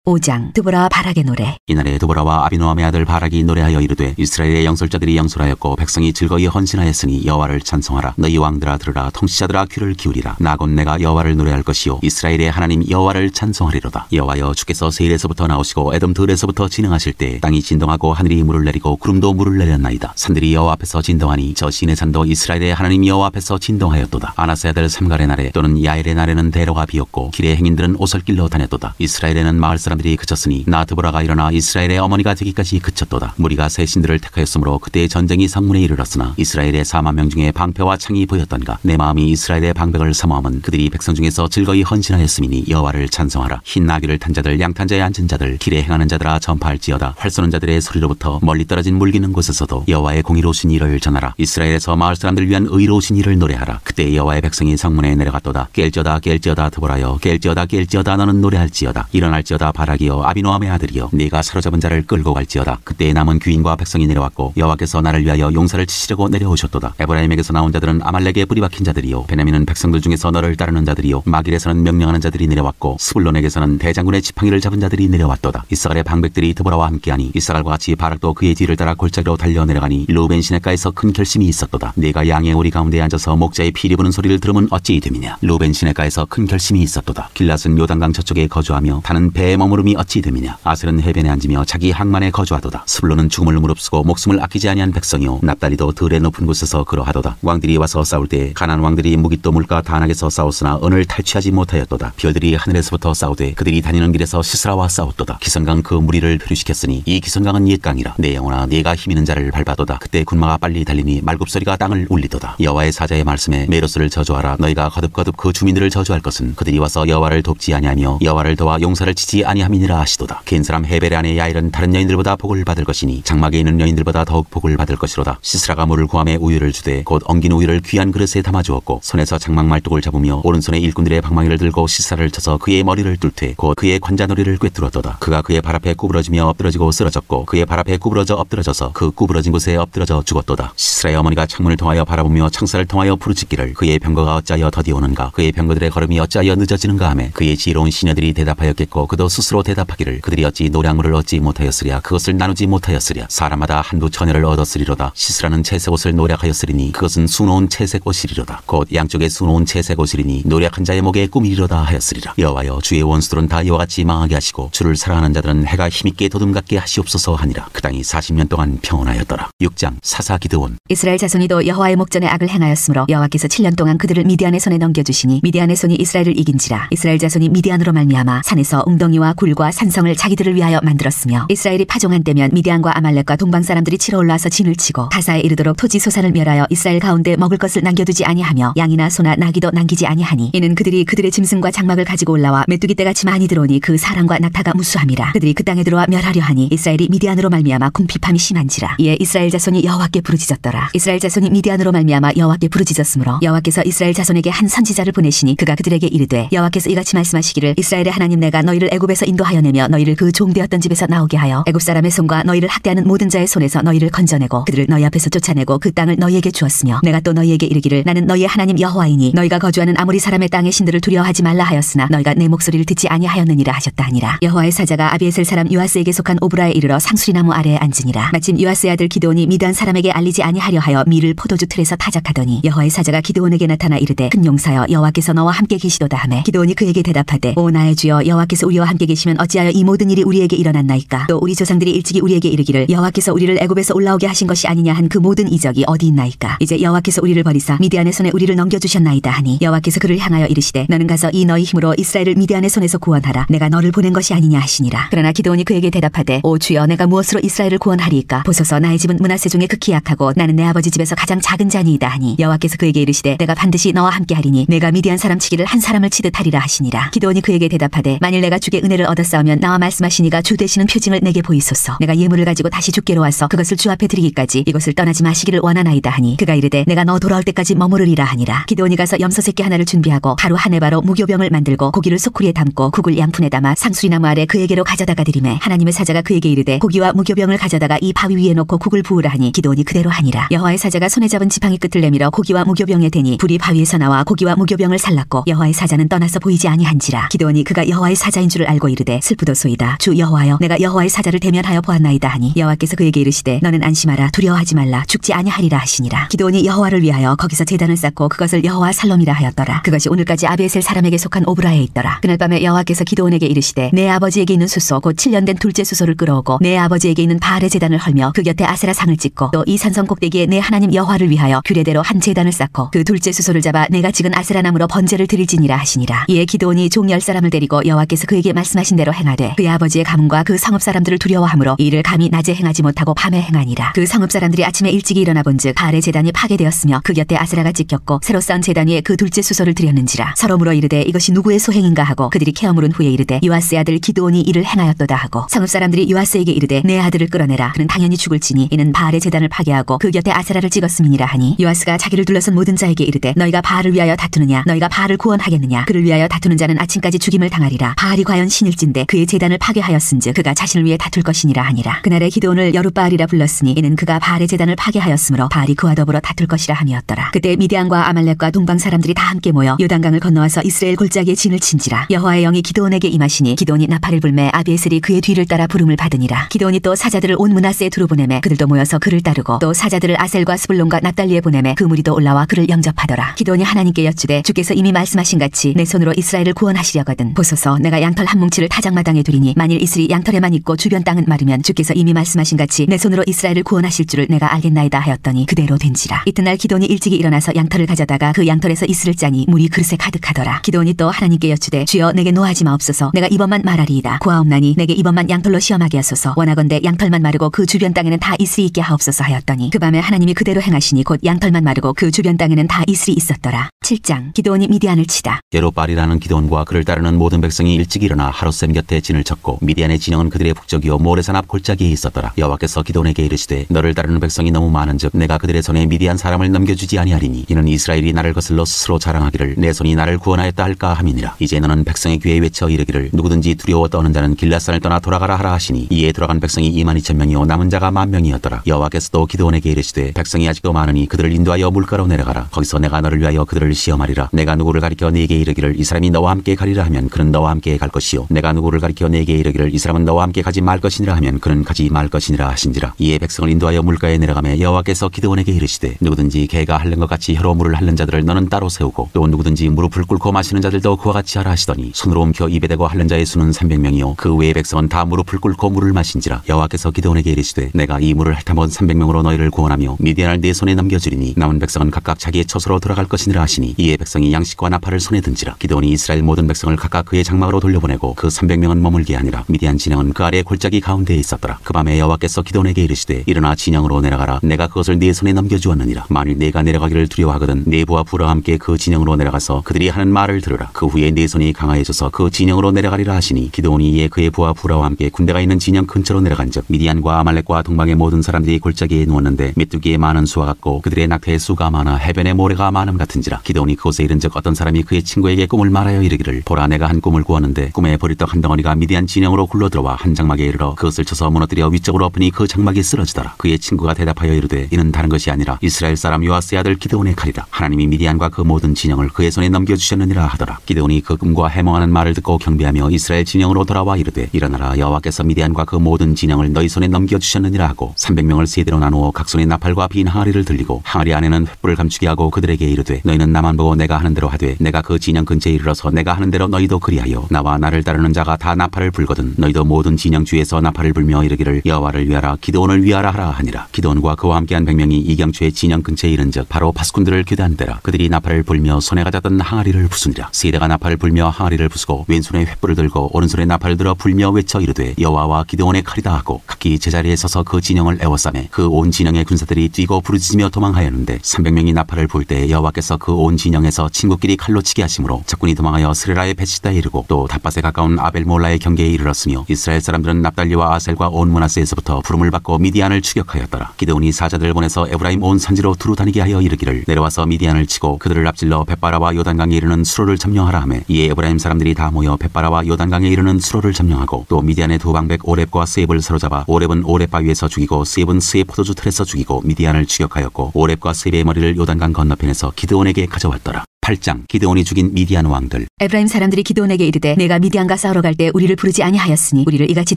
5장 드보라와 바락의 노래. 이날에 드보라와 아비노함의 아들 바락이 노래하여 이르되 이스라엘의 영솔자들이 영솔하였고 백성이 즐거이 헌신하였으니 여호와를 찬송하라. 너희 왕들아 들으라. 통치자들아 귀를 기울이라. 나 곧 내가 여호와를 노래할 것이요 이스라엘의 하나님 여호와를 찬송하리로다. 여호와여 주께서 세일에서부터 나오시고 에돔 들에서부터 진행하실 때 땅이 진동하고 하늘이 물을 내리고 구름도 물을 내렸나이다. 산들이 여호와 앞에서 진동하니 저 시내 산도 이스라엘의 하나님 여호와 앞에서 진동하였도다. 아나스의 아들 삼갈의 날에 또는 야엘의 날에는 대로가 비었고 길의 행인들은 오솔길로 다녔도다. 이스라엘에는 마을 사람들이 그쳤으니 나 드보라가 일어나 이스라엘의 어머니가 되기까지 그쳤도다. 무리가 새 신들을 택하였으므로 그때 전쟁이 성문에 이르렀으나 이스라엘의 4만 명 중에 방패와 창이 보였던가. 내 마음이 이스라엘의 방백을 사모함은 그들이 백성 중에서 즐거이 헌신하였음이니 여호와를 찬송하라. 흰 나귀를 탄 자들 양탄자에 앉은 자들 길에 행하는 자들아 전파할지어다. 활 쏘는 자들의 소리로부터 멀리 떨어진 물기는 곳에서도 여호와의 공의로우신 일을 전하라. 이스라엘에서 마을 사람들을 위한 의로우신 일을 노래하라. 그때 여호와의 백성이 성문에 내려갔도다. 깰지어다 깰지어다 드보라여 깰지어다 깰지어다 너는 노래할지어다. 일어날지어다 바락이여 아비노함의 아들이여 네가 사로잡은 자를 끌고 갈지어다. 그때 남은 귀인과 백성이 내려왔고 여호와께서 나를 위하여 용사를 치시려고 내려오셨도다. 에브라임에게서 나온 자들은 아말렉에 뿌리 박힌 자들이요 베냐민은 백성들 중에서 너를 따르는 자들이요 마길에서는 명령하는 자들이 내려왔고 스불론에게서는 대장군의 지팡이를 잡은 자들이 내려왔도다. 이사갈의 방백들이 드보라와 함께하니 이사갈과 같이 바락도 그의 뒤를 따라 골짜기로 달려 내려가니 루벤 시냇가에서 큰 결심이 있었도다. 네가 양의 오리 가운데 앉아서 목자의 피리 부는 소리를 들으면 어찌 됨이냐. 루벤 시냇가에서 큰 결심이 있었도다. 길랏은 요단강 저쪽에 거주하며 타는 배의 머무름이 어찌 됨이냐. 아셀은 해변에 앉으며 자기 항만에 거주하도다. 스불론은 죽음을 무릅쓰고 목숨을 아끼지 아니한 백성이요 납달리도 들의 높은 곳에서 그러하도다. 왕들이 와서 싸울 때 가나안 왕들이 무깃도 물가 다낙에서 싸웠으나 은을 탈취하지 못하였도다. 별들이 하늘에서부터 싸우되 그들이 다니는 길에서 시스라와 싸웠도다. 기선강 그 무리를 표류시켰으니 이 기선강은 옛강이라. 내 영혼아 네가 힘있는 자를 밟아도다. 그때 군마가 빨리 달리니 말굽소리가 땅을 울리도다. 여호와의 사자의 말씀에 메로스를 저주하라. 너희가 거듭거듭 그 주민들을 저주할 것은 그들이 와서 여호와를 돕지 아니하며 여호와를 도와 용사를 치지 아니함이니라 하시도다. 긴 사람 헤벨의 아내 야일은 다른 여인들보다 복을 받을 것이니 장막에 있는 여인들보다 더욱 복을 받을 것이로다. 시스라가 물을 구함에 우유를 주되 곧 엉긴 우유를 귀한 그릇에 담아주었고 손에서 장막 말뚝을 잡으며 오른손에 일꾼들의 방망이를 들고 시사를 쳐서 그의 머리를 뚫되 곧 그의 관자놀이를 꿰뚫었도다. 그가 그의 발 앞에 구부러지며 엎드러지고 쓰러졌고 그의 발 앞에 구부러져 엎드러져서 그 구부러진 곳에 엎드러져 죽었도다. 시스라의 어머니가 창문을 통하여 바라보며 창살을 통하여 부르짖기를 그의 병거가 어찌하여 더디 오는가. 그의 병거들의 걸음이 어찌하여 늦어지는가 하매 그의 지혜로운 시녀들이 대답하였겠고 그도 스스로 대답하기를 그들이 어찌 노량물을 얻지 못하였으랴. 그것을 나누지 못하였으랴. 사람마다 한두 처녀를 얻었으리로다. 시스라는 채색 옷을 노략하였으리니 그것은 수놓은 채색 옷이리로다. 곧 양쪽에 수놓은 채색 옷이리니 노략한 자의 목에 꿈이리로다 하였으리라. 여호와여 주의 원수들은 다 이와 같이 망하게 하시고 주를 사랑하는 자들은 해가 힘있게 도둠같게 하시옵소서 하니라. 그 땅이 40년 동안 평온하였더라. 6장 사사 기드온. 이스라엘 자손이도 여호와의 목전에 악을 행하였으므로 여호와께서 7년 동안 그들을 미디안의 손에 넘겨주시니 미디안의 손이 이스라엘을 이긴지라. 이스라엘 자손이 미디안으로 말미암아 산에서 웅덩이와 굴과 산성을 자기들을 위하여 만들었으며 이스라엘이 파종한 때면 미디안과 아말렉과 동방 사람들이 치러 올라와서 진을 치고 가사에 이르도록 토지 소산을 멸하여 이스라엘 가운데 먹을 것을 남겨두지 아니하며 양이나 소나 나귀도 남기지 아니하니 이는 그들이 그들의 짐승과 장막을 가지고 올라와 메뚜기 떼같이 많이 들어오니 그 사람과 낙타가 무수함이라. 그들이 그 땅에 들어와 멸하려 하니 이스라엘이 미디안으로 말미암아 궁핍함이 심한지라. 이에 이스라엘 자손이 여호와께 부르짖었더라. 이스라엘 자손이 미디안으로 말미암아 여호와께 부르짖었으므로 여호와께서 이스라엘 자손에게 한 선지자를 보내시니 그가 그들에게 이르되 여호와께서 이같이 말씀하시기를 이스라엘의 하나님 내가 너희를 애굽에서 인도하여 내며 너희를 그 종되었던 집에서 나오게 하여 애굽 사람의 손과 너희를 학대하는 모든 자의 손에서 너희를 건져내고 그들을 너희 앞에서 쫓아내고 그 땅을 너희에게 주었으며 내가 또 너희에게 이르기를 나는 너희의 하나님 여호와이니 너희가 거주하는 아모리 사람의 땅의 신들을 두려워하지 말라 하였으나 너희가 내 목소리를 듣지 아니하였느니라 하셨다 하니라. 여호와의 사자가 아비에셀 사람 요아스에게 속한 오브라에 이르러 상수리나무 아래에 앉으니라. 마침 요아스의 아들 기드온이 미디안 사람에게 알리지 아니하려 하여 밀을 포도주 틀에서 타작하더니 여호와의 사자가 기드온에게 나타나 이르되 큰 용사여 여호와께서 너와 함께 계시도다 하매 기드온이 그에게 대답하되 오 나의 주여 여호와께서 우리와 함께 계시면 어찌하여 이 모든 일이 우리에게 일어났나이까. 또 우리 조상들이 일찍이 우리에게 이르기를 여호와께서 우리를 애굽에서 올라오게 하신 것이 아니냐 한 그 모든 이적이 어디 있나이까. 이제 여호와께서 우리를 버리사 미디안의 손에 우리를 넘겨주셨나이다 하니 여호와께서 그를 향하여 이르시되 너는 가서 이 너희 힘으로 이스라엘을 미디안의 손에서 구원하라. 내가 너를 보낸 것이 아니냐 하시니라. 그러나 기드온이 그에게 대답하되 오 주여 내가 무엇으로 이스라엘을 구원하리이까. 보소서 나의 집은 므낫세 중에 극히 약하고 나는 내 아버지 집에서 가장 작은 자니이다 하니 여호와께서 그에게 이르시되 내가 반드시 너와 함께 하리니 내가 미디안 사람 치기를 한 사람을 치듯 하리라 하시니라. 기드온이 그에게 대답하되 만일 내가 주께 은혜를 얻었사오면 나와 말씀하시니가 주 되시는 표징을 내게 보이소서. 내가 예물을 가지고 다시 주께로 와서 그것을 주 앞에 드리기까지 이것을 떠나지 마시기를 원하나이다 하니 그가 이르되 내가 너 돌아올 때까지 머무르리라 하니라. 기드온이 가서 염소새끼 하나를 준비하고 바로 한 해바로 무교병을 만들고 고기를 소쿠리에 담고 국을 양푼에 담아 상수리나무 아래 그에게로 가져다가 드리매 하나님의 사자가 그에게 이르되 고기와 무교병을 가져다가 이 바위 위에 놓고 국을 부으라 하니 기드온이 그대로 하니라. 여호와의 사자가 손에 잡은 지팡이 끝을 내밀어 고기와 무교병에 대니 불이 바위에서 나와 고기와 무교병을 살랐고 여호와의 사자는 떠나서 보이지 아니한지라. 기드온이 그가 여호와의 사자인 줄을 알고 이르되 슬프도소이다. 주 여호와여, 내가 여호와의 사자를 대면하여 보았나이다 하니 여호와께서 그에게 이르시되 너는 안심하라. 두려워하지 말라. 죽지 아니하리라 하시니라. 기드온이 여호와를 위하여 거기서 제단을 쌓고 그것을 여호와 살롬이라 하였더라. 그것이 오늘까지 아비에셀 사람에게 속한 오브라에 있더라. 그날 밤에 여호와께서 기드온에게 이르시되 내 아버지에게 있는 수소 곧 7년 된 둘째 수소를 끌어오고 내 아버지에게 있는 바알의 제단을 헐며 그 곁에 아세라 상을 찍고 또 이 산성 꼭대기에 내 하나님 여호와를 위하여 규례대로 한 제단을 쌓고 그 둘째 수소를 잡아 내가 찍은 아세라 나무로 번제를 드릴지니라 하시니라. 이에 기드온이 종 10사람을 데리고 여호와께서 그에게 말씀하신 대로 행하되 그의 아버지의 가문과 그 성읍 사람들을 두려워하므로 이 일을 감히 낮에 행하지 못하고 밤에 행하니라. 그 성읍 사람들이 아침에 일찍이 일어나 본즉 바알의 제단이 파괴되었으며 그 곁에 아세라가 찍혔고 새로 쌓은 제단 위에 그 둘째 수소를 드렸는지라. 서로 물어 이르되 이것이 누구의 소행인가 하고 그들이 캐어 물은 후에 이르되 요아스의 아들 기드온이 이를 행하였도다 하고 성읍 사람들이 요아스에게 이르되 내 아들을 끌어내라. 그는 당연히 죽을지니 이는 바알의 제단을 파괴하고 그 곁에 아세라를 찍었음이니라 하니 요아스가 자기를 둘러선 모든 자에게 이르되 너희가 바알을 위하여 다투느냐? 너희가 바알을 구원하겠느냐? 그를 위하여 다투는 자는 아침까지 죽임을 당하리라. 바알이 과연 신일진데 그의 제단을 파괴하였은즉 그가 자신을 위해 다툴 것이니라 하니라. 그날에 기드온을 여룻바알이라 불렀으니 이는 그가 바알의 제단을 파괴하였으므로 바알이 그와 더불어 다툴 것이라 함이었더라. 그때 미디안과 아말렉과 동방 사람들이 다 함께 모여 요단강을 건너와서 이스라엘 골짜기에 진을 친지라. 여호와의 영이 기드온에게 임하시니 기드온이 나팔을 불매 아비에셀이 그의 뒤를 따라 부름을 받으니라. 기드온이 또 사자들을 온 므낫세에 두루 보내매 그들도 모여서 그를 따르고 또 사자들을 아셀과 스불론과 납달리에 보내매 그 무리도 올라와 그를 영접하더라. 기드온이 하나님께 여쭈되 주께서 이미 말씀하신 같이 내 손으로 이스라엘을 구원하시려거든 보소서 내가 양털 한 뭉치를 타작마당에 두리니 만일 이슬이 양털에만 있고 주변 땅은 마르면 주께서 이미 말씀하신 같이 내 손으로 이스라엘을 구원하실 줄을 내가 알겠나이다 하였더니 그대로 된지라. 이튿날 기드온이 일찍이 일어나서 양털을 가져다가 그 양털에서 이슬을 짜니 물이 그릇에 가득하더라. 기드온이 또 하나님께 여쭈되 주여 내게 노하지 마옵소서. 내가 이번만 말하리이다. 구하옵나니 내게 이번만 양털로 시험하게 하소서. 원하건대 양털만 마르고 그 주변 땅에는 다 이슬이 있게 하옵소서 하였더니 그 밤에 하나님이 그대로 행하시니 곧 양털만 마르고 그 주변 땅에는 다 이슬이 있었더라. 7장. 기드온이 미디안을 치다. 여룻바알이라는 기드온과 그를 따르는 모든 백성이 일찍 일어나 하룻샘 곁에 진을 쳤고 미디안의 진영은 그들의 북쪽이요 모레산 앞 골짜기에 있었더라. 여호와께서 기드온에게 이르시되 너를 따르는 백성이 너무 많은즉 내가 그들의 손에 미디안 사람을 넘겨주지 아니하리니 이는 이스라엘이 나를 거슬러 스스로 자랑하기를 내 손이 나를 구원하였다 할까 함이니라. 이제 너는 백성의 귀에 외쳐 이르기를 누구든지 두려워 떠는 자는 길앗산을 떠나 돌아가라 하라 하시니 이에 돌아간 백성이 22,000명이요 남은 자가 10,000명이었더라. 여호와께서도 기드온에게 이르시되 백성이 아직도 많으니 그들을 인도하여 물가로 내려가라. 거기서 내가 너를 위하여 그들을 시험하리라. 내가 누구를 가리켜 네게 이르기를 이 사람이 너와 함께 가리라 하면 그는 너와 함께 갈 것이요 내가 누구를 가리켜 네게 이르기를 이 사람은 너와 함께 가지 말 것이니라 하면 그는 가지 말 것이니라 하신지라. 이에 백성을 인도하여 물가에 내려가매 여호와께서 기드온에게 이르시되 누구든지 개가 핥는 것 같이 혀로 물을 핥는 자들을 너는 따로 세우고 또 누구든지 무릎을 꿇고 마시는 자들도 그와 같이 하라 하시더니 손으로 움켜 입에 대고 핥는 자의 수는 300명이요 그 외의 백성은 다 무릎을 꿇고 물을 마신지라. 여호와께서 기드온에게 이르시되 내가 이 물을 핥아본 300명으로 너희를 구원하며 미디안을 네 손에 넘겨주리니 남은 백성은 각각 자기의 처소로 돌아갈 것이니라 하시니 이에 백성이 양식과 나팔을 손에 든지라. 기드온이 이스라엘 모든 백성을 각각 그의 장막으로 돌려보내고 그 300명은 머물게 하니라. 미디안 진영은 그 아래 골짜기 가운데에 있었더라. 그 밤에 여호와께서 기드온에게 이르시되 일어나 진영으로 내려가라. 내가 그것을 네 손에 넘겨주었느니라. 만일 네가 내려가기를 두려워하거든 네 부하 부와 함께 그 진영으로 내려가서 그들이 하는 말을 들으라. 그 후에 네 손이 강하여져서 그 진영으로 내려가리라 하시니 기드온이 이에 그의 부하 부라와 함께 군대가 있는 진영 근처로 내려간즉 미디안과 아말렉과 동방의 모든 사람들이 골짜기에 누웠는데 메뚜기의 많은 수와 같고 그들의 낙태의 수가 많아 해변의 모래가 많음 같은지라. 기드온이 그곳에 이른즉 어떤 사람이 그의 친구에게 꿈을 말하여 이르기를 보라 내가 한 꿈을 꾸었는데 꿈에 보리떡 한 덩어리가 미디안 진영으로 굴러들어와 한 장막에 이르러 그것을 쳐서 무너뜨려 위쪽으로 엎으니 그 장막이 쓰러지더라. 그의 친구가 대답하여 이르되 이는 다른 것이 아니라 이스라엘 사람 요아스의 아들 기드온의 칼이라. 하나님이 미디안과 그 모든 진영을 그의 손에 넘겨주셨느니라 하더라. 기드온이 그 꿈과 해몽하는 말을 듣고 경배하며 이스라엘 진영으로 돌아와 이르되 일어나라 여호와께서 미디안과 그 모든 진영을 너희 손에 넘겨주셨느니라 하고 300명을 세대로 나누어 각 손에 나팔과 빈 항아리를 들리고 항아리 안에는 횃불을 감추게 하고 그들에게 이르되 너희는 나만 보고 내가 하는 대로 하되 내가 그 진영 근처에 이르러서 내가 하는 대로 너희도 그리하여 나와 나를 따르는 자가 다 나팔을 불거든 너희도 모든 진영 주에서 나팔을 불며 이르기를 여호와를 위하라 기드온을 위하라 하라 하니라. 기드온과 그와 함께한 100명이 이경초의 진영 근처에 이른즉 바로 파수꾼들을 교대한 데라. 그들이 나팔을 불며 손에 가졌던 항아리를 부수니라. 세대가 나팔을 불며 항아리를 부수고 왼손에 횃불을 들고 오른손에 나팔을 들어 불며 외쳐 이르되 여호와와 기드온의 칼이다 하고 각기 제자리에 서서 그 진영을 에워싸매 그 온 진영의 군사들이 뛰고 부르짖으며 도망하였는데 300명이 나팔을 불 때 여호와께서 그 온 진영에서 친구끼리 칼로 치게 하심으로 적군이 도망하여 스레라의 베시다에 이르고 또 닷밭에 가까운 아벨몰라의 경계에 이르렀으며 이스라엘 사람들은 납달리와 아셀과 온 므낫세에서부터 부름을 받고 미디안을 추격하였더라. 기드온이 사자들을 보내서 에브라임 온 산지로 두루 다니게 하여 이르기를 내려와서 미디안을 치고 그들을 앞질러 벳바라와 요단강에 이르는 수로를 점령하라 하매 이에 에브라임 사람들이 다 모여 벳바라와 요단강에 이르는 수로를 점령하고 또 미디안의 두 방백 오렙과 스엡을 사로잡아 오렙은 오렙 바위에서 죽이고 스엡은 스엡 포도주 틀에서 죽이고 미디안을 추격하였고 오렙과 스엡의 머리를 요단강 건너편에서 기드온에게 가져왔더라. 8장 기드온이 죽인 미디안 왕들. 에브라임 사람들이 기드온에게 이르되 내가 미디안과 싸우러 갈 때 우리를 부르지 아니하였으니 우리를 이같이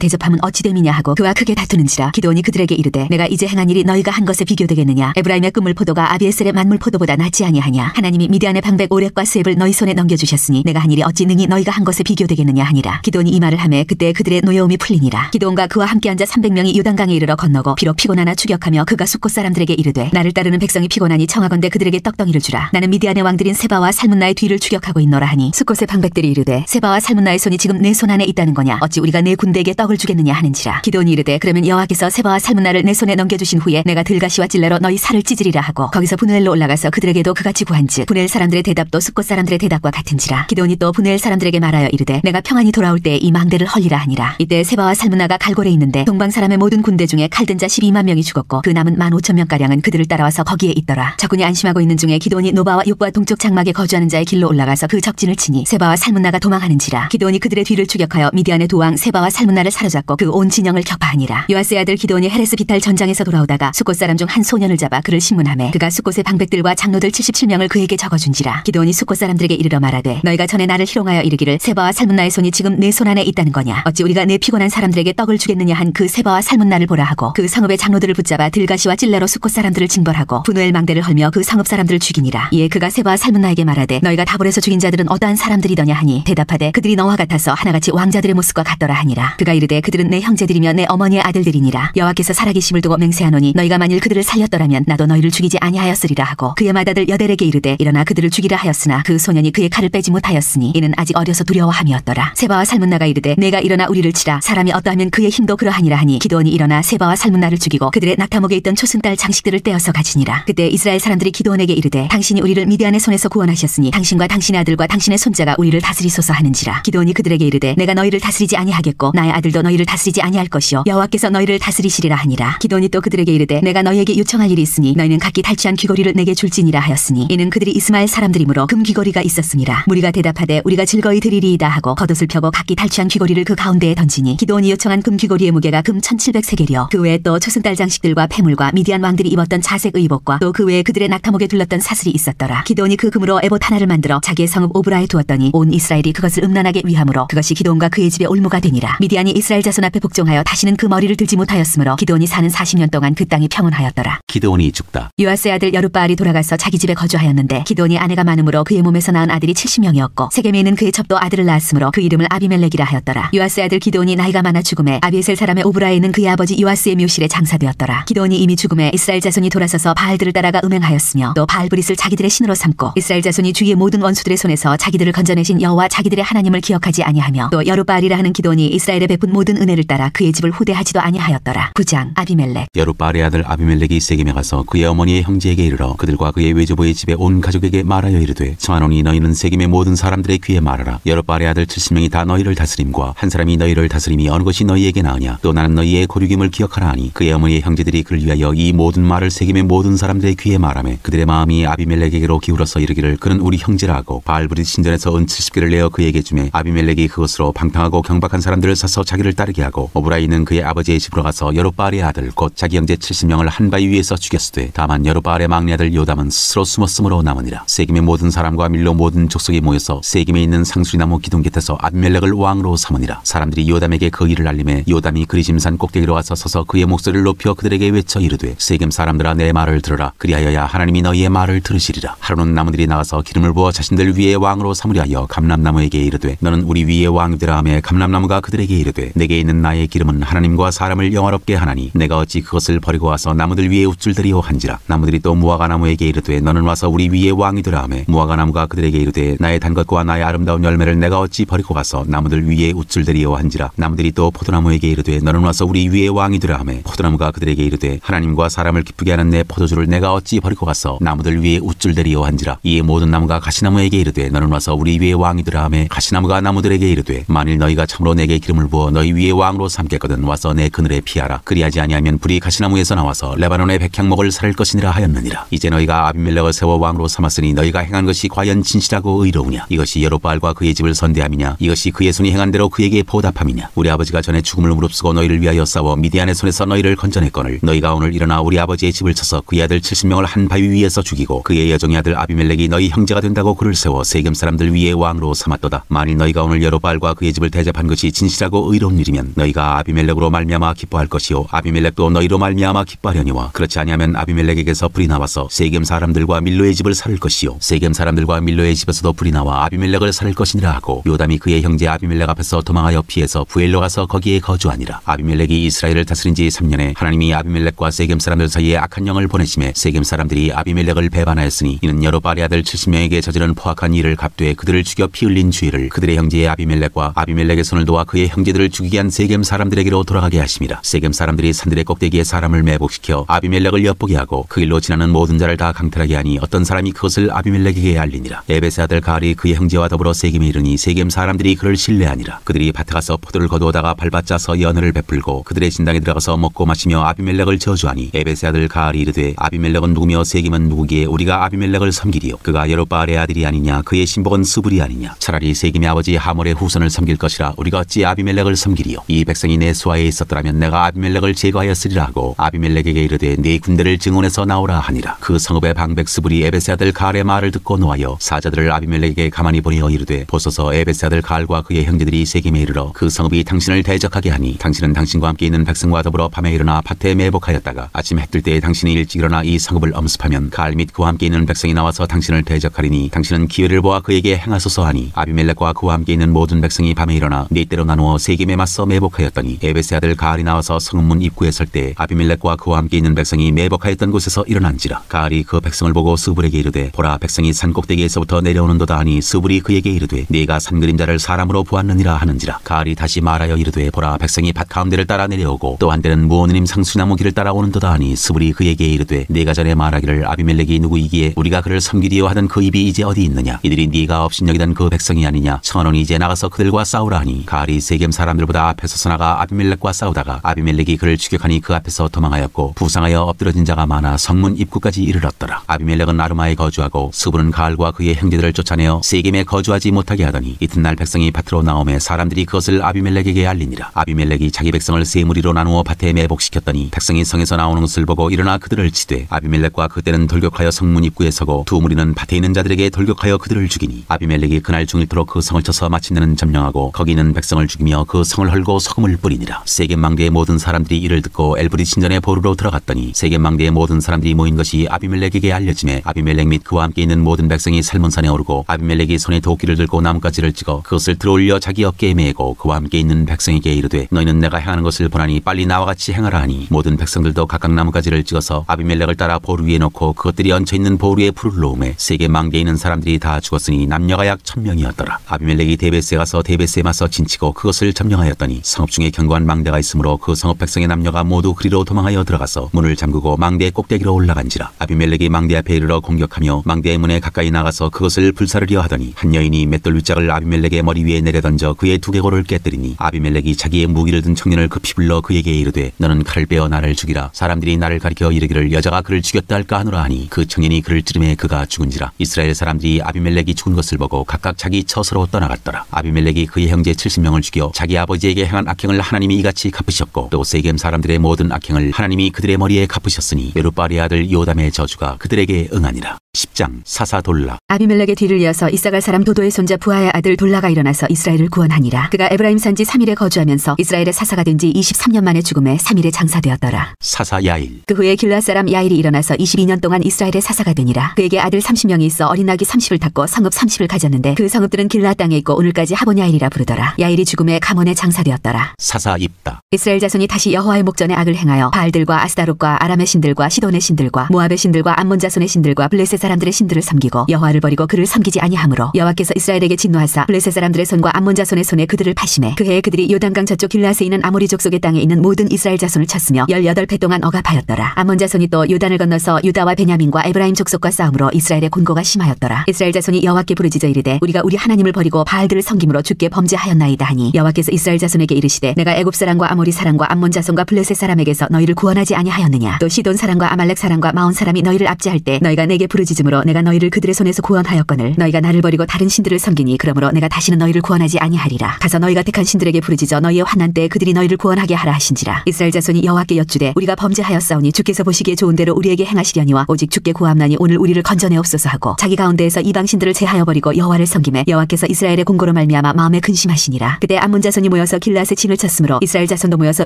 대접하면 어찌 됨이냐 하고 그와 크게 다투는지라. 기드온이 그들에게 이르되 내가 이제 행한 일이 너희가 한 것에 비교되겠느냐. 에브라임의 끝물 포도가 아비에셀의 만물 포도보다 낫지 아니하냐. 하나님이 미디안의 방백 오렉과 스웹을 너희 손에 넘겨주셨으니 내가 한 일이 어찌 능히 너희가 한 것에 비교되겠느냐 하니라. 기드온이 이 말을 하매 그때 그들의 노여움이 풀리니라. 기드온과 그와 함께 앉아 300명이 요단강에 이르러 건너고 비록 피곤하나 추격하며 그가 숫곳 사람들에게 이르되 나를 따르는 백성이 피곤하니 청하건대 그들에게 떡덩이를 주라. 나는 미디안의 왕들인 세바와 살문나의 뒤를 추격하고 있노라 하니 숫곳의 방백들이 이르되 세바와 살문나의 손이 지금 내 손 안에 있다는 거냐. 어찌 우리가 내 군대에게 떡을 주겠느냐 하는지라. 기드온이 이르되 그러면 여호와께서 세바와 살문나를 내 손에 넘겨주신 후에 내가 들가시와 찔레로 너희 살을 찢으리라 하고 거기서 분엘로 올라가서 그들에게도 그같이 구한즉 분엘 사람들의 대답도 숫곳 사람들의 대답과 같은지라. 기드온이 또 분엘 사람들에게 말하여 이르되 내가 평안히 돌아올 때 이 망대를 헐리라 하니라. 이때 세바와 살문나가 갈골에 있는데 동방 사람의 모든 군대 중에 칼든 자 12만 명이 죽었고 그 남은 15,000명가량은 그들을 따라와서 거기에 있더라. 적군이 안심하고 있는 중에 기드온이 노바와 육과 동쪽 장막에 거주하는 자의 길로 올라가서 그 적진을 치니 세바와 살문나가 도망하는지라. 기드온이 그들의 뒤를 추격하여 미디안의 도왕 세바와 살문나를 사로잡고 그 온 진영을 격파하니라. 요아스의 아들 기드온이 헤레스 비탈 전장에서 돌아오다가 숫곳 사람 중 한 소년을 잡아 그를 신문하매 그가 숫곳의 방백들과 장로들 77명을 그에게 적어준지라. 기드온이 숫곳 사람들에게 이르러 말하되 너희가 전에 나를 희롱하여 이르기를 세바와 살문나의 손이 지금 내 손 안에 있다는 거냐. 어찌 우리가 내 피곤한 사람들에게 떡을 주겠느냐 한 그 세바와 살문나를 보라 하고 그 성읍의 장로들을 붙잡아 들가시와 찔레로 숫곳 사람들을 징벌하고 분우엘 망대를 헐며 그 성읍 사람들을 죽이니라. 이에 그가 세바와 살문나에게 말하되 너희가 다볼에서 죽인 자들은 어떠한 사람들이더냐 하니 대답하되 그들이 너와 같아서 하나같이 왕자들의 모습과 같더라 하니라. 그가 이르되 그들은 내 형제들이며 내 어머니의 아들들이니라. 여호와께서 살아계심을 두고 맹세하노니 너희가 만일 그들을 살렸더라면 나도 너희를 죽이지 아니하였으리라 하고 그의 맏아들 여델에게 이르되 일어나 그들을 죽이라 하였으나 그 소년이 그의 칼을 빼지 못하였으니 이는 아직 어려서 두려워함이었더라. 세바와 살문나가 이르되 내가 일어나 우리를 치라. 사람이 어떠하면 그의 힘도 그러하니라 하니 기드온이 일어나 세바와 살문나를 죽이고 그들의 낙타목에 있던 초승달 장식들을 떼어서 가지니라. 그때 이스라엘 사람들이 기드온에게 이르되 당신이 우리를 미디안의 손에서 구원하셨으니 당신과 당신의 아들과 당신의 손자가 우리를 다스리소서 하는지라. 기드온이 그들에게 이르되 내가 너희를 다스리지 아니하겠고 나의 아들도 너희를 다스리지 아니할 것이요 여호와께서 너희를 다스리시리라 하니라. 기드온이 또 그들에게 이르되 내가 너희에게 요청할 일이 있으니 너희는 각기 탈취한 귀고리를 내게 줄지니라 하였으니 이는 그들이 이스마엘 사람들이므로 금 귀고리가 있었음이라. 무리가 대답하되 우리가 즐거이 드리리이다 하고 겉옷을 펴고 각기 탈취한 귀고리를 그 가운데에 던지니 기드온이 요청한 금 귀고리의 무게가 금 1700세겔이요 그 외에 또 초승달 장식들과 폐물과 미디안 왕들이 입었던 자색 의복과 또 그 외에 그들의 낙타목에 둘렀던 사슬이 있었더라. 기드온이 그 금으로 에봇 하나를 만들어 자기의 성읍 오브라에 두었더니 온 이스라엘이 그것을 음란하게 위함으로 그것이 기드온과 그의 집에 올무가 되니라. 미디안이 이스라엘 자손 앞에 복종하여 다시는 그 머리를 들지 못하였으므로 기드온이 사는 40년 동안 그 땅이 평온하였더라. 기드온이 죽다. 요아스의 아들 여룻바알이 돌아가서 자기 집에 거주하였는데 기드온이 아내가 많음으로 그의 몸에서 낳은 아들이 70명이었고 세겜에 있는 그의 첩도 아들을 낳았으므로 그 이름을 아비멜렉이라 하였더라. 요아스의 아들 기드온이 나이가 많아 죽음에 아비에셀 사람의 오브라에 있는 그의 아버지 요아스의 묘실에 장사되었더라. 기드온이 이미 죽음에 이스라엘 자손이 돌아서서 바알들을 따라가 음행하였으며 또 바알브릿을 자기들의 신으로 삼고 이스라엘 자손이 주위의 모든 원수들의 손에서 자기들을 건져내신 여호와 자기들의 하나님을 기억하지 아니하며 또 여룻바알이라 하는 기드온이 이스라엘에 베푼 모든 은혜를 따라 그의 집을 후대하지도 아니하였더라. 9장 아비멜렉. 여룻바알의 아들 아비멜렉이 세겜에 가서 그의 어머니의 형제에게 이르러 그들과 그의 외조부의 집에 온 가족에게 말하여 이르되 청하노니 너희는 세겜의 모든 사람들의 귀에 말하라. 여룻바알의 아들 70명이 다 너희를 다스림과 한 사람이 너희를 다스림이 어느 것이 너희에게 나으냐. 또 나는 너희의 고륙임을 기억하라 하니 그의 어머니의 형제들이 그를 위하여 이 모든 말을 세겜의 모든 사람들의 귀에 말하며 그들의 마음이 아비멜렉에게로 기울어서 이르기를 그는 우리 형제라 하고 바알브릿 신전에서 은 70개를 내어 그에게 주매 아비멜렉이 그것으로 방탕하고 경박한 사람들을 사서 자기를 따르게 하고 오브라에 있는 그의 아버지의 집으로 가서 여룻바알의 아들 곧 자기 형제 70명을 한 바위 위에서 죽였으되 다만 여룻바알의 막내 아들 요담은 스스로 숨었으므로 남으니라. 세겜의 모든 사람과 밀로 모든 족속이 모여서 세겜에 있는 상수리나무 기둥 곁에서 아비멜렉을 왕으로 삼으니라. 사람들이 요담에게 그 일을 알림해 요담이 그리심산 꼭대기로 와서 서서 그의 목소리를 높여 그들에게 외쳐 이르되 세겜 사람들아 내 말을 들으라. 그리하여야 하나님이 너희의 말을 들으시리라. 하루는 나무들이 나가서 기름을 부어 자신들 위에 왕으로 삼으려 하여 감람나무에게 이르되 너는 우리 위에 왕이 되라 하매 감람나무가 그들에게 이르되 내게 있는 나의 기름은 하나님과 사람을 영화롭게 하나니 내가 어찌 그것을 버리고 와서 나무들 위에 우쭐대리오 한지라. 나무들이 또 무화과 나무에게 이르되 너는 와서 우리 위에 왕이 되라 하매 무화과 나무가 그들에게 이르되 나의 단 것과 나의 아름다운 열매를 내가 어찌 버리고 가서 나무들 위에 우쭐대리오 한지라. 나무들이 또 포도나무에게 이르되 너는 와서 우리 위에 왕이 되라 하매 포도나무가 그들에게 이르되 하나님과 사람을 기쁘게 하는 내 포도주를 내가 어찌 버리고 가서 나무들 위에 우쭐대리오 한지라. 이에 모든 나무가 가시나무에게 이르되 너는 와서 우리 위에 왕이 되라 하매 가시나무가 나무들에게 이르되 만일 너희가 참으로 내게 기름을 부어 너희 위에 왕으로 삼겠거든 와서 내 그늘에 피하라. 그리하지 아니하면 불이 가시나무에서 나와서 레바논의 백향목을 살을 것이니라 하였느니라. 이제 너희가 아비멜렉을 세워 왕으로 삼았으니 너희가 행한 것이 과연 진실하고 의로우냐. 이것이 여룻바알과 그의 집을 선대함이냐. 이것이 그의 손이 행한 대로 그에게 보답함이냐. 우리 아버지가 전에 죽음을 무릅쓰고 너희를 위하여 싸워 미디안의 손에서 너희를 건져냈거늘 너희가 오늘 일어나 우리 아버지의 집을 쳐서 그의 아들 70명을 한 바위 위에서 죽이고 그의 여종의 아들 아비멜렉이 너희 형제가 된다고 그를 세워 세겜 사람들 위에 왕으로 삼았도다. 만일 너희가 오늘 여로보알과 그의 집을 대접한 것이 진실하고 의로운 일이면 너희가 아비멜렉으로 말미암아 기뻐할 것이요 아비멜렉도 너희로 말미암아 기뻐하려니와 그렇지 아니하면 아비멜렉에게서 불이 나와서 세겜 사람들과 밀로의 집을 살을 것이요 세겜 사람들과 밀로의 집에서도 불이 나와 아비멜렉을 살을 것이니라 하고 요담이 그의 형제 아비멜렉 앞에서 도망하여 피해서 부엘로 가서 거기에 거주하니라. 아비멜렉이 이스라엘을 다스린 지 3년에 하나님이 아비멜렉과 세겜 사람들 사이에 악한 영을 보내심에 세겜 사람들이 아비멜렉을 배반하였으니 이는 여로보알의 아들 70명에게 저지른 포악한 일을 갚되 그들을 죽여 피 흘린 죄를 그들의 형제의 아비멜렉과 아비멜렉의 손을 도와 그의 형제들을 죽이게 한 세겜 사람들에게로 돌아가게 하심이라. 세겜 사람들이 산들의 꼭대기에 사람을 매복시켜 아비멜렉을 엿보게 하고 그 길로 지나는 모든 자를 다 강탈하게 하니 어떤 사람이 그것을 아비멜렉에게 알리니라. 에벳의 아들 가알이 그의 형제와 더불어 세겜에 이르니 세겜 사람들이 그를 신뢰하니라. 그들이 밭에 가서 포도를 거두어다가 밟아짜서 연회를 베풀고 그들의 진당에 들어가서 먹고 마시며 아비멜렉을 저주하니 에벳의 아들 가알이 이르되 아비멜렉은 누구며 세겜은 누구기에 우리가 아비멜렉을 섬기리요. 그가 여로보알의 아들이 아니냐 그의 신복은 스불이 아니냐. 차라리 세겜의 아버지 하몰의 후손을 섬길 것이라 우리가 어찌 아비멜렉을 섬기리요. 이 백성이 내 수하에 있었더라면 내가 아비멜렉을 제거하였으리라 하고 아비멜렉에게 이르되 네 군대를 증온해서 나오라 하니라. 그 성읍의 방백 스불이 에벳의 아들 가알의 말을 듣고 노하여 사자들을 아비멜렉에게 가만히 보내어 이르되 보소서 에벳의 아들 가알과 그의 형제들이 세겜에 이르러 그 성읍이 당신을 대적하게 하니 당신은 당신과 함께 있는 백성과 더불어 밤에 일어나 밭에 매복하였다가 아침 해뜰 때에 당신이 일찍 일어나 이 성읍을 엄습하면 가알 및 그와 함께 있는 백성이 나와서 당신을 대적하리니 당신은 기회를 보아 그에게 행하소서 하니 아비멜렉과 그와 함께 있는 모든 백성이 밤에 일어나 네 때로 나누어 세겜에 맞서 매복하였더니 에벳의 아들 가알이 나와서 성읍문 입구에 설 때 아비멜렉과 그와 함께 있는 백성이 매복하였던 곳에서 일어난지라. 가알이 그 백성을 보고 스불에게 이르되 보라 백성이 산 꼭대기에서부터 내려오는도다 하니 스불이 그에게 이르되 네가 산 그림자를 사람으로 보았느니라 하는지라. 가알이 다시 말하여 이르되 보라 백성이 밭 가운데를 따라 내려오고 또 한때는 무오느님 상수나무 길을 따라 오는도다 하니 스불이 그에게 이르되 네가 전에 말하기를 아비멜렉이 누구이기에 우리가 그를 섬기리요 하던 그 입이 이제 어디 있느냐. 이들이 네가 업신여기던 그 백성이 아니냐. 청하노니 이제 나가서 그들과 싸우라 하니 가알이 세겜 사람들보다 앞에 서서 나가 아비멜렉과 싸우다가 아비멜렉이 그를 추격하니 그 앞에서 도망하였고 부상하여 엎드러진 자가 많아 성문 입구까지 이르렀더라. 아비멜렉은 아르마에 거주하고 스불은 가알과 그의 형제들을 쫓아내어 세겜에 거주하지 못하게 하더니 이튿날 백성이 밭으로 나오매 사람들이 그것을 아비멜렉에게 알리니라. 아비멜렉이 자기 백성을 세 무리로 나누어 밭에 매복시켰더니 백성이 성에서 나오는 것을 보고 일어나 그들을 치되 아비멜렉과 그때는 돌격하여 성문 입구에 서고 두 무리는 밭에 있는 자들에게 돌격하여 그들을 죽이니 아비멜렉이 그날 중일토록 그 성을 쳐서 마침내는 점령하고 거기 있는 백성을 죽이며 그 성을 헐고 소금을 뿌리니라. 세겜 망대의 모든 사람들이 이를 듣고 엘브리 신전의 보루로 들어갔더니 세겜 망대의 모든 사람들이 모인 것이 아비멜렉에게 알려지매 아비멜렉 및 그와 함께 있는 모든 백성이 살몬산에 오르고 아비멜렉이 손에 도끼를 들고 나뭇가지를 찍어 그것을 들어올려 자기 어깨에 메고 그와 함께 있는 백성에게 이르되 너희는 내가 행하는 것을 보나니 빨리 나와 같이 행하라 하니 모든 백성들도 각각 나뭇가지를 찍어서 아비멜렉을 따라 보루 위에 놓고 그것들이 얹혀있는 보루에 불을 놓음에 세겜 망대에 있는 사람들이 다 죽었으니 남녀가 약 1000명이었더라. 아비멜렉이 데베스에 가서 데베스에 맞서 진치고 그것을 점령하였더니 성읍 중에 견고한 망대가 있으므로 그 성읍 백성의 남녀가 모두 그리로 도망하여 들어가서 문을 잠그고 망대의 꼭대기로 올라간지라. 아비멜렉이 망대 앞에 이르러 공격하며 망대의 문에 가까이 나가서 그것을 불사르려 하더니 한 여인이 맷돌 윗짝을 아비멜렉의 머리 위에 내려던져 그의 두개골을 깨뜨리니 아비멜렉이 자기의 무기를 든 청년을 급히 불러 그에게 이르되 너는 칼을 빼어 나를 죽이라. 사람들이 나를 가리켜 이르기를 여자가 그를 죽였다 할까 하노라 하니 그 청년이 그를 찌르매 그가 죽은지라. 이스라엘 사람들이 아비멜렉이 죽은 것을 보고 각각 자기 처소로 떠나갔더라. 아비멜렉이 그의 형제 70명을 죽여 자기 아버지에게 행한 악행을 하나님이 이같이 갚으셨고 또 세겜 사람들의 모든 악행을 하나님이 그들의 머리에 갚으셨으니 여로보알의 아들 요담의 저주가 그들에게 응하니라. 10장 사사돌라. 아비멜렉의 뒤를 이어서 이사갈 사람 도도의 손자 부하의 아들 돌라가 일어나서 이스라엘을 구원하니라. 그가 에브라임 산지 3일에 거주하면서 이스라엘의 사사가 된 지 23년 만에 죽음에 3일에 장사되었더라. 사사 야일. 그 후에 길앗 사람 야일이 일어나서 22년 동안 이스라엘의 사사가 되니라. 그에게 아들 30명이 있어 어린 낙이 30을 탔고 성읍 30을 가졌는데 그 성읍들은 길앗 땅에 있고 오늘까지 하본 야일이라 부르더라. 야일이 죽음에 가몬에 장사되었더라. 사사 입다. 이스라엘 자손이 다시 여호와의 목전에 악을 행하여 바알들과 아스타롯과 아람의 신들과 시돈의 신들과 모압의 신들과 암몬 자손의 신들과 블레셋 사람들의 신들을 섬기고 여호와를 버리고 그를 섬기지 아니하므로 여호와께서 이스라엘에게 진노하사 블레셋 사람들의 손과 암몬 자손의 손에 그들을 파심해 그 해에 그들이 요단강 저쪽 길앗에 있는 아모리 족속의 땅에 있는 모든 이스라엘 자손을 쳤으며 18해 동안 억압하였더라. 암몬 자손이 또 요단을 건너서 유다와 베냐민과 에브라임 족속과 싸움으로 이스라엘의 곤고가 심하였더라. 이스라엘 자손이 여호와께 부르짖어 이르되 우리가 우리 하나님을 버리고 바알들을 섬김으로 주께 범죄하였나이다 하니 여호와께서 이스라엘 자손에게 이르시되 내가 애굽 사람과 아모리 사람과 암몬 자손과 블레셋 사람에게서 너희를 구원하지 아니하였느냐. 또 시돈 사람과 아말렉 사람과 마온 사람이 너희를 압제할 때 너희가 내게 부르짖어 빚음으로 내가 너희를 그들의 손에서 구원하였거늘 너희가 나를 버리고 다른 신들을 섬기니 그러므로 내가 다시는 너희를 구원하지 아니하리라. 가서 너희가 택한 신들에게 부르짖어 너희의 환난 때에 그들이 너희를 구원하게 하라 하신지라. 이스라엘 자손이 여호와께 여쭈되 우리가 범죄하였사오니 주께서 보시기에 좋은 대로 우리에게 행하시려니와 오직 주께 구함나니 오늘 우리를 건져내옵소서 하고 자기 가운데에서 이방 신들을 제하여 버리고 여호와를 섬기매 여호와께서 이스라엘의 공고로 말미암아 마음에 근심하시니라. 그때 암몬 자손이 모여서 길앗에 진을 쳤으므로 이스라엘 자손도 모여서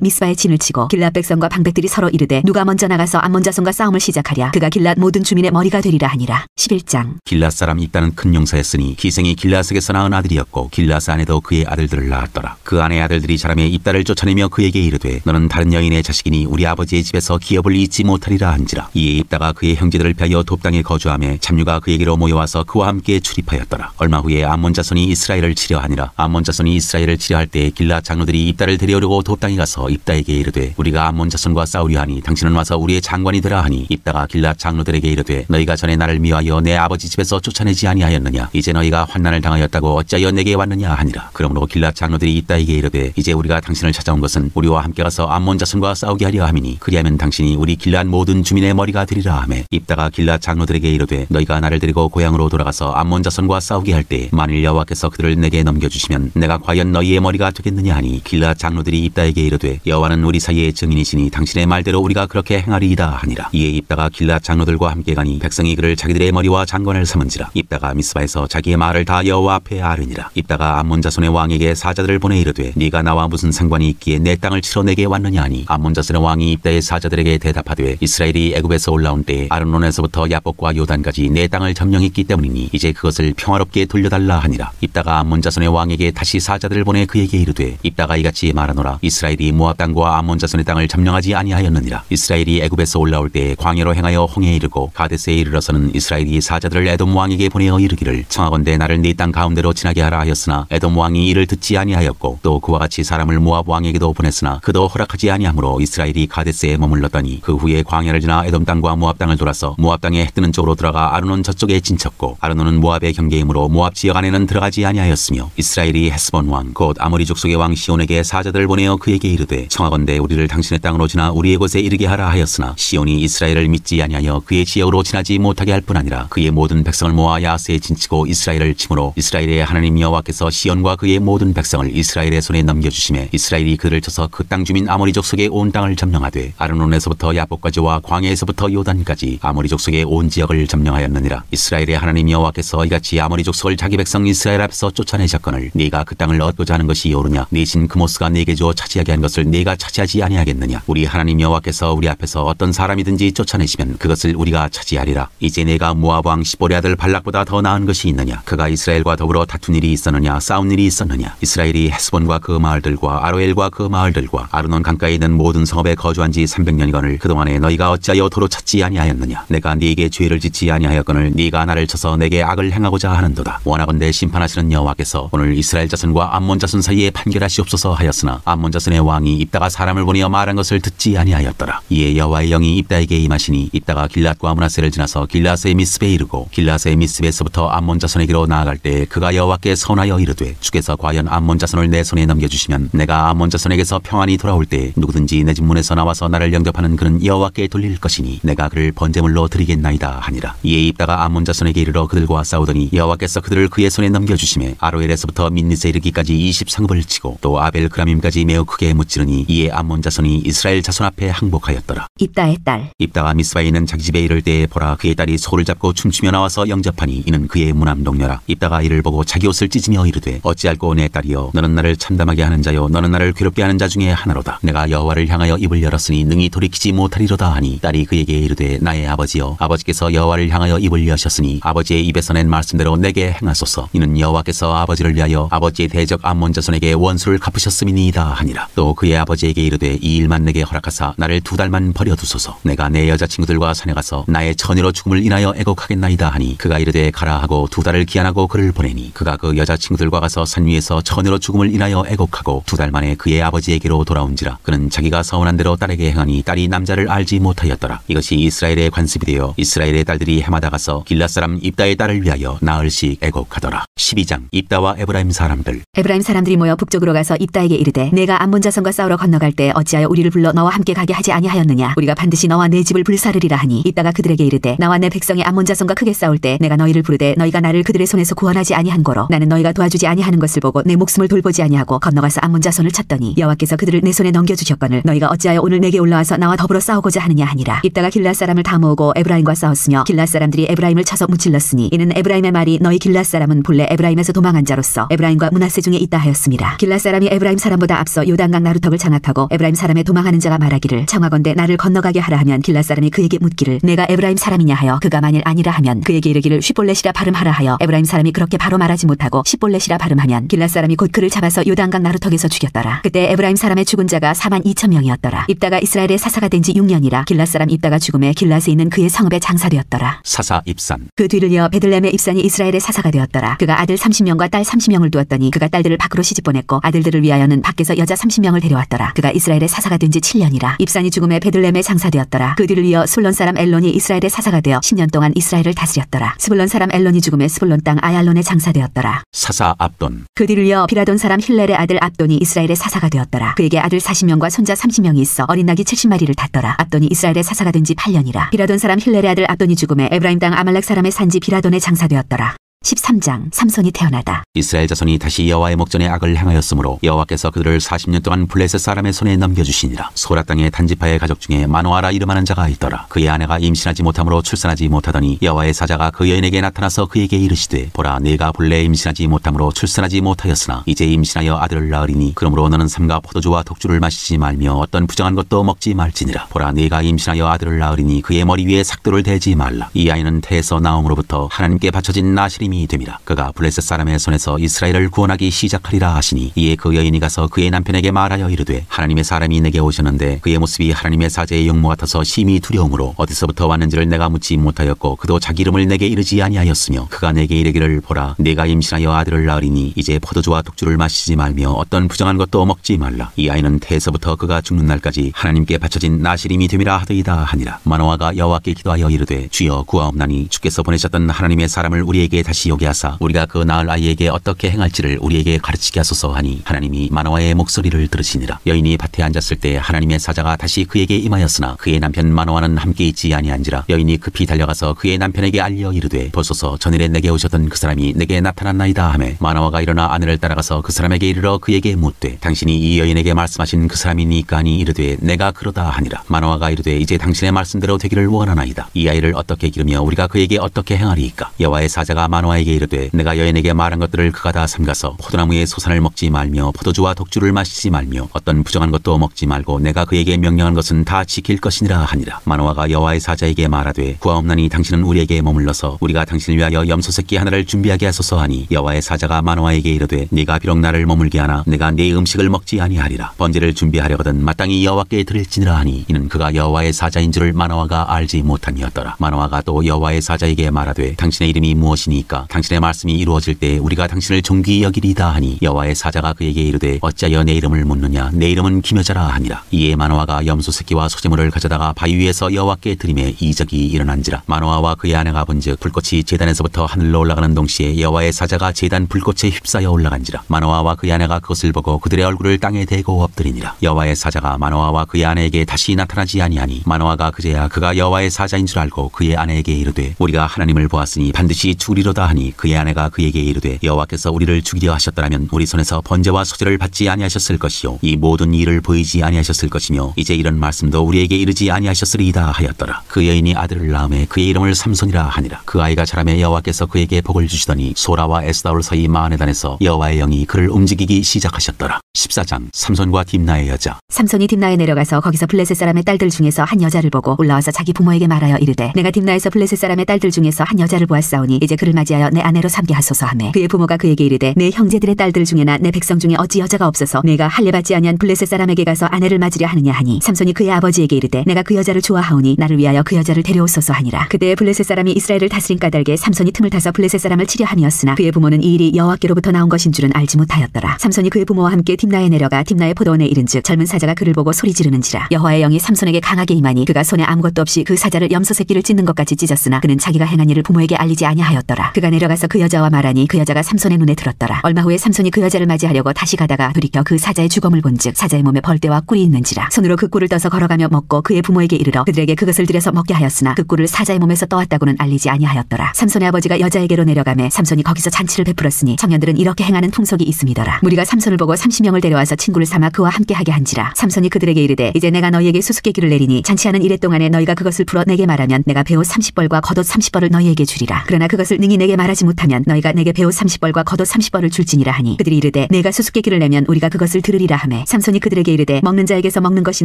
미스바에 진을 치고 길앗 백성과 방백들이 서로 이르되 누가 먼저 나가서 암몬 자손과 싸움을 시작하랴. 그가 길앗 모든 주민의 머리가 되리라 하니라. 11장. 길앗 사람 입다는 큰 용사였으니 기생이 길앗에게서 낳은 아들이었고 길앗 아내도 그의 아들들을 낳았더라. 그 아내 아들들이 자라매 입다를 쫓아내며 그에게 이르되 너는 다른 여인의 자식이니 우리 아버지의 집에서 기업을 잊지 못하리라 한지라. 이에 입다가 그의 형제들을 피하여 돕당에 거주하며 잡류가 그에게로 모여와서 그와 함께 출입하였더라. 얼마 후에 암몬 자손이 이스라엘을 치려하니라. 암몬 자손이 이스라엘을 치려할 때 길앗 장로들이 입다를 데려오려고 돕당에 가서 입다에게 이르되 우리가 암몬 자손과 싸우려 하니 당신은 와서 우리의 장관이 되라 하니 입다가 길앗 장로들에게 이르되 너희가 전에 나를 미워하여 내 아버지 집에서 쫓아내지 아니하였느냐. 이제 너희가 환난을 당하였다고 어찌하여 내게 왔느냐 하니라. 그러므로 길앗 장로들이 입다에게 이르되 이제 우리가 당신을 찾아온 것은 우리와 함께 가서 암몬 자손과 싸우게 하려 함이니 그리하면 당신이 우리 길앗 모든 주민의 머리가 되리라 하매 입다가 길앗 장로들에게 이르되 너희가 나를 데리고 고향으로 돌아가서 암몬 자손과 싸우게 할 때 만일 여호와께서 그들을 내게 넘겨주시면 내가 과연 너희의 머리가 되겠느냐 하니 길앗 장로들이 입다에게 이르되 여호와는 우리 사이의 증인이시니 당신의 말대로 우리가 그렇게 행하리이다 하니라. 이에 입다가 길앗 장로들과 함께 가니 백성이 그를 자기들의 머리와 장관을 삼은지라. 입다가 미스바에서 자기의 말을 다 여호와 앞에 아뢰니라. 입다가 암몬 자손의 왕에게 사자들을 보내 이르되 네가 나와 무슨 상관이 있기에 내 땅을 치러 내게 왔느냐 하니 암몬 자손의 왕이 입다의 사자들에게 대답하되 이스라엘이 애굽에서 올라온 때에 아르논에서부터 야복과 요단까지 내 땅을 점령했기 때문이니 이제 그것을 평화롭게 돌려달라 하니라. 입다가 암몬 자손의 왕에게 다시 사자들을 보내 그에게 이르되 입다가 이같이 말하노라. 이스라엘이 모압 땅과 암몬 자손의 땅을 점령하지 아니하였느니라. 이스라엘이 애굽에서 올라올 때 광야로 행하여 홍해에 이르고 가데스에 이르러서는 이스라엘이 사자들을 에돔 왕에게 보내어 이르기를 청하건대 나를 네 땅 가운데로 지나게 하라 하였으나 에돔 왕이 이를 듣지 아니하였고 또 그와 같이 사람을 모압 왕에게도 보냈으나 그도 허락하지 아니하므로 이스라엘이 가데스에 머물렀더니 그 후에 광야를 지나 에돔 땅과 모압 땅을 돌아서 모압 땅에 해 뜨는 쪽으로 들어가 아르논 저쪽에 진쳤고 아르논은 모압의 경계이므로 모압 지역 안에는 들어가지 아니하였으며 이스라엘이 헤스본 왕 곧 아모리 족속의 왕 시온에게 사자들을 보내어 그에게 이르되 청하건대 우리를 당신의 땅으로 지나 우리의 곳에 이르게 하라 하였으나 시온이 이스라엘을 믿지 아니하여 그의 지역으로 지나지 못하게 할 뿐 아니라 그의 모든 백성을 모아 야스에 진치고 이스라엘을 치므로 이스라엘의 하나님 여호와께서 시온과 그의 모든 백성을 이스라엘의 손에 넘겨주시매 이스라엘이 그를 쳐서 그 땅 주민 아모리 족속의 온 땅을 점령하되 아르논에서부터 야복까지와 광야에서부터 요단까지 아모리 족속의 온 지역을 점령하였느니라. 이스라엘의 하나님 여호와께서 이같이 아모리 족속을 자기 백성 이스라엘 앞에서 쫓아내셨거늘 네가 그 땅을 얻고자 하는 것이 옳으냐. 네 신 그모스가 네게 주어 차지하게 한 것을 네가 차지하지 아니하겠느냐. 우리 하나님 여호와께서 우리 앞에서 어떤 사람이든지 쫓아내시면 그것을 우리가 차지하리라. 이제 네가 모압 왕 시볼의 아들 발락보다 더 나은 것이 있느냐. 그가 이스라엘과 더불어 다툰 일이 있었느냐 싸운 일이 있었느냐. 이스라엘이 헤스본과 그 마을들과 아로엘과 그 마을들과 아르논 강가에 있는 모든 성읍에 거주한 지 300년이거늘 그동안에 너희가 어찌하여 도로 찾지 아니하였느냐. 내가 네게 죄를 짓지 아니하였거늘 네가 나를 쳐서 내게 악을 행하고자 하는도다. 원하건대 심판하시는 여호와께서 오늘 이스라엘 자손과 암몬 자손 사이에 판결하시옵소서 하였으나 암몬 자손의 왕이 입다가 사람을 보내어 말한 것을 듣지 아니하였더라. 이에 여호와의 영이 입다에게 임하시니 입다가 길앗과 므낫세를 지나서 길앗의 미스베에 이르고 길앗의 미스베에서부터 암몬 자손에게로 나아갈 때 그가 여호와께 선하여 이르되 주께서 과연 암몬 자손을 내 손에 넘겨주시면 내가 암몬 자손에게서 평안히 돌아올 때 누구든지 내 집 문에서 나와서 나를 영접하는 그는 여호와께 돌릴 것이니 내가 그를 번제물로 드리겠나이다 하니라. 이에 입다가 암몬 자손에게 이르러 그들과 싸우더니 여호와께서 그들을 그의 손에 넘겨주시매 아로엘에서부터 민니세 이르기까지 20상급을 치고 또 아벨 그라밈까지 매우 크게 무찌르니 이에 암몬 자손이 이스라엘 자손 앞에 항복하였더라. 입다의 딸. 입다가 미스바에 있는 자기 집에 이를 때에 보라 그의 딸이 소를 잡고 춤추며 나와서 영접하니 이는 그의 무남 동료라. 입다가 이를 보고 자기 옷을 찢으며 이르되 어찌할꼬 내 딸이여 너는 나를 참담하게 하는 자요 너는 나를 괴롭게 하는 자 중에 하나로다. 내가 여호와를 향하여 입을 열었으니 능히 돌이키지 못하리로다 하니 딸이 그에게 이르되 나의 아버지여 아버지께서 여호와를 향하여 입을 여셨으니 아버지의 입에서 낸 말씀대로 내게 행하소서. 이는 여호와께서 아버지를 위하여 아버지의 대적 암몬 자손에게 원수를 갚으셨음이니이다 하니라. 또 그의 아버지에게 이르되 이 일만 내게 허락하사 나를 2달만 버려두소서. 내가 내 여자친구들과 산에 가서 나의 처녀로 죽음을 인하여 애곡하겠나이다 하니 그가 이르되 가라 하고 2달을 기한하고 그를 보내니 그가 그 여자친구들과 가서 산 위에서 처녀로 죽음을 인하여 애곡하고 2달 만에 그의 아버지에게로 돌아온지라. 그는 자기가 서운한 대로 딸에게 행하니 딸이 남자를 알지 못하였더라. 이것이 이스라엘의 관습이 되어 이스라엘의 딸들이 해마다 가서 길앗 사람 입다의 딸을 위하여 나흘씩 애곡하더라. 12장 입다와 에브라임 사람들. 에브라임 사람들이 모여 북쪽으로 가서 입다에게 이르되 내가 암몬 자손과 싸우러 건너갈 때 어찌하여 우리를 불러 너와 함께 가게 하지 아니하였느냐. 우리가 반드시 너와 내 집을 불사르리라 하니 입다가 그들에게 이르되 나와 내 백성 백성의 암몬 자손과 크게 싸울 때 내가 너희를 부르되 너희가 나를 그들의 손에서 구원하지 아니한 거로 나는 너희가 도와주지 아니하는 것을 보고 내 목숨을 돌보지 아니하고 건너가서 암몬 자손을 쳤더니 여호와께서 그들을 내 손에 넘겨주셨거늘 너희가 어찌하여 오늘 내게 올라와서 나와 더불어 싸우고자 하느냐 하니라. 입다가 길앗 사람을 다 모으고 에브라임과 싸웠으며 길앗 사람들이 에브라임을 쳐서 무찔렀으니 이는 에브라임의 말이 너희 길앗 사람은 본래 에브라임에서 도망한 자로서 에브라임과 므낫세 중에 있다 하였습니다. 길앗 사람이 에브라임 사람보다 앞서 요단강 나루턱을 장악하고 에브라임 사람의 도망하는 자가 말하기를 청하건대 나를 건너가게 하라 하면 길앗 사람이 그에게 묻기를 내가 에브라임 사람이냐 하여 그가 만일 아니라 하면 그에게 이르기를 쉿볼렛이라 발음하라 하여 에브라임 사람이 그렇게 바로 말하지 못하고 쉿볼렛이라 발음하면 길앗 사람이 곧 그를 잡아서 요단강 나루턱에서 죽였더라. 그때 에브라임 사람의 죽은 자가 42,000명이었더라. 입다가 이스라엘의 사사가 된 지 6년이라 길앗 사람 입다가 죽음에 길앗에 있는 그의 성읍에 장사되었더라. 사사 입산. 그 뒤를 이어 베들레헴의 입산이 이스라엘의 사사가 되었더라. 그가 아들 30명과 딸 30명을 두었더니 그가 딸들을 밖으로 시집보냈고 아들들을 위하여는 밖에서 여자 30명을 데려왔더라. 그가 이스라엘의 사사가 된 지 7년이라. 입산이 죽음에 베들레헴에 장사되었더라. 그 뒤를 이어 술론 사람 엘론이 이스라엘의 사사가 되어 10년 동안 이스라엘을 다스렸더라. 스불론 사람 엘론이 죽음에 스불론 땅 아얄론에 장사되었더라. 사사 압돈. 그 뒤를 이어 비라돈 사람 힐렐의 아들 압돈이 이스라엘의 사사가 되었더라. 그에게 아들 40명과 손자 30명이 있어 어린 낙이 70마리를 탔더라. 압돈이 이스라엘의 사사가 된 지 8년이라. 비라돈 사람 힐렐의 아들 압돈이 죽음에 에브라임 땅 아말렉 사람의 산지 비라돈에 장사되었더라. 13장 삼손이 태어나다. 이스라엘 자손이 다시 여호와의 목전에 악을 행하였으므로 여호와께서 그들을 40년 동안 블레셋 사람의 손에 넘겨주시니라. 소라 땅의 단지파의 가족 중에 마노아라 이름하는 자가 있더라. 그의 아내가 임신하지 못함으로 출산하지 못하더니 여호와의 사자가 그 여인에게 나타나서 그에게 이르시되 보라 네가 본래 임신하지 못함으로 출산하지 못하였으나 이제 임신하여 아들을 낳으리니 그러므로 너는 삼가 포도주와 독주를 마시지 말며 어떤 부정한 것도 먹지 말지니라. 보라 네가 임신하여 아들을 낳으리니 그의 머리 위에 삭도를 대지 말라. 이 아이는 태에서 나옴으로부터 하나님께 바쳐진 나시림이 됨이라. 그가 블레셋 사람의 손에서 이스라엘을 구원하기 시작하리라 하시니 이에 그 여인이 가서 그의 남편에게 말하여 이르되 하나님의 사람이 내게 오셨는데 그의 모습이 하나님의 사제의 용모 같아서 심히 두려움으로 어디서부터 왔는지를 내가 묻지 못하였고 그도 자기 이름을 내게 이르지 아니하였으며 그가 내게 이르기를 보라 네가 임신하여 아들을 낳으리니 이제 포도주와 독주를 마시지 말며 어떤 부정한 것도 먹지 말라. 이 아이는 태에서부터 그가 죽는 날까지 하나님께 바쳐진 나시림이 됨이라 하더이다 하니라. 마노아가 여호와께 기도하여 이르되 주여 구하옵나니 주께서 보내셨던 하나님의 사람을 우리에게 다시 오게 하사 우리가 그 낳을 아이에게 어떻게 행할지를 우리에게 가르치게 하소서 하니 하나님이 마노아의 목소리를 들으시니라. 여인이 밭에 앉았을 때 하나님의 사자가 다시 그에게 임하였으나 그의 남편 마노아는 함께 있지 아니한지라. 여인이 급히 달려가서 그의 남편에게 알려 이르되 보소서 전일에 내게 오셨던 그 사람이 내게 나타났나이다 하매 마노아가 일어나 아내를 따라가서 그 사람에게 이르러 그에게 묻되 당신이 이 여인에게 말씀하신 그 사람이니까 하니 이르되 내가 그러다 하니라. 마노아가 이르되 이제 당신의 말씀대로 되기를 원하나이다. 이 아이를 어떻게 기르며 우리가 그에게 어떻게 행하리이까. 여호와의 사자가 마노아에게 이르되 내가 여인에게 말한 것들을 그가 다 삼가서 포도나무의 소산을 먹지 말며 포도주와 독주를 마시지 말며 어떤 부정한 것도 먹지 말고 내가 그에게 명령한 것은 다 지킬 것이니라 하니라. 마노아가 여호와의 사자에게 말하되 구하옵나니 당신은 우리에게 머물러서 우리가 당신을 위하여 염소 새끼 하나를 준비하게 하소서 하니 여호와의 사자가 마노아에게 이르되 네가 비록 나를 머물게 하나 내가 네 음식을 먹지 아니하리라. 번제를 준비하려거든 마땅히 여호와께 드릴지니라 하니 이는 그가 여호와의 사자인 줄을 마노아가 알지 못함이었더라. 마노아가 또 여호와의 사자에게 말하되 당신의 이름이 무엇이니까 당신의 말씀이 이루어질 때 우리가 당신을 존귀히 여기리이다 하니 여호와의 사자가 그에게 이르되 어찌하여 내 이름을 묻느냐 내 이름은 기묘자라 하니라. 이에 마노아가 염소 새끼와 소재물을 가져다가 바위 위에서 여호와께 드림에 이적이 일어난지라. 마노아와 그의 아내가 본즉 불꽃이 제단에서부터 하늘로 올라가는 동시에 여호와의 사자가 제단 불꽃에 휩싸여 올라간지라. 마노아와 그의 아내가 그것을 보고 그들의 얼굴을 땅에 대고 엎드리니라. 여호와의 사자가 마노아와 그의 아내에게 다시 나타나지 아니하니 마노아가 그제야 그가 여호와의 사자인 줄 알고 그의 아내에게 이르되 우리가 하나님을 보았으니 반드시 죽으리로다 하니 그의 아내가 그에게 이르되 여호와께서 우리를 죽이려 하셨더라면 우리 손에서 번제와 소제를 받지 아니하셨을 것이요 이 모든 일을 보이지 아니하셨을 것이며 이제 이런 말씀도 우리에게 이르지 아니하셨으리이다 하였더라. 그 여인이 아들을 낳음에 그의 이름을 삼손이라 하니라. 그 아이가 자라매 여호와께서 그에게 복을 주시더니 소라와 에스다올 사이 마하네단에서 여호와의 영이 그를 움직이기 시작하셨더라. 14장 삼손과 딥나의 여자. 삼손이 딥나에 내려가서 거기서 블레셋 사람의 딸들 중에서 한 여자를 보고 올라와서 자기 부모에게 말하여 이르되 내가 딥나에서 블레셋 사람의 딸들 중에서 한 여자를 보았사오니 이제 그를 맞이하여 내 아내로 삼게 하소서 하매 그의 부모가 그에게 이르되 내 형제들의 딸들 중에나 내 백성 중에 어찌 여자가 없어서 내가 할례받지 아니한 블레셋 사람에게 가서 아내를 맞으려 하느냐 하니 삼손이 그의 아버지에게 이르되 내가 그 여자를 좋아하오니 나를 위하여 그 여자를 데려오소서 하니라. 그때 블레셋 사람이 이스라엘을 다스린 까닭에 삼손이 틈을 타서 블레셋 사람을 치려 함이었으나 그의 부모는 이 일이 여호와께로부터 나온 것인 줄은 알지 못하였더라. 삼손이 그의 부모와 함께 딥나에 내려가 딥나의 포도원에 이른즉 젊은 사자가 그를 보고 소리 지르는지라. 여호와의 영이 삼손에게 강하게 임하니 그가 손에 아무것도 없이 그 사자를 염소 새끼를 찢는 것 같이 찢었으나 그는 자기가 행한 일을 부모에게 알리지 아니하였더라. 그가 그가 내려가서 그 여자와 말하니 그 여자가 삼손의 눈에 들었더라. 얼마 후에 삼손이 그 여자를 맞이하려고 다시 가다가 돌이켜 그 사자의 주검을 본즉 사자의 몸에 벌떼와 꿀이 있는지라. 손으로 그 꿀을 떠서 걸어가며 먹고 그의 부모에게 이르러 그들에게 그것을 들여서 먹게 하였으나 그 꿀을 사자의 몸에서 떠왔다고는 알리지 아니하였더라. 삼손의 아버지가 여자에게로 내려가매 삼손이 거기서 잔치를 베풀었으니 청년들은 이렇게 행하는 풍속이 있음이더라. 무리가 삼손을 보고 30명을 데려와서 친구를 삼아 그와 함께하게 한지라. 삼손이 그들에게 이르되 이제 내가 너희에게 수수께끼를 내리니 잔치하는 이래 동안에 너희가 그것을 풀어 내게 말하면 내가 배옷 30벌과 겉옷 30벌을 너희에게 주리라. 그러나 그것을 능히 내게 말하지 못하면 너희가 내게 배옷 30벌과 겉옷 30벌을 줄지니라 하니 그들이 이르되 내가 수수께끼를 내면 우리가 그것을 들으리라 하매 삼손이 그들에게 이르되 먹는 자에게서 먹는 것이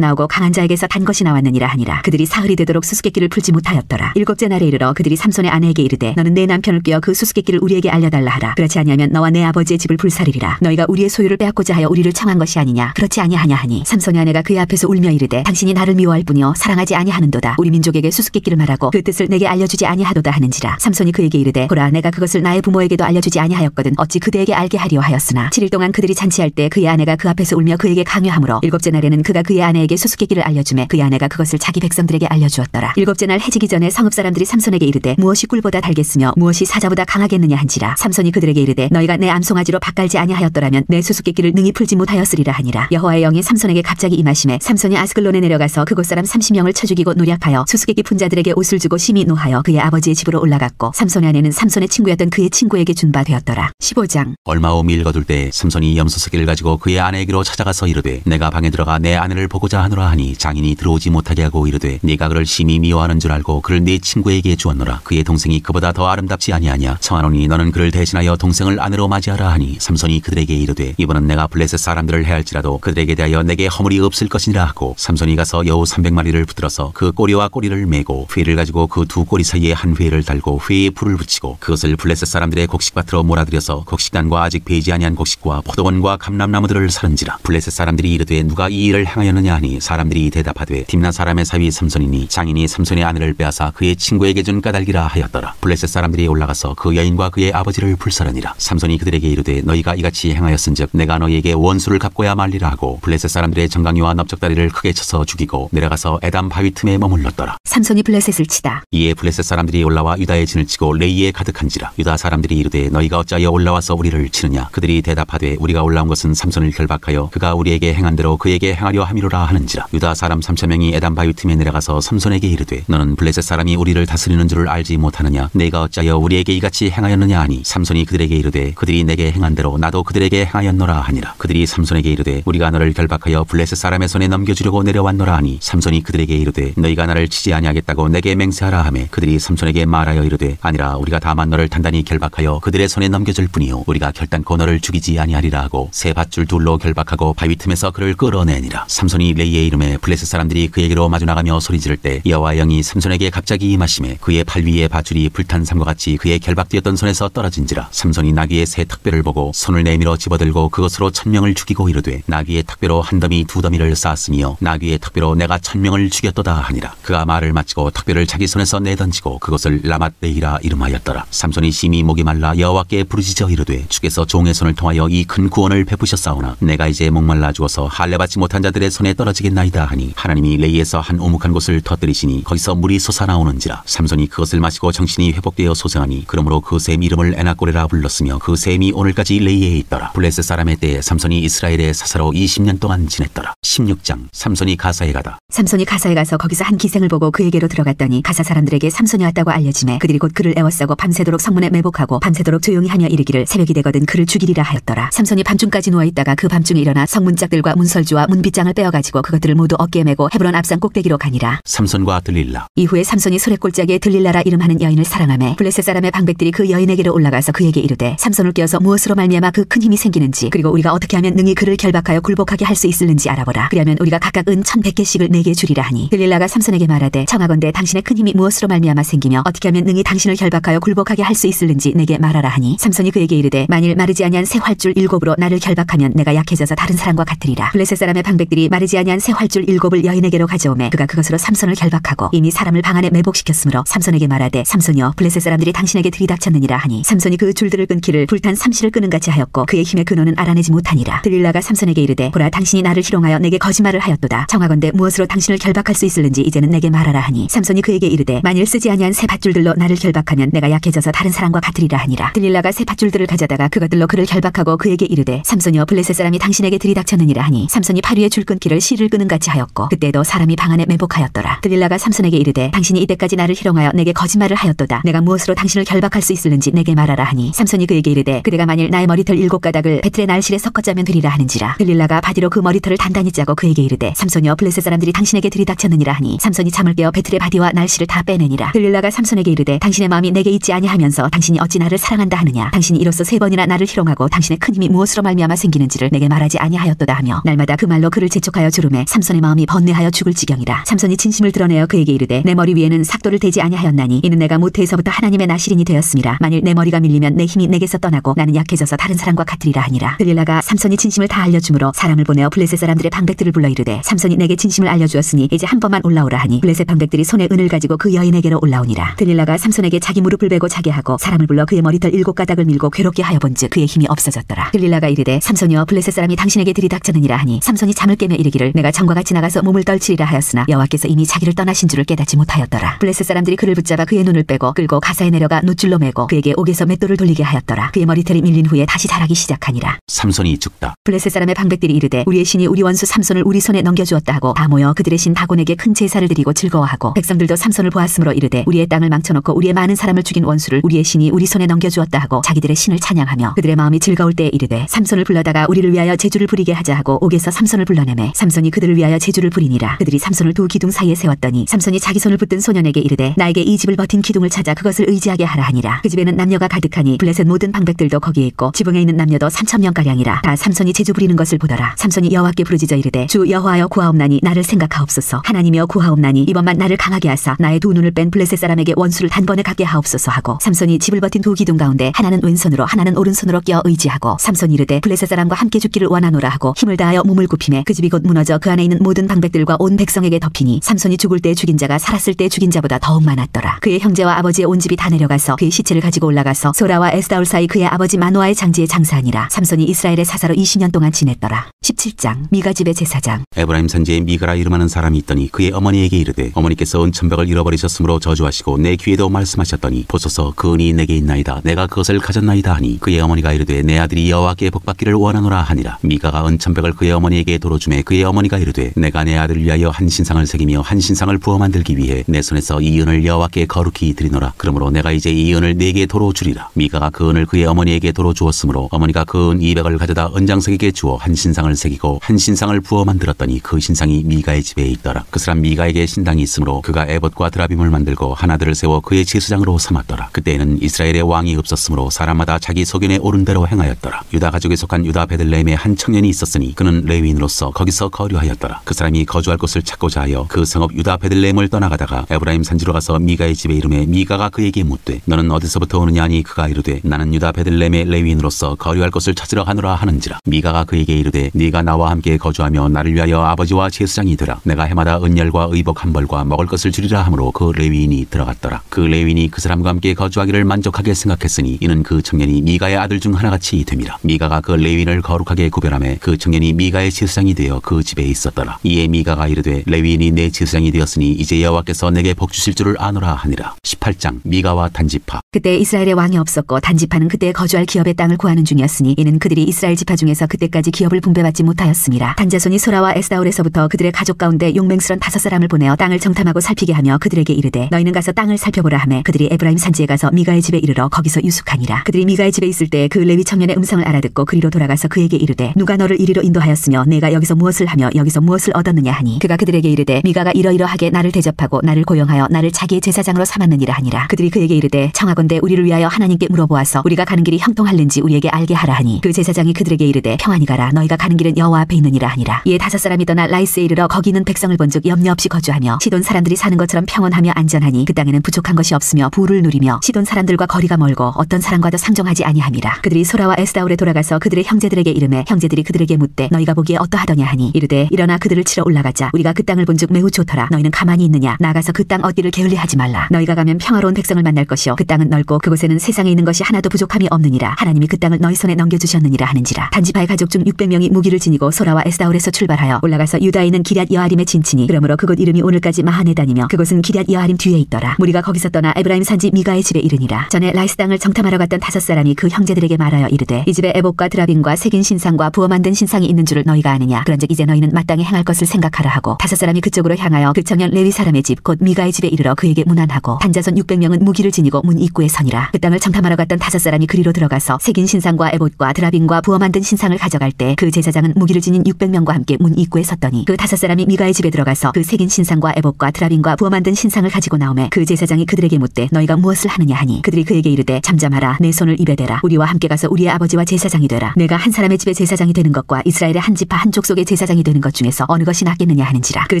나오고 강한 자에게서 단 것이 나왔느니라 하니라. 그들이 사흘이 되도록 수수께끼를 풀지 못하였더라. 일곱째 날에 이르러 그들이 삼손의 아내에게 이르되 너는 내 남편을 꿰어 그 수수께끼를 우리에게 알려달라 하라. 그렇지 아니하면 너와 내 아버지의 집을 불사르리라. 너희가 우리의 소유를 빼앗고자 하여 우리를 청한 것이 아니냐. 그렇지 아니하냐 하니 삼손의 아내가 그의 앞에서 울며 이르되 당신이 나를 미워할 뿐이요 사랑하지 아니하는도다. 우리 민족에게 수수께끼를 말하고 그 뜻을 내게 알려주지 아니하도다 하는지라. 삼손이 그에게 이르되 보라 내가 그것을 나의 부모에게도 알려주지 아니하였거든 어찌 그대에게 알게 하리오 하였으나 7일 동안 그들이 잔치할 때 그의 아내가 그 앞에서 울며 그에게 강요하므로 일곱째 날에는 그가 그의 아내에게 수수께끼를 알려주매 그의 아내가 그것을 자기 백성들에게 알려주었더라. 일곱째 날 해지기 전에 성읍 사람들이 삼손에게 이르되 무엇이 꿀보다 달겠으며 무엇이 사자보다 강하겠느냐 한지라. 삼손이 그들에게 이르되 너희가 내 암송아지로 밭갈지 아니하였더라면 내 수수께끼를 능히 풀지 못하였으리라 하니라. 여호와의 영이 삼손에게 갑자기 임하심에 삼손이 아스글론에 내려가서 그곳 사람 30명을 쳐 죽이고 노략하여 수수께끼 푼 자들에게 옷을 주고 심히 노하여 그의 아버지의 집으로 올라갔고 삼손의 아내는 삼손의 친구였던 그의 친구에게 준 바 되었더라. 15장. 얼마 후 밀 거둘 때 삼손이 염소새끼를 가지고 그의 아내에게로 찾아가서 이르되 내가 방에 들어가 내 아내를 보고자 하노라 하니 장인이 들어오지 못하게 하고 이르되 네가 그를 심히 미워하는 줄 알고 그를 네 친구에게 주었노라. 그의 동생이 그보다 더 아름답지 아니하냐. 청하노니 너는 그를 대신하여 동생을 아내로 맞이하라 하니 삼손이 그들에게 이르되 이번은 내가 블레셋 사람들을 해할지라도 그들에게 대하여 내게 허물이 없을 것이니라 하고 삼손이 가서 여우 300마리를 붙들어서 그 꼬리와 꼬리를 메고 회를 가지고 그 두 꼬리 사이에 한 회를 달고 회에 불을 붙이고 그것을 블레셋 사람들의 곡식밭으로 몰아들여서 곡식단과 아직 배지 아니한 곡식과 포도원과 감람나무들을 사른지라. 블레셋 사람들이 이르되 누가 이 일을 행하였느냐 하니 사람들이 대답하되 딥나 사람의 사위 삼손이니 장인이 삼손의 아내를 빼앗아 그의 친구에게 준 까닭이라 하였더라. 블레셋 사람들이 올라가서 그 여인과 그의 아버지를 불사르니라. 삼손이 그들에게 이르되 너희가 이같이 행하였은즉 내가 너희에게 원수를 갚고야 말리라 하고 블레셋 사람들의 정강이와 넓적다리를 크게 쳐서 죽이고 내려가서 에담 바위 틈에 머물렀더라. 삼손이 블레셋을 치다. 이에 블레셋 사람들이 올라와 유다의 진을 치고 레이에 가득한지라. 유다 사람들이 이르되 너희가 어찌하여 올라와서 우리를 치느냐. 그들이 대답하되 우리가 올라온 것은 삼손을 결박하여 그가 우리에게 행한 대로 그에게 행하려 함이로라 하는지라. 유다 사람 3,000명이 에담 바위 틈에 내려가서 삼손에게 이르되 너는 블레셋 사람이 우리를 다스리는 줄을 알지 못하느냐. 내가 어찌하여 우리에게 이같이 행하였느냐 하니 삼손이 그들에게 이르되 그들이 내게 행한 대로 나도 그들에게 행하였노라 하니라. 그들이 삼손에게 이르되 우리가 너를 결박하여 블레셋 사람의 손에 넘겨주려고 내려왔노라 하니 삼손이 그들에게 이르되 너희가 나를 치지 아니하겠다고 내게 맹세하라 하매 그들이 삼손에게 말하여 이르되 아니라 우리가 다만 너를 단단히 결박하여 그들의 손에 넘겨줄 뿐이요 우리가 결단코 너를 죽이지 아니하리라 하고 새 밧줄 둘로 결박하고 바위 틈에서 그를 끌어내니라. 삼손이 레이의 이름에 블레셋 사람들이 그에게로 마주 나가며 소리 지를 때 여호와의 영이 삼손에게 갑자기 임하심에 그의 팔 위에 밧줄이 불탄 삼과 같이 그의 결박되었던 손에서 떨어진지라. 삼손이 나귀의 새 턱뼈를 보고 손을 내밀어 집어들고 그것으로 1,000명을 죽이고 이르되 나귀의 턱뼈로 한 더미 두 더미를 쌓았으며 나귀의 턱뼈로 내가 1,000명을 죽였도다 하니라. 그가 말을 마치고 턱뼈를 자기 손에서 내던지고 그것을 라맛레이라 이름하였더라. 삼손이 심히 목이 말라 여호와께 부르짖어 이르되 주께서 종의 손을 통하여 이 큰 구원을 베푸셨사오나 내가 이제 목말라 죽어서 할례 받지 못한 자들의 손에 떨어지겠나이다 하니 하나님이 레이에서 한 우묵한 곳을 터뜨리시니 거기서 물이 솟아나오는지라. 삼손이 그것을 마시고 정신이 회복되어 소생하니 그러므로 그 샘 이름을 에나꼬레라 불렀으며 그 샘이 오늘까지 레이에 있더라. 블레셋 사람의 때에 삼손이 이스라엘의 사사로 20년 동안 지냈더라. 16장. 삼손이 가사에 가다. 삼손이 가사에 가서 거기서 한 기생을 보고 그에게로 들어갔더니 가사 사람들에게 삼손이 왔다고 알려지매 그들이 곧 그를 애워싸고 밤새도록 성문에 매복하고 밤새도록 조용히 하며 이르기를 새벽이 되거든 그를 죽이리라 하였더라. 삼손이 밤중까지 누워있다가 그 밤중에 일어나 성문짝들과 문설주와 문빗장을 빼어가지고 그것들을 모두 어깨에 메고 헤브론 앞산 꼭대기로 가니라. 삼손과 들릴라. 이후에 삼손이 소래골짜기에 들릴라라 이름하는 여인을 사랑하매 블레셋 사람의 방백들이 그 여인에게로 올라가서 그에게 이르되 삼손을 깨어서 무엇으로 말미암아 그 큰 힘이 생기는지 그리고 우리가 어떻게 하면 능히 그를 결박하여 굴복하게 할 수 있을는지 알아보라. 그리하면 우리가 각각 은 1,100개씩을 내게 주리라 하니 들릴라가 삼손에게 말하되 청하건대 당신의 큰 힘이 무엇으로 말미암아 생기며 어떻게 하면 능히 당신을 결박하여 굴복하게 할 수 있을는지 내게 말하라 하니 삼손이 그에게 이르되 만일 마르지 아니한 새 활줄 7으로 나를 결박하면 내가 약해져서 다른 사람과 같으리라. 블레셋 사람의 방백들이 마르지 아니한 새 활줄 7을 여인에게로 가져오매 그가 그것으로 삼손을 결박하고 이미 사람을 방 안에 매복시켰으므로 삼손에게 말하되 삼손이여 블레셋 사람들이 당신에게 들이닥쳤느니라 하니 삼손이 그 줄들을 끊기를 불탄 삼시를 끄는 같이 하였고 그의 힘의 근원은 알아내지 못하니라. 들릴라가 삼손에게 이르되 보라 당신이 나를 희롱하여 내게 거짓말을 하였도다. 청하건대 무엇으로 당신을 결박할 수 있을는지 이제는 내게 말하라 하니 삼손이 그에게 이르되 만일 쓰지 아니한 새 밧줄들로 나를 결박하면 내가 약해져서 가서 다른 사람과 같으리라 하니라. 들릴라가 새 밧줄들을 가져다가 그것들로 그를 결박하고 그에게 이르되 삼손이여 블레셋 사람이 당신에게 들이닥쳤느니라 하니 삼손이 팔 위에 줄 끊기를 실을 끄는 같이 하였고 그때도 사람이 방 안에 매복하였더라. 들릴라가 삼손에게 이르되 당신이 이때까지 나를 희롱하여 내게 거짓말을 하였도다. 내가 무엇으로 당신을 결박할 수 있을는지 내게 말하라 하니 삼손이 그에게 이르되 그대가 만일 나의 머리털 7가닥을 배틀의 날실에 섞어 짜면 되리라 하는지라. 들릴라가 바디로 그 머리털을 단단히 짜고 그에게 이르되 삼손이여 블레셋 사람들이 당신에게 들이닥쳤느니라 하니 삼손이 잠을 깨어 배틀의 바디와 날실을 다 빼내니라. 들릴라가 삼손에게 이르되 당신의 마음이 내게 있지 아니하면서 당신이 어찌 나를 사랑한다 하느냐. 당신이 이로써 3번이나 나를 희롱하고 당신의 큰 힘이 무엇으로 말미암아 생기는지를 내게 말하지 아니하였도다 하며 날마다 그 말로 그를 재촉하여 주름에 삼손의 마음이 번뇌하여 죽을 지경이라. 삼손이 진심을 드러내어 그에게 이르되 내 머리 위에는 삭도를 대지 아니하였나니 이는 내가 모태에서부터 하나님의 나실인이 되었음이라. 만일 내 머리가 밀리면 내 힘이 내게서 떠나고 나는 약해져서 다른 사람과 같으리라 하니라. 들릴라가 삼손이 진심을 다 알려주므로 사람을 보내어 블레셋 사람들의 방백들을 불러 이르되 삼손이 내게 진심을 알려주었으니 이제 한 번만 올라오라 하니 블레셋 방백들이 손에 은을 가지고 그 여인에게로 올라오니라. 들릴라가 삼손에게 자기 무릎을 베고 자게 하고 사람을 불러 그의 머리털 7가닥을 밀고 괴롭게 하여 본즉 그의 힘이 없어졌더라. 들릴라가 이르되 삼손이여 블레셋 사람이 당신에게 들이닥쳤느니라 하니 삼손이 잠을 깨며 이르기를 내가 전과 같이 나가서 몸을 떨치리라 하였으나 여호와께서 이미 자기를 떠나신 줄을 깨닫지 못하였더라. 블레셋 사람들이 그를 붙잡아 그의 눈을 빼고 끌고 가사에 내려가 노줄로 매고 그에게 옥에서 맷돌을 돌리게 하였더라. 그의 머리털이 밀린 후에 다시 자라기 시작하니라. 삼손이 죽다. 블레셋 사람의 방백들이 이르되 우리의 신이 우리 원수 삼손을 우리 손에 넘겨주었다 하고 다 모여 그들의 신 다곤에게 큰 제사를 드리고 즐거워하고 백성들도 삼손을 보았으므로 이르되 우리의 땅을 망쳐놓고 우리의 많은 사람을 죽인 원수를 우리의 신이 우리 손에 넘겨주었다 하고 자기들의 신을 찬양하며 그들의 마음이 즐거울 때에 이르되 삼손을 불러다가 우리를 위하여 제주를 부리게 하자 하고 옥에서 삼손을 불러내매 삼손이 그들을 위하여 제주를 부리니라. 그들이 삼손을 두 기둥 사이에 세웠더니 삼손이 자기 손을 붙든 소년에게 이르되 나에게 이 집을 버틴 기둥을 찾아 그것을 의지하게 하라 하니라. 그 집에는 남녀가 가득하니 블레셋 모든 방백들도 거기에 있고 지붕에 있는 남녀도 3,000명가량이라. 다 삼손이 제주 부리는 것을 보더라. 삼손이 여호와께 부르짖어 이르되 주 여호와여 구하옵나니 나를 생각하옵소서. 하나님이여 구하옵나니 이번만 나를 강하게 하사 나의 두 눈을 뺀 블레셋 사람에게 원수를 단번에 갚게 하옵소서 하고 삼손이 집을 버틴 두 기둥 가운데 하나는 왼손으로 하나는 오른손으로 껴 의지하고 삼손이 이르되 블레셋 사람과 함께 죽기를 원하노라 하고 힘을 다하여 몸을 굽히매 그 집이 곧 무너져 그 안에 있는 모든 방백들과 온 백성에게 덮이니 삼손이 죽을 때 죽인 자가 살았을 때 죽인 자보다 더욱 많았더라. 그의 형제와 아버지의 온 집이 다 내려가서 그의 시체를 가지고 올라가서 소라와 에스다올 사이 그의 아버지 마노아의 장지에 장사하니라. 삼손이 이스라엘의 사사로 20년 동안 지냈더라. 17장 미가 집의 제사장. 에브라임 산지에 미가라 이름하는 사람이 있더니 그의 어머니에게 이르되 어머니께서 은천벽을 잃어버리셨으므로 저주하시고 내 귀에도 말씀하셨더니 보소서 그 은이 내게 있나이다. 내가 그것을 가졌나이다 하니 그의 어머니가 이르되 내 아들이 여호와께 복받기를 원하노라 하니라. 미가가 은천벽을 그의 어머니에게 도로주매 그의 어머니가 이르되 내가 내 아들을 위하여 한 신상을 새기며 한 신상을 부어 만들기 위해 내 손에서 이 은을 여호와께 거룩히 드리노라. 그러므로 내가 이제 이 은을 네게 도로 주리라. 미가가 그 은을 그의 어머니에게 도로 주었으므로 어머니가 그 은 200을 가져다 은장색에게 주어 한 신상을 새기고 한 신상을 부어 만들었더니 그 신상이 미가의 집에 있더라. 그 사람 미가에게 신당이 있으므로 그가 에봇과 드라빔을 만들고 하나들을 세워 그의 제사장으로 삼았더라. 그때에는 이스라엘의 왕이 없었으므로 사람마다 자기 소견에 옳은 대로 행하였더라. 유다 가족에 속한 유다 베들레헴에 한 청년이 있었으니 그는 레위인으로서 거기서 거류하였더라. 그 사람이 거주할 곳을 찾고자 하여 그 성읍 유다 베들레헴을 떠나가다가 에브라임 산지로 가서 미가의 집에 이르매 미가가 그에게 묻되 너는 어디서부터 오느냐 하니 그가 이르되 나는 유다 베들레헴의 레위인으로서 거류할 곳을 찾으러 가노라 하는지라. 미가가 그에게 이르되 네가 나와 함께 거주하며 나를 위하여 아버지와 제사장이 되라. 내가 해마다 은열과 의복 한 벌과 먹을 것을 주리라 하므로 그 레위인이 들어갔더라. 그 레위인이 그 사람과 함께 거주하기를 만족하게 생각했으니 이는 그 청년이 미가의 아들 중 하나같이 됨이라. 미가가 그 레위인을 거룩하게 구별하매 그 청년이 미가의 제사장이 되어 그 집에 있었더라. 이에 미가가 이르되 레위인이 내 제사장이 되었으니 이제 여호와께서 내게 복 주실 줄을 아노라 하니라. 18장 미가와 단지파. 그때 이스라엘의 왕이 없었고 단지파는 그때 거주할 기업의 땅을 구하는 중이었으니 이는 그들이 이스라엘 지파 중에서 그때까지 기업을 분배받지 못하였음이라. 단자손이 소라와 에스다올에서부터 그들의 가족 가운데 용맹스런 5사람을 보내어 땅을 정탐하고 살피게 하며 그들에게 이르되 너희는 가서 땅을 살펴보라 하매 그들이 에브라임 산지에 가서 미가의 집에 이르러 거기서 유숙하니라. 그들이 미가의 집에 있을 때 그 레위 청년의 음성을 알아듣고 그리로 돌아가서 그에게 이르되 누가 너를 이리로 인도하였으며 내가 여기서 무엇을 하며 여기서 무엇을 얻었느냐 하니 그가 그들에게 이르되 미가가 이러이러하게 나를 대접하고 나를 고용하여 나를 자기의 제사장으로 삼았느니라 하니라. 그들이 그에게 이르되 청하건대 우리를 위하여 하나님께 물어보아서 우리가 가는 길이 형통할는지 우리에게 알게 하라 하니 그 제사장이 그들에게 이르되 평안히 가라. 너희가 가는 길은 여호와 앞에 있느니라 하니라. 이에 5사람이 떠나 라이스에 이르러 거기 있는 백성을 본즉 염려 없이 거주하며 시돈 사람들이 사는 것처럼 평온하며 안전하니 그 땅에는 부족한 것이 없으며 부를 누리며 시돈 사람들과 거리가 멀고 어떤 사람과도 상종하지 아니함이라. 그들이 소라와 에스다올에 돌아가서 그들의 형제들에게 이르매 형제들이 그들에게 묻되 너희가 보기에 어떠하더냐 하니 이르되 일어나 그들을 치러 올라가자. 우리가 그 땅을 본즉 매우 좋더라. 너희는 가만히 있느냐. 나가서 그 땅 얻기를 게을리하지 말라. 너희가 가면 평화로운 백성을 만날 것이요 그 땅은 넓고 그곳에는 세상에 있는 것이 하나도 부족함이 없느니라. 하나님이 그 땅을 너희 손에 넘겨주셨느니라 하는지라. 단지파의 가족 중 600명이 무기를 지니고 소라와 에스다올에서 출발하여 올라가서 유다에 있는 기럇 여아림에 진치니 그러므로 그곳 이름이 오늘까지 마하네단이며 그곳은 기럇 여아림 뒤에 있더라. 무리가 거기서 떠나 에브라임 산지 미가의 집에 집에 이르니라. 전에 라이스 땅을 정탐하러 갔던 5사람이 그 형제들에게 말하여 이르되 이 집에 에봇과 드라빔과 새긴 신상과 부어 만든 신상이 있는 줄을 너희가 아느냐. 그런즉 이제 너희는 마땅히 행할 것을 생각하라 하고 5사람이 그쪽으로 향하여 그 청년 레위 사람의 집 곧 미가의 집에 이르러 그에게 문안하고 단자손 600명은 무기를 지니고 문 입구에 서니라. 그 땅을 정탐하러 갔던 5사람이 그리로 들어가서 새긴 신상과 에봇과 드라빔과 부어 만든 신상을 가져갈 때 그 제사장은 무기를 지닌 600명과 함께 문 입구에 섰더니 그 5사람이 미가의 집에 들어가서 그 새긴 신상과 에봇과 드라빔과 부어 만든 신상을 가지고 나오매 그 제사장이 그들에게 묻되 너희가 무엇을 하느냐 하니 그들이 그에게 이르되 잠잠하라. 내 손을 입에 대라. 우리와 함께 가서 우리의 아버지와 제사장이 되라. 내가 한 사람의 집에 제사장이 되는 것과 이스라엘의 한 지파 한 족속의 제사장이 되는 것 중에서 어느 것이 낫겠느냐 하는지라. 그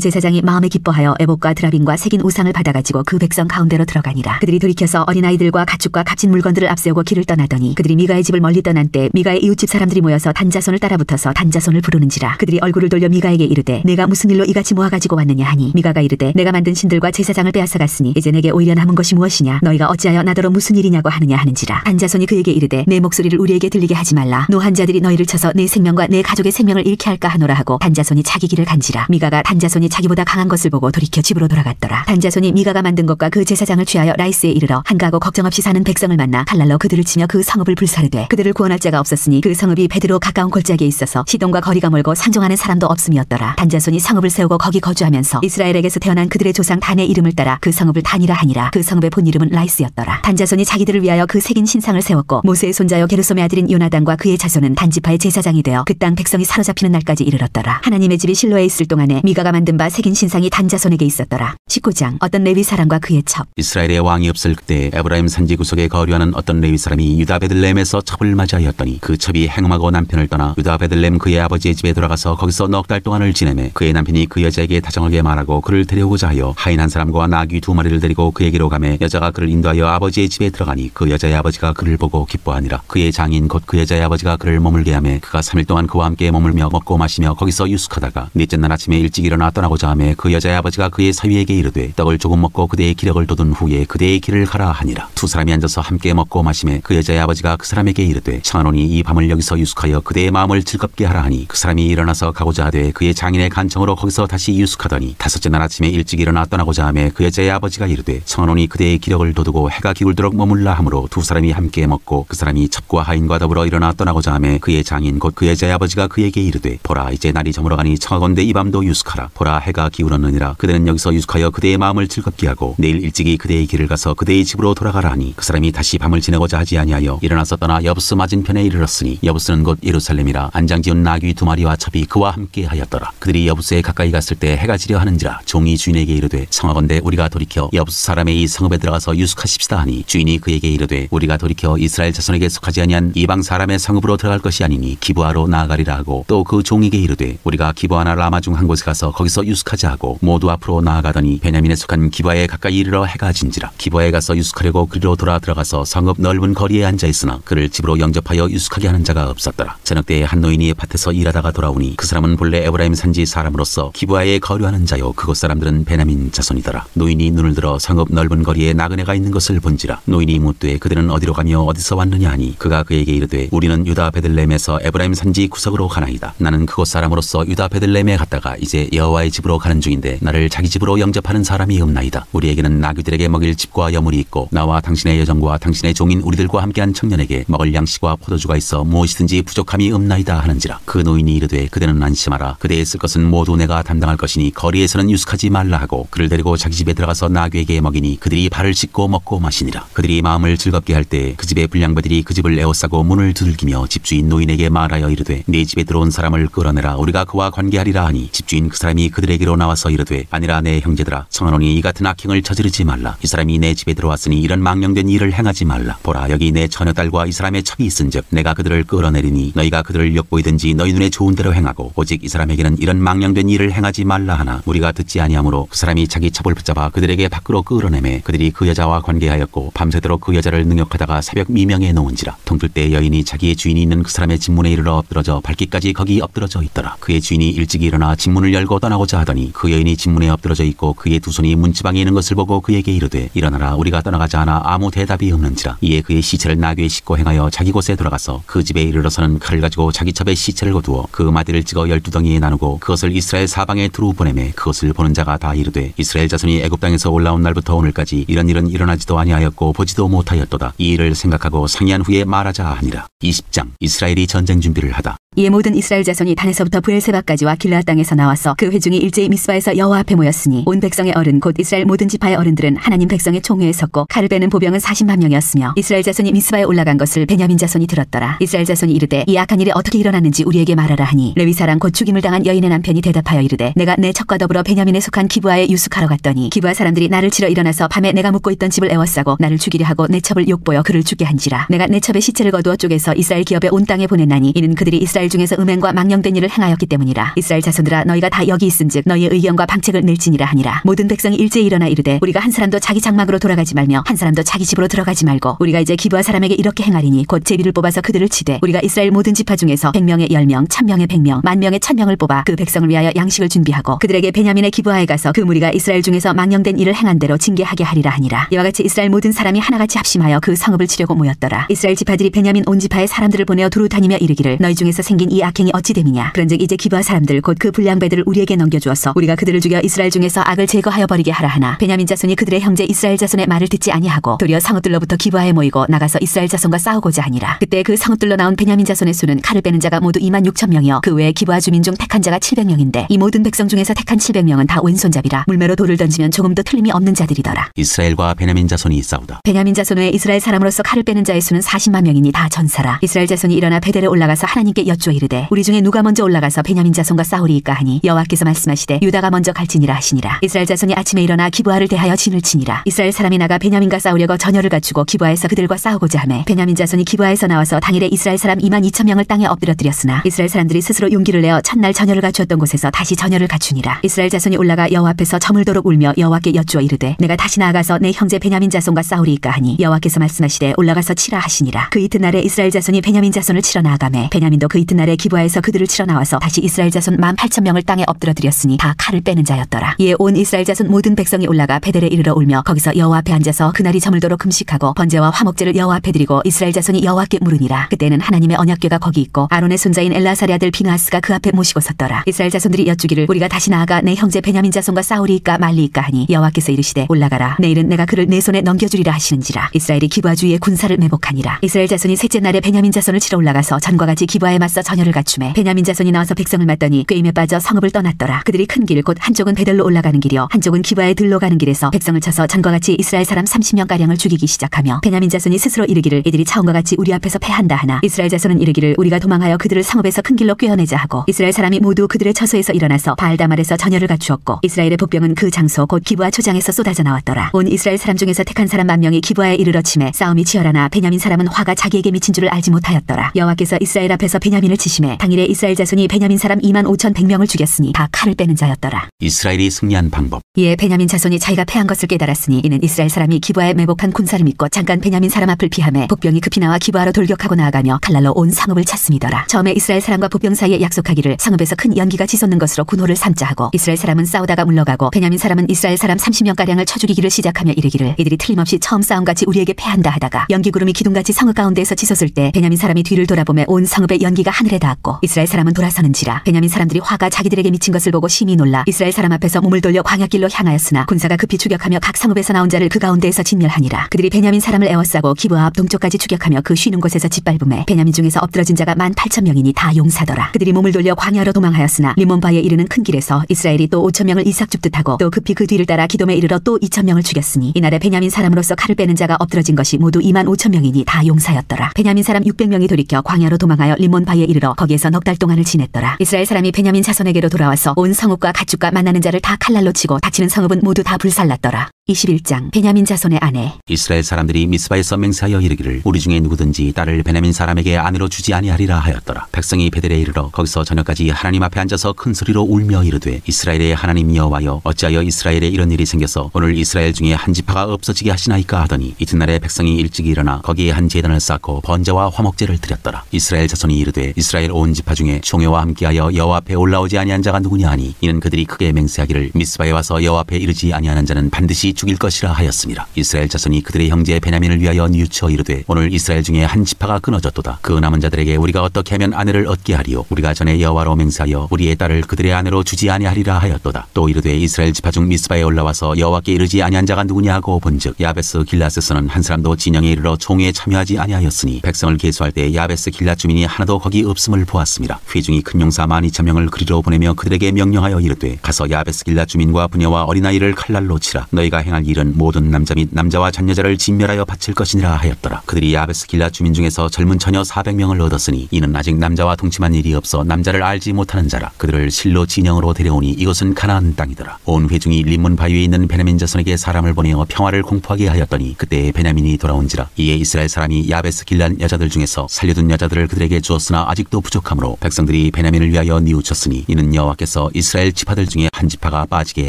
제사장이 마음에 기뻐하여 에봇과 드라빔과 새긴 우상을 받아가지고 그 백성 가운데로 들어가니라. 그들이 돌이켜서 어린아이들과 가축과 값진 물건들을 앞세우고 길을 떠나더니 그들이 미가의 집을 멀리 떠난 때 미가의 이웃집 사람들이 모여서 단자손을 따라붙어서 단자손을 부르는지라. 그들이 얼굴을 돌려 미가에게 이르되 내가 무슨 일로 이같이 모아가지고 왔느냐 하니 미가가 이르되 내가 만든 신들과 제사장을 빼앗아 갔으니 이제 내게 오히려 남은 것이 무엇이냐. 너희가 어찌하여 나더러 무슨 일이냐고 하느냐 하는지라. 단자손이 그에게 이르되 내 목소리를 우리에게 들리게 하지 말라. 노한 자들이 너희를 쳐서 내 생명과 내 가족의 생명을 잃게 할까 하노라 하고 단자손이 자기 길을 간지라. 미가가 단자손이 자기보다 강한 것을 보고 돌이켜 집으로 돌아갔더라. 단자손이 미가가 만든 것과 그 제사장을 취하여 라이스에 이르러 한가하고 걱정 없이 사는 백성을 만나 칼날로 그들을 치며 그 성읍을 불사르되 그들을 구원할 자가 없었으니 그 성읍이 베드로 가까운 골짜기에 있어서 시돈과 거리가 멀고 상종하는 사람도 없음이었더라. 단자손이 성읍을 세우고 거기 거주하면서 이스라엘에게서 태어난 그들의 조상 단의 이름을 따라 그 성읍을 단이라 하니라. 그 성읍의 본 이름은 라이스였더라. 단자손이 자기들을 위하여 그 새긴 신상을 세웠고 모세의 손자요 게르솜의 아들인 요나단과 그의 자손은 단지파의 제사장이 되어 그 땅 백성이 사로잡히는 날까지 이르렀더라. 하나님의 집이 실로에 있을 동안에 미가가 만든 바 새긴 신상이 단자손에게 있었더라. 19장 어떤 레위 사람과 그의 첩. 이스라엘의 왕이 없을 그때 에브라임 산지 구석에 거류하는 어떤 레위 사람이 유다 베들레헴에서 첩을 맞이하였더니 그 첩이 행음하고 남편을 떠나 유다 베들레헴 그의 아버지의 집에 들어가서 거기서 넉 달 동안을 지내매 그의 남편이 그 여자에게 다정하게 말하고 그를 데려오고자 하여 하인 한 사람과 나귀 2마리를 데리고 그에게로 가매 여자가 그를 인도하여 아버지의 집에 들어가니 그 여자의 아버지가 그를 보고 기뻐하니라. 그의 장인 곧 그 여자의 아버지가 그를 머물게 하매 그가 3일 동안 그와 함께 머물며 먹고 마시며 거기서 유숙하다가 넷째 날 아침에 일찍 일어나 떠나고자 하매 그 여자의 아버지가 그의 사위에게 이르되 떡을 조금 먹고 그대의 기력을 돋운 후에 그대의 길을 가라 하니라. 두 사람이 앉아서 함께 먹고 마시매 그 여자의 아버지가 그 사람에게 이르되 청하노니 이 밤을 여기서 유숙하여 그대의 마음을 즐겁게 하라 하니 그 사람이 일어나서 가고자 하되 그의 장인의 간청으로 거기서 다시 유숙하더니 다섯째 날 아침에 일찍 일어나 떠나고자 하매 그 여자의 아버지가 이르되 청하노니 그대의 기력을 돋우고 해가 기울도록 머물라 하므로 두 사람이 함께 먹고 그 사람이 첩과 하인과 더불어 일어나 떠나고자 하매 그의 장인 곧 그 여자의 아버지가 그에게 이르되 보라 이제 날이 저물어가니 청하건대 이 밤도 유숙하라. 보라 해가 기울었느니라. 그대는 여기서 유숙하여 그대의 마음을 즐겁게 하고 내일 일찍이 그대의 길을 가서 그대의 집으로 돌아가라 하니 그 사람이 다시 밤을 지내고자 하지 아니하여 일어나서 떠나 여부스 맞은편에 이르렀으니 여부스는 곧 예루살렘이라. 안장지은 나귀 2마리와 첩이 그와 함께 하였더라. 그들이 여부스에 가까이 갔을 때 해가 지려 하는지라. 종이 주인에게 이르되 청하건대 우리가 돌이켜 여부스 사람의 이 성읍에 들어가서 유숙하십시다 하니 주인이 그에게 이르되 우리가 돌이켜 이스라엘 자손에게 속하지 아니한 이방 사람의 성읍으로 들어갈 것이 아니니 기브아로 나아가리라 하고 또 그 종에게 이르되 우리가 기브아나 라마 중 한 곳에 가서 거기서 유숙하자 하고 모두 앞으로 나아가더니 베냐민에 속한 기브아에 가까이 이르러 해가 진지라. 기브아에 가서 유숙하려고 그리로 돌아 들어가서 성읍 넓은 거리에 앉아 있으나 그를 집으로 영접하여 유숙하게 하는 자가 없었더라. 저녁 때에 한 노인이 밭에서 일하다가 돌아오니 그 사람은 본래 에브라임 산지 사람으로서 기브아에 거류하는 자요 그곳 사람들은 베냐민 자손이더라. 노인이 눈을 들어 성읍 넓은 거리에 나그네가 있는 것을 본지라. 노인이 묻되 그들은 어디로 가며 어디서 왔느냐 하니 그가 그에게 이르되 우리는 유다 베들레헴에서 에브라임 산지 구석으로 가나이다. 나는 그곳 사람으로서 유다 베들레헴에 갔다가 이제 여호와의 집으로 가는 중인데 나를 자기 집으로 영접하는 사람이 없나이다. 우리에게는 나귀들에게 먹일 집과 여물이 있고 나와 당신의 여정과 당신의 종인 우리들과 함께한 청년에게 먹을 양식과 포도주가 있어 무엇이든지 부족함이 없나이다 하는지라. 그 노인이 이르되 그대는 안심하라. 그대의 쓸 것은 모두 내가 담당할 것이니 거리에서는 유숙하지 말라 하고 그를 데리고 자기 집에 들어가서 나귀에게 먹이니 그들이 발을 씻고 먹고 마시니라. 그들이 마음을 즐겁게 할 때 그 집의 불량배들이 그 집을 에워싸고 문을 두들기며 집주인 노인에게 말하여 이르되 네 집에 들어온 사람을 끌어내라. 우리가 그와 관계하리라 하니 집주인 그 사람이 그들에게로 나와서 이르되 아니라 내 형제들아 청하노니 이 같은 악행을 저지르지 말라. 이 사람이 내 집에 들어왔으니 이런 망령된 일을 행하지 말라. 보라 여기 내 처녀딸과 이 사람의 첩이 있은즉 내가 그들을 끌어내리니 너희가 그들을 엿보이든지 너희 눈에 좋은 대로 행하고 오직 이 사람에게는 이런 망령된 일을 행하지 말라 하나 우리가 듣지 아니하므로 그 사람이 자기 첩을 붙잡아 그들에게 밖으로 끌어내매 그들이 그 여자와 관계하였고 밤새도록 그 여자를 능욕하다가 새벽 미명에 놓은지라. 동틀 때 여인이 자기의 주인이 있는 그 사람의 집문에 이르러 엎드러져 발기까지 거기 엎드러져 있더라. 그의 주인이 일찍 일어나 집문을 열고 떠나고자 하더니 그 여인이 집문에 엎드러져 있고 그의 두 손이 문지방에 있는 것을 보고 그에게 이르되 일어나라 우리가 떠나가자 하나 아무 대답이 없는지라. 이에 그의 시체를 나귀에 싣고 행하여 자기 곳에 들어가서 그 집에 이르러서는 칼을 가지고 자기 첩의 시체를 거두어 그 마디를 찍어 12덩이에 나누고 그것을 이스라엘 사방에 두루 보내매 그것을 보는 자가 다 이르되 이스라엘 자손이 애굽 땅에서 올라온 날부터 오늘까지 이런 일은 일어나지도 아니하였고 보지도 못하였도다. 이 일을 생각하고 상의한 후에 말하자 하니라. 20장. 이스라엘이 전쟁 준비를 하다. 이에 모든 이스라엘 자손이 단에서부터 브엘세바까지와 길르앗 땅에서 나와서 그 회중이 일제히 미스바에서 여호와 앞에 모였으니 온 백성의 어른 곧 이스라엘 모든 지파의 어른들은 하나님 백성의 총회에 섰고 칼을 빼는 보병은 40만 명이었으며 이스라엘 자손이 미스바에 올라간 것을 베냐민 자손이 들었더라. 이스라엘 자손이 이르되 이 악한 일이 어떻게 일어났는지 우리에게 말하라 하니 레위 사람 곧 죽임을 당한 여인의 남편이 대답하여 이르되 내가 내 척과 더불어 베냐민에 속한 기브아에 유숙하러 갔더니 기브아 사람들이 나를 치러 일어나서 밤에 내가 묵고 있던 집을 에워싸고 나를 죽이려 하고 내 첩을 욕보여 그를 죽게 한지라. 내가 내 첩의 시체를 거두어 쪼개서 이스라엘 기업에 온 땅에 보냈나니 이는 그들이 이스라엘 중에서 음행과 망령된 일을 행하였기 때문이라. 이스라엘 자손들아 너희가 다 여기 있은즉 너희의 의견과 방책을 낼지니라 하니라. 모든 백성이 일제히 일어나 이르되 우리가 한 사람도 자기 장막으로 돌아가지 말며 한 사람도 자기 집으로 들어가지 말고 우리가 이제 기브아 사람에게 이렇게 행하리니 곧 제비를 뽑아서 그들을 치되 우리가 이스라엘 모든 지파 중에서 100명에 10명 1000명에 100명 10,000명에 1000명을 뽑아 그 백성을 위하여 양식을 준비하고 그들에게 베냐민의 기브아에 가서 그 무리가 이스라엘 중에서 망령된 일을 행한 대로 징계하게 하리라 하니라. 이와 같이 이스라엘 모든 사람이 하나같이 합심하여 그 성읍을 치려고 모였더라. 이스라엘 지파들이 베냐민 온 지파의 사람들을 보내어 두루 다니며 이르기를 너희 중에서 생긴 이 악행이 어찌 됨이냐. 그런즉 이제 기브아 사람들 곧 그 불량배들을 우리에게 넘겨주어서 우리가 그들을 죽여 이스라엘 중에서 악을 제거하여 버리게 하라 하나 베냐민 자손이 그들의 형제 이스라엘 자손의 말을 듣지 아니하고 도리어 성읍들로부터 기브아에 모이고 나가서 이스라엘 자손과 싸우고자 하니라. 그때 그 성읍들로 나온 베냐민 자손의 수는 칼을 빼는 자가 모두 26,000명이요 그 외에 기브아 주민 중 택한 자가 700명인데 이 모든 백성 중에서 택한 700명은 다 왼손잡이라 물매로 돌을 던지면 조금도 틀림이 없는 자들이더라. 이스라엘과 베냐민 자손이 싸우다. 베냐민 자손 외에 이스라엘 사람으로서 칼을 빼는 자의 수는 40만 명이니 다 전사라. 이스라엘 자손이 일어나 베델에 올라가서 하나님께 여쭈어 이르되 우리 중에 누가 먼저 올라가서 베냐민 자손과 싸우리이까 하니 여호와께서 말씀하시되 유다가 먼저 갈지니라 하시니라. 이스라엘 자손이 아침에 일어나 기브아를 대하여 진을 치니라. 이스라엘 사람이 나가 베냐민과 싸우려고 전열을 갖추고 기브아에서 그들과 싸우고자 하매 베냐민 자손이 기브아에서 나와서 당일에 이스라엘 사람 22,000명을 땅에 엎드려뜨렸으나 이스라엘 사람들이 스스로 용기를 내어 첫날 전열을 갖추었던 곳에서 다시 전열을 갖추니라. 이스라엘 자손이 올라가 여호와 앞에서 저물도록 울며 여호와께 여쭈어 이르되 내가 다시 나아가서 내 형제 베냐민 자손과 싸우리이까 하니 여호와께서 말씀하시되 올라가서 치라 하시니라. 그 이튿날에 이스라엘 자손이 베냐민 자손을 치러 나아가매 베냐민도 그 이튿날에 기브아에서 그들을 치러 나와서 다시 이스라엘 자손 18,000명을 땅에 엎드려뜨렸으니 다 칼을 빼는 자였더라. 이에 온 이스라엘 자손 모든 백성이 올라가 베델에 이르러 울며 거기서 여호와 앞에 앉아서 그날이 저물도록 금식하고 번제와 화목제를 여호와 앞에 드리고 이스라엘 자손이 여호와께 물으니라. 그때는 하나님의 언약궤가 거기 있고 아론의 손자인 엘라사리 아들 비느하스가 그 앞에 모시고 섰더라. 이스라엘 자손들이 여쭈기를 우리가 다시 나아가 내 형제 베냐민 자손과 싸우리이까 말리이까 하니 여호와께서 이르시되 올라가라. 내일은 내가 그를 내 손에 넘겨주리라 하시는지라. 이스라엘이 기브아 주위에 군사를 매복하니라. 이스라엘 자손이 셋째 날에 베냐민 자손을 치러 올라가서 전과 같이 기브아에 맞서 전열을 갖추매 베냐민 자손이 나와서 백성을 맞더니 꾀임에 빠져 성읍을 떠났더라. 그들이 큰 길 곧 한쪽은 베델로 올라가는 길이요 한쪽은 기브아에 들로 가는 길에서 백성을 쳐서 전과 같이 이스라엘 사람 30명가량을 죽이기 시작하며 베냐민 자손이 스스로 이르기를 이들이 차원과 같이 우리 앞에서 패한다 하나 이스라엘 자손은 이르기를 우리가 도망하여 그들을 성읍에서 큰 길로 꿰어내자 하고 이스라엘 사람이 모두 그들의 처소에서 일어나서 바알다말에서 전열을 갖추었고 이스라엘의 복병은 그 장소 곧 기브아 초장에서 쏟아져 나왔더라. 온 이스라엘 사람 중에서 택한 사람 10,000명이 기브아에 이르러 치매 싸움이 치열하나 베냐민 사람은 화가 자기에게 미친 줄을 알지 못하였더라. 여호와께서 이스라엘 앞에서 베냐민을 치심에 당일에 이스라엘 자손이 베냐민 사람 25,100명을 죽였으니 다 칼을 빼는 자였더라. 이스라엘이 승리한 방법. 이에 베냐민 자손이 자기가 패한 것을 깨달았으니 이는 이스라엘 사람이 기브아에 매복한 군사를 믿고 잠깐 베냐민 사람 앞을 피하매 복병이 급히 나와 기브아로 돌격하고 나아가며 칼날로 온 성읍을 쳤음이더라. 처음에 이스라엘 사람과 복병 사이에 약속하기를 성읍에서 큰 연기가 치솟는 것으로 군호를 삼자 하고 이스라엘 사람은 싸우다가 물러가고 베냐민 사람은 이스라엘 사람 30명가량을 쳐 죽이기를 시작하며 이르기를 이들이 틀림없이 처음 싸움같이 우리에게 패한다 하다가 연기구름이 기둥같이 성읍 가운데에서 치솟을 때 베냐민 사람이 뒤를 돌아보매 온 성읍의 연기가 하늘에 닿았고 이스라엘 사람은 돌아서는지라. 베냐민 사람들이 화가 자기들에게 미친 것을 보고 심히 놀라 이스라엘 사람 앞에서 몸을 돌려 광야길로 향하였으나 군사가 급히 추격하며 각 성읍에서 나온 자를 그 가운데에서 진멸하니라. 그들이 베냐민 사람을 에워싸고 기브아 앞 동쪽까지 추격하며 그 쉬는 곳에서 짓밟음에 베냐민 중에서 엎드러진 자가 18,000명이니 다 용사더라. 그들이 몸을 돌려 광야로 도망하였으나 리몬바에 이르는 큰 길에서 이스라엘이 또 5,000명을 이삭 줍듯하고 또 급히 그 뒤를 따라 기돔에 이르러 또 2,000명을 죽였으니 이날에 베냐민 사람으로서 칼을 빼는 자가 엎드러진 것이 모두 25,000명이니 다 용사였더라. 베냐민 사람 600명이 돌이켜 광야로 도망하여 리몬바에 이르러 거기에서 넉 달 동안을 지냈더라. 이스라엘 사람이 베냐민 자손에게로 돌아와서 온 성읍과 가축과 만나는 자를 다 칼날로 치고 다치는 성읍은 모두 다 불살랐더라. 21장 베냐민 자손의 아내. 이스라엘 사람들이 미스바에서 맹세하여 이르기를 우리 중에 누구든지 딸을 베냐민 사람에게 아내로 주지 아니하리라 하였더라. 백성이 베델에 이르러 거기서 저녁까지 하나님 앞에 앉아서 큰 소리로 울며 이르되 이스라엘의 하나님 여호와여 어찌하여 이스라엘에 이런 일이 생겨서 오늘 이스라엘 중에 한 지파가 없어지게 하시나이까 하더니 이튿날에 백성이 일찍 일어나 거기에 한 제단을 쌓고 번제와 화목제를 드렸더라. 이스라엘 자손이 이르되 이스라엘 온 지파 중에 총회와 함께하여 여호와 앞에 올라오지 아니한 자가 누구냐 하니 이는 그들이 크게 맹세하기를 미스바에 와서 여호와 앞에 이르지 아니하는 자는 반드시 죽일 것이라 하였습니다. 이스라엘 자손이 그들의 형제 베냐민을 위하여 뉘우쳐 이르되 오늘 이스라엘 중에 한 지파가 끊어졌도다. 그 남은 자들에게 우리가 어떻게 하면 아내를 얻게 하리요? 우리가 전에 여호와로 맹세하여 우리의 딸을 그들의 아내로 주지 아니하리라 하였도다. 또 이르되 이스라엘 지파 중 미스바에 올라와서 여호와께 이르지 아니한 자가 누구냐 하고 본즉 야베스 길앗에서는 한 사람도 진영에 이르러 총회에 참여하지 아니하였으니 백성을 계수할 때 야베스 길앗 주민이 하나도 거기 없음을 보았습니다. 회중이 큰 용사 12,000명을 그리로 보내며 그들에게 명령하여 이르되 가서 야베스 길앗 주민과 부녀와 어린아이를 칼날로 치라. 너희가 행할 일은 모든 남자 및 남자와 잔여자를 진멸하여 바칠 것이니라 하였더라. 그들이 야베스 길앗 주민 중에서 젊은 처녀 400명을 얻었으니 이는 아직 남자와 동침한 일이 없어 남자를 알지 못하는 자라. 그들을 실로 진영으로 데려오니 이것은 가나안 땅이더라. 온 회중이 림문 바위에 있는 베냐민 자손에게 사람을 보내어 평화를 공포하게 하였더니 그때 베냐민이 돌아온지라. 이에 이스라엘 사람이 야베스 길앗 여자들 중에서 살려둔 여자들을 그들에게 주었으나 아직도 부족하므로 백성들이 베냐민을 위하여 뉘우쳤으니 이는 여호와께서 이스라엘 지파들 중에 한 지파가 빠지게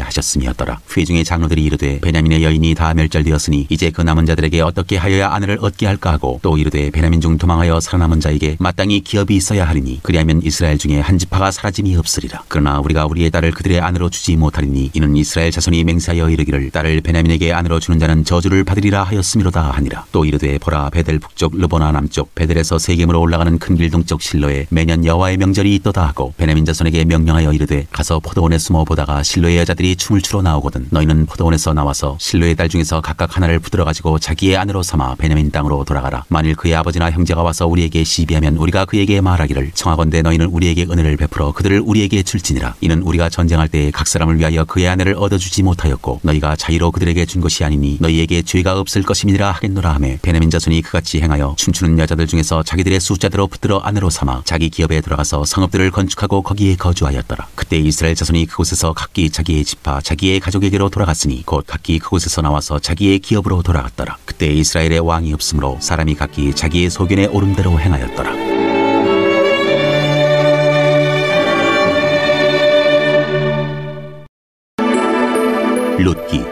하셨음이었더라. 회중의 장로들이 이르되 베냐민의 여인이 다 멸절되었으니 이제 그 남은 자들에게 어떻게 하여야 아내를 얻게 할까 하고 또 이르되 베냐민 중 도망하여 살아남은 자에게 마땅히 기업이 있어야 하리니 그리하면 이스라엘 중에 한 지파가 사라짐이 없으리라. 그러나 우리가 우리의 딸을 그들의 아내로 주지 못하리니 이는 이스라엘 자손이 맹세하여 이르기를 딸을 베냐민에게 아내로 주는 자는 저주를 받으리라 하였음이로다 하니라. 또 이르되 보라 베델 북쪽 르보나 남쪽 베델에서 세겜으로 올라가는 큰 길 동쪽 실로에 매년 여호와의 명절이 있도다 하고 베냐민 자손에게 명령하여 이르되 가서 포도원에 숨어 보다가 실로의 여자들이 춤을 추러 나오거든 너희는 포도원에서 나와서 실로의 딸 중에서 각각 하나를 붙들어 가지고 자기의 아내로 삼아 베냐민 땅으로 돌아가라. 만일 그의 아버지나 형제가 와서 우리에게 시비하면 우리가 그에게 말하기를 청하건대 너희는 우리에게 은혜를 베풀어 그들을 우리에게 줄지니라. 이는 우리가 전쟁할 때에 각 사람을 위하여 그의 아내를 얻어주지 못하였고 너희가 자의로 그들에게 준 것이 아니니 너희에게 죄가 없을 것임이니라 하겠노라 하며 베냐민 자손이 그같이 행하여 춤추는 여자들 중에서 자기들의 숫자대로 붙들어 아내로 삼아 자기 기업에 들어가서 성읍들을 건축하고 거기에 거주하였더라. 그때 이스라엘 자손이 그곳에서 각기 자기의 지파 자기의 가족에게로 돌아갔으니 곧 각기 그곳에서 나와서 자기의 기업으로 돌아갔더라. 그때 이스라엘의 왕이 없으므로 사람이 각기 자기의 소견에 오른 대로 행하였더라. 룻기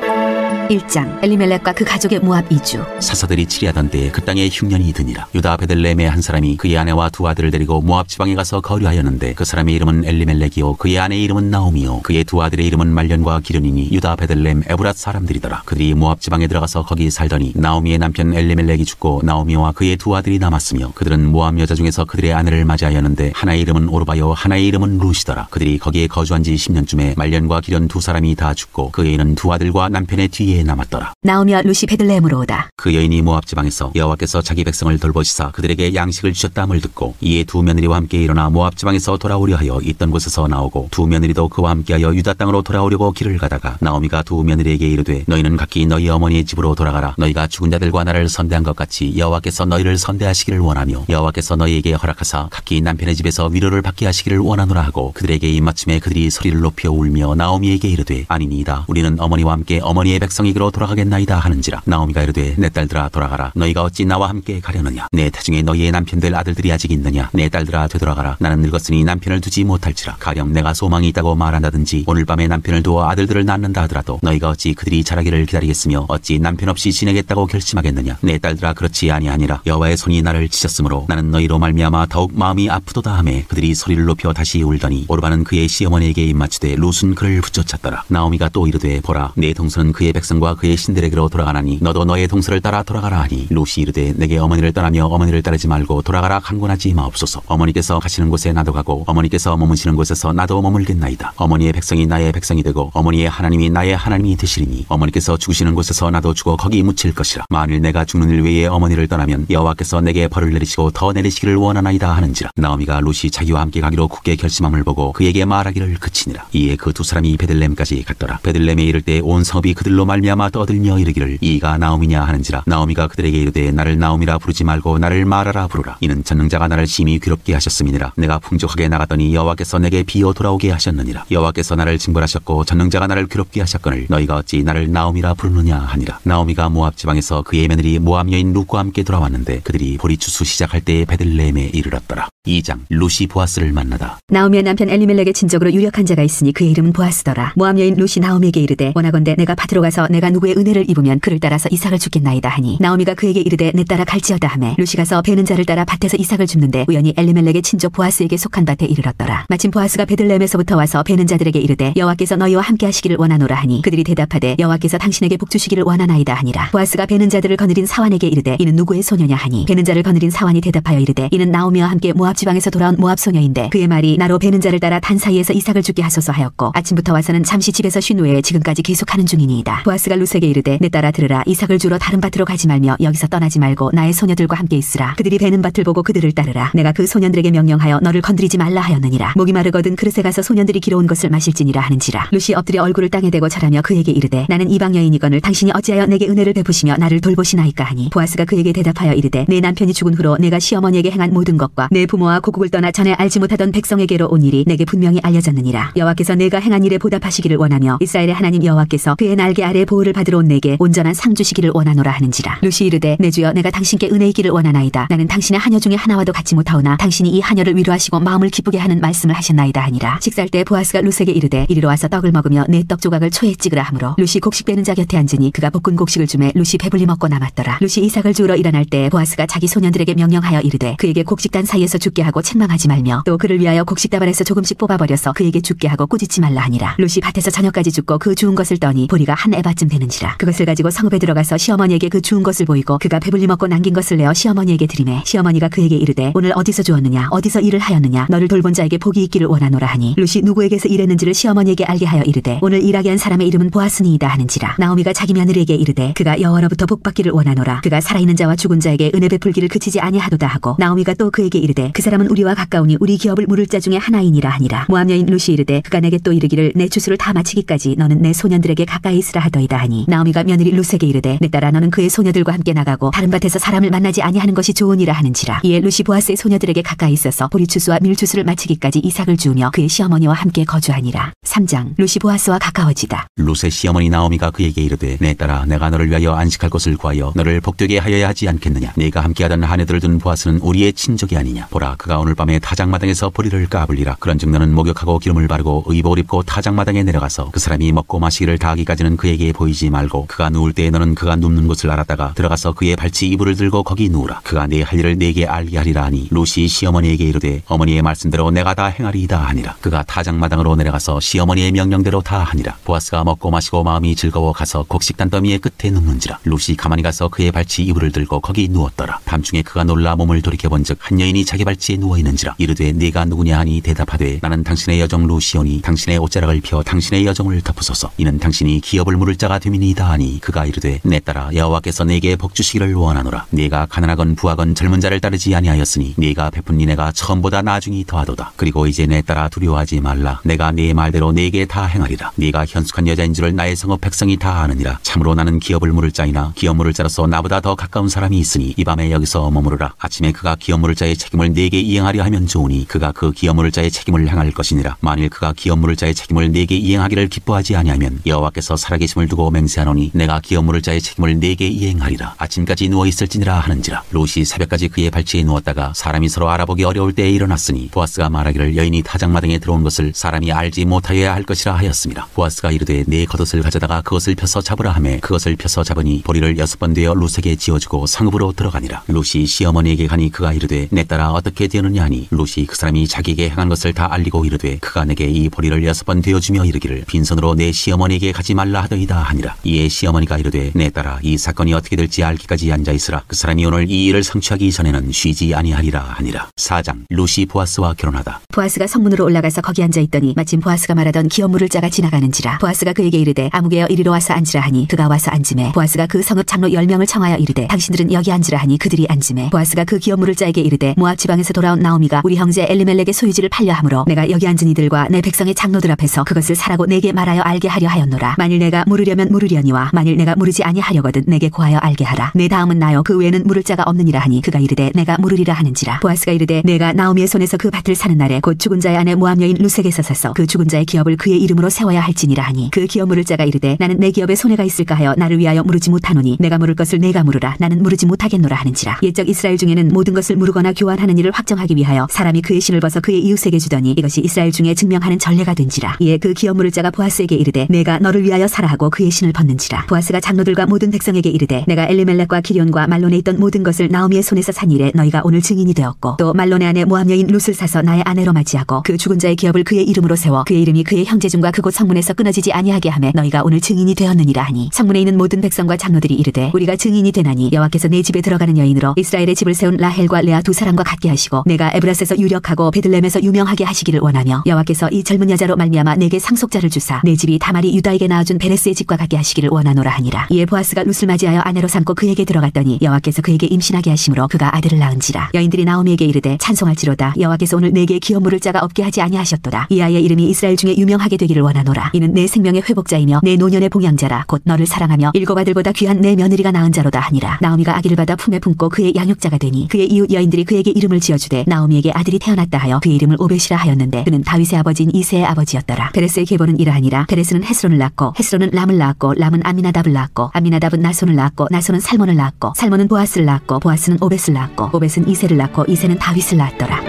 1장 엘리멜렉과 그 가족의 모압 이주. 사사들이 치리하던 때에 그 땅에 흉년이 드니라. 유다 베들레헴의 한 사람이 그의 아내와 두 아들을 데리고 모압 지방에 가서 거류하였는데 그 사람의 이름은 엘리멜렉이요 그의 아내의 이름은 나오미요 그의 두 아들의 이름은 말련과 기련이니 유다 베들레헴 에브랏 사람들이더라. 그들이 모압 지방에 들어가서 거기 살더니 나오미의 남편 엘리멜렉이 죽고 나오미와 그의 두 아들이 남았으며 그들은 모압 여자 중에서 그들의 아내를 맞이하였는데 하나의 이름은 오르바요 하나의 이름은 룻이더라. 그들이 거기에 거주한 지 10년쯤에 말련과 기련 두 사람이 다 죽고 그 애인은 두 아들과 남편의 뒤에 남았더라. 나오미와 룻이 베들레헴으로 오다. 그 여인이 모압 지방에서 여호와께서 자기 백성을 돌보시사 그들에게 양식을 주셨다함을 듣고 이에 두 며느리와 함께 일어나 모압 지방에서 돌아오려 하여 있던 곳에서 나오고 두 며느리도 그와 함께하여 유다 땅으로 돌아오려고 길을 가다가 나오미가 두 며느리에게 이르되 너희는 각기 너희 어머니의 집으로 돌아가라. 너희가 죽은 자들과 나를 선대한 것 같이 여호와께서 너희를 선대하시기를 원하며 여호와께서 너희에게 허락하사 각기 남편의 집에서 위로를 받게 하시기를 원하노라 하고 그들에게 입맞춤에 그들이 소리를 높여 울며 나오미에게 이르되 아니니이다. 우리는 어머니와 함께 어머니의 백성에게로 돌아가겠나이다 하는지라. 나오미가 이르되 내 딸들아 돌아가라. 너희가 어찌 나와 함께 가려느냐. 내 태중에 너희의 남편들 아들들이 아직 있느냐. 내 딸들아 되돌아가라. 나는 늙었으니 남편을 두지 못할지라. 가령 내가 소망이 있다고 말한다든지 오늘 밤에 남편을 두어 아들들을 낳는다 하더라도 너희가 어찌 그들이 자라기를 기다리겠으며 어찌 남편 없이 지내겠다고 결심하겠느냐. 내 딸들아 그렇지 아니하니라. 여호와의 손이 나를 치셨으므로 나는 너희로 말미암아 더욱 마음이 아프도다 하매 그들이 소리를 높여 다시 울더니 오르바는 그의 시어머니에게 입맞추되 룻은 그를 붙쫓았더라. 나오미가 또 이르되 보라 내 동서는 그의 백성과 그의 신들에게로 돌아가나니 너도 너의 동서를 따라 돌아가라 하니 룻이 이르되 내게 어머니를 떠나며 어머니를 따르지 말고 돌아가라 강권하지 마옵소서. 어머니께서 가시는 곳에 나도 가고 어머니께서 머무시는 곳에서 나도 머물겠나이다. 어머니의 백성이 나의 백성이 되고 어머니의 하나님이 나의 하나님이 되시리니 어머니께서 죽으시는 곳에서 나도 죽어 거기 묻힐 것이라. 만일 내가 죽는 일 외에 어머니를 떠나면 여호와께서 내게 벌을 내리시고 더 내리시기를 원하나이다 하는지라. 나오미가 룻이 자기와 함께 가기로 굳게 결심함을 보고 그에게 말하기를 그치니라. 이에 그 두 사람이 베들레헴까지 갔더라. 베들레헴에 이를 때 온 성읍이 그들로 말미암아 떠들며 이르기를 이가 나오미냐 하는지라. 나오미가 그들에게 이르되 나를 나오미라 부르지 말고 나를 마라라 부르라. 이는 전능자가 나를 심히 괴롭게 하셨음이니라. 내가 풍족하게 나갔더니 여호와께서 내게 비어 돌아오게 하셨느니라. 여호와께서 나를 징벌하셨고 전능자가 나를 괴롭게 하셨거늘 너희가 어찌 나를 나오미라 부르느냐 하니라. 나오미가 모압 지방에서 그의 며느리 모압 여인 룻과 함께 돌아왔는데 그들이 보리 추수 시작할 때에 베들레헴에 이르렀더라. 2장 룻이 보아스를 만나다. 나오미의 남편 엘리멜렉의 친족으로 유력한 자가 있으니 그의 이름은 보아스더라. 모압 여인 룻이 나오미에게 이르되 원하건대 내가 밭으로 가서 내가 누구의 은혜를 입으면 그를 따라서 이삭을 줍겠나이다 하니 나오미가 그에게 이르되 내 따라 갈지어다 하매 룻이 가서 베는 자를 따라 밭에서 이삭을 줍는데 우연히 엘리멜렉의 친족 보아스에게 속한 밭에 이르렀더라. 마침 보아스가 베들레헴에서부터 와서 베는 자들에게 이르되 여호와께서 너희와 함께 하시기를 원하노라 하니 그들이 대답하되 여호와께서 당신에게 복 주시기를 원하나이다 하니라. 보아스가 베는 자들을 거느린 사환에게 이르되 이는 누구의 소녀냐 하니 베는 자를 거느린 사환이 대답하여 이르되 이는 나오미와 함께 모압 지방에서 돌아온 모압 소녀인데 그의 말이 나로 베는 자를 따라 단 사이에서 이삭을 죽게 하소서 하였고 아침부터 와서는 잠시 집에서 쉰 후에 지금까지 계속하는 중이니이다. 보아스가 룻에게 이르되 내 따라 들으라. 이삭을 주러 다른 밭으로 가지 말며 여기서 떠나지 말고 나의 소녀들과 함께 있으라. 그들이 베는 밭을 보고 그들을 따르라. 내가 그 소년들에게 명령하여 너를 건드리지 말라 하였느니라. 목이 마르거든 그릇에 가서 소년들이 기러온 것을 마실지니라 하는지라. 룻이 엎드려 얼굴을 땅에 대고 절하며 그에게 이르되 나는 이방 여인이거늘 당신이 어찌하여 내게 은혜를 베푸시며 나를 돌보시나이까 하니 보아스가 그에게 대답하여 이르되 내 남편이 죽은 후로 내가 시어머니에게 행한 모든 것과 내 부모와 고국을 떠나 전에 알지 못하던 백성에게로 온 일이 내게 분명히 알려졌느니라. 여호와께서 내가 행한 일에 보답하시기를 원하며 이스라엘의 하나님 여호와께서 그의 날개 아래 보호를 받으러 온 내게 온전한 상 주시기를 원하노라 하는지라. 룻이 이르되 내 주여 내가 당신께 은혜 있기를 원하나이다. 나는 당신의 하녀 중에 하나와도 같지 못하오나 당신이 이 하녀를 위로하시고 마음을 기쁘게 하는 말씀을 하셨나이다 하니라. 식사할 때 보아스가 룻에게 이르되 이리로 와서 떡을 먹으며 내 떡 조각을 초에 찍으라 하므로 룻이 곡식 빼는 자 곁에 앉으니 그가 볶은 곡식을 주매 룻이 배불리 먹고 남았더라. 룻이 이삭을 주우러 일어날 때 보아스가 자기 소년들에게 명령하여 이르되 그에게 곡식단 사이에서 죽게 하고 책망하지 말며 또 그를 위하여 곡식다발에서 조금씩 뽑아버려서 그에게 죽게 하고 꾸짖지 말라 하니라. 룻이 밭에서 저녁까지 죽고 그 주운 것을 떠니 보리가 한 에바쯤 되는지라. 그것을 가지고 성읍에 들어가서 시어머니에게 그 주운 것을 보이고 그가 배불리 먹고 남긴 것을 내어 시어머니에게 드리매 시어머니가 그에게 이르되 오늘 어디서 주었느냐 어디서 일을 하였느냐 너를 돌본 자에게 복이 있기를 원하노라 하니 룻이 누구에게서 일했는지를 시어머니에게 알게 하여 이르되 오늘 일하게 한 사람의 이름은 보아스니이다 하는지라. 나오미가 자기 며느리에게 이르되 그가 여호와로부터 복받기를 원하노라. 그가 살아있는 자와 죽은 자에게 은혜 베풀기를 그치지 아니하도다 하고 나오미가 또 그에게 이르되 그 사람은 우리와 가까우니 우리 기업을 물을 자 중에 하나이니라 하니라. 모압 여인 룻이 이르되 그가 내게 또 이르기를 내 추수를 다 마치기까지 너는 내 소년들에게 가까이 있으라 하더이다 하니 나오미가 며느리 룻에게 이르되 내 딸아 너는 그의 소녀들과 함께 나가고 다른 밭에서 사람을 만나지 아니하는 것이 좋으니라 하는지라. 이에 룻이 보아스의 소녀들에게 가까이 있어서 보리 추수와 밀 추수를 마치기까지 이삭을 주우며 그의 시어머니와 함께 거주하니라. 3장 룻이 보아스와 가까워지다. 룻의 시어머니 나오미가 그에게 이르되 내 딸아 내가 너를 위하여 안식할 곳을 구하여 너를 복되게 하여야 하지 않겠느냐. 네가 함께하던 하녀들을 둔 보아스는 우리의 친족이 아니냐. 보라 그가 오늘 밤에 타작마당에서 보리를 까불리라. 그런즉 너는 목욕하고 기름을 바르고 의복을 입고 타작마당에 내려가서 그 사람이 먹고 마시기를 다하기까지는 그에게 보이지 말고 그가 누울 때에 너는 그가 눕는 곳을 알았다가 들어가서 그의 발치 이불을 들고 거기 누우라. 그가 네 할 일을 네게 알게 하리라 하니 룻이 시어머니에게 이르되 어머니의 말씀대로 내가 다 행하리이다 하니라. 그가 타작마당으로 내려가서 시어머니의 명령대로 다 하니라. 보아스가 먹고 마시고 마음이 즐거워 가서 곡식 단더미의 끝에 눕는지라. 룻이 가만히 가서 그의 발치 이불을 들고 거기 누웠더라. 밤중에 그가 놀라 몸을 돌이켜본즉 한 여인이 자기 발치에 누워있는지라. 이르되 네가 누구냐 하니 대답하되 나는 당신의 여종 룻이오니 당신의 옷자락을 펴 당신의 여종을 덮으소서. 이는 당신이 기업을 물을 자가 됨이니이다 하니 그가 이르되 내 딸아 여호와께서 내게 복 주시기를 원하노라. 네가 가난하건 부하건 젊은 자를 따르지 아니하였으니 네가 베푼 니네가 처음보다 나중이 더하도다. 그리고 이제 내 딸아 두려워하지 말라. 내가 네 말대로 네게 다 행하리라. 네가 현숙한 여자인 줄을 나의 성읍 백성이 다 아느니라. 참으로 나는 기업을 물을 자이나 기업 물을 자로서 나보다 더 가까운 사람이 있으니 이 밤에 여기서 머무르라. 아침에 그가 기업 물을 자의 책임을 네게 이행하려 하면 좋으니 그가 그 기업 물을 자의 책임을 행할 것이니라. 만일 그가 기업 물을 자의 책임을 네게 이행하기를 기뻐하지 아니하면 여호와께서 살아계심을 두고 맹세하노니 내가 기업 물을 자의 책임을 네게 이행하리라. 아침까지 누워 있을지니라 하는지라. 롯이 새벽까지 그의 발치에 누웠다가 사람이 서로 알아보기 어려울 때에 일어났으니 보아스가 말하기를 여인이 타작마당에 들어온 것을 사람이 알지 못하여야 할 것이라 하였습니다. 보아스가 이르되 네 겉옷을 가져다가 그것을 펴서 잡으라 하매 그것을 펴서 잡으니 보리를 6번 되어 룻에게 지어주고 상읍으로 들어가니라. 룻이 시어머니에게 가니 그가 이르되 내 딸아 어떻게 되었느냐 하니 룻이 그 사람이 자기에게 행한 것을 다 알리고 이르되 그가 내게 이 보리를 6번 되어주며 이르기를 빈손으로 내 시어머니에게 가지 말라 하더이다 하니라. 이에 시어머니가 이르되 내 딸아 이 사건이 어떻게 될지 알기까지 앉아있으라. 그 사람이 오늘 이 일을 성취하기 전에는 쉬지 아니하리라 하니라. 4장 룻이 보아스와 결혼하다. 보아스가 성문으로 올라가서 거기 앉아있더니 마침 보아스가 말하던 기업 물을 자가 지나가는지라. 보아스가 그에게 이르되 아무개여 이리로 와서 앉으라 하니 그가 와서 앉으매 보아스가 그 성읍 장로 10명을 청하여 이르되 당신들은 여기 앉으라 하니 그들이 앉으매 보아스가 그 기업 물을 자에게 이르되 모압 지방에서 돌아온 나오미가 우리 형제 엘리멜렉의 소유지를 팔려 하므로 내가 여기 앉은 이들과 내 백성의 장로들 앞에서 그것을 사라고 내게 말하여 알게 하려 하였노라. 만일 내가 물으려면 물으려니와 만일 내가 물으지 아니하려거든 내게 고하여 알게 하라. 내 다음은 나요 그 외에는 물을 자가 없느니라 하니 그가 이르되 내가 물으리라 하는지라. 보아스가 이르되 내가 나오미의 손에서 그 밭을 사는 날에 곧 죽은 자의 아내 모압 여인 룻에게서 사서 그 죽은 자의 기업을 그의 이름으로 세워야 할지니라 하니 그 기업 물을 자가 이르되 나는 내 기업에 손해가 있을까 하여 나를 위하여 물으지 못하노니 내가 물을 것을 내가 물으라. 나는 물으지 못하겠노라 하는지라. 옛적 이스라엘 중에는 모든 것을 물으거나 교환하는 일을 확정하기 위하여 사람이 그의 신을 벗어 그의 이웃에게 주더니 이것이 이스라엘 중에 증명하는 전례가 된지라. 이에 그 기업 물을 자가 보아스에게 이르되 내가 너를 위하여 사라 하고 그의 신을 벗는지라. 보아스가 장로들과 모든 백성에게 이르되 내가 엘리멜렉과 기럨과 말론에 있던 모든 것을 나오미의 손에서 산 일에 너희가 오늘 증인이 되었고 또 말론의 아내 모압 여인 룻을 사서 나의 아내로 맞이하고 그 죽은 자의 기업을 그의 이름으로 세워 그의 이름이 그의 형제 중과 그곳 성문에서 끊어지지 아니하게 하매 너희가 오늘 증인이 되었느니라 하니 성문에 있는 모든 백성과 장로들이 이르되 우리가 증인이 되나니 여호와께서 내 집에 들어가는 여인으로 이스라엘의 집을 세운 라헬과 레아 두 사람과 같게 하시고 내가 에브라스에서 유력하고 베들레헴에서 유명하게 하시기를 원하며 여호와께서 이 젊은 여자로 말미암아 내게 상속자를 주사 내 집이 다말이 유다에게 낳아준 베레스의 집과 같게 하시기를 원하노라 하니라. 이에 보아스가 룻을 맞이하여 아내로 삼고 그에게 들어갔더니 여호와께서 그에게 임신하게 하심으로 그가 아들을 낳은지라. 여인들이 나오미에게 이르되 찬송할지로다 여호와께서 오늘 내게 기업 물을 자가 없게 하지 아니하셨도다. 이 아이의 이름이 이스라엘 중에 유명하게 되기를 원하노라. 이는 내 생명의 회복자이며 내 노년의 봉양자라. 곧 너를 사랑하며 일곱 아들보다 귀한 내 며느리가 낳은 자로다 하니라. 나오미가 아기를 받아 품에 품고 그의 양육자가 되니 그의 이웃 여인들이 그에게 이름을 지어주되 나오미에게 아들이 태어났다 하여 그의 이름을 오벳이라 하였는데 그는 다윗의 아버지인 이새의 아버지였더라. 베레스의 계보는 이러하니라. 베레스는 헤스론을 낳고 헤스론은 람을 낳았고 람은 아미나답을 낳았고 아미나답은 나손을 낳았고 나손은 살몬을 낳았고 살몬은 보아스를 낳았고 보아스는 오벳을 낳았고 오벳은 이새를 낳고 이새는 다윗을 낳았더라.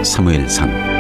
사무엘상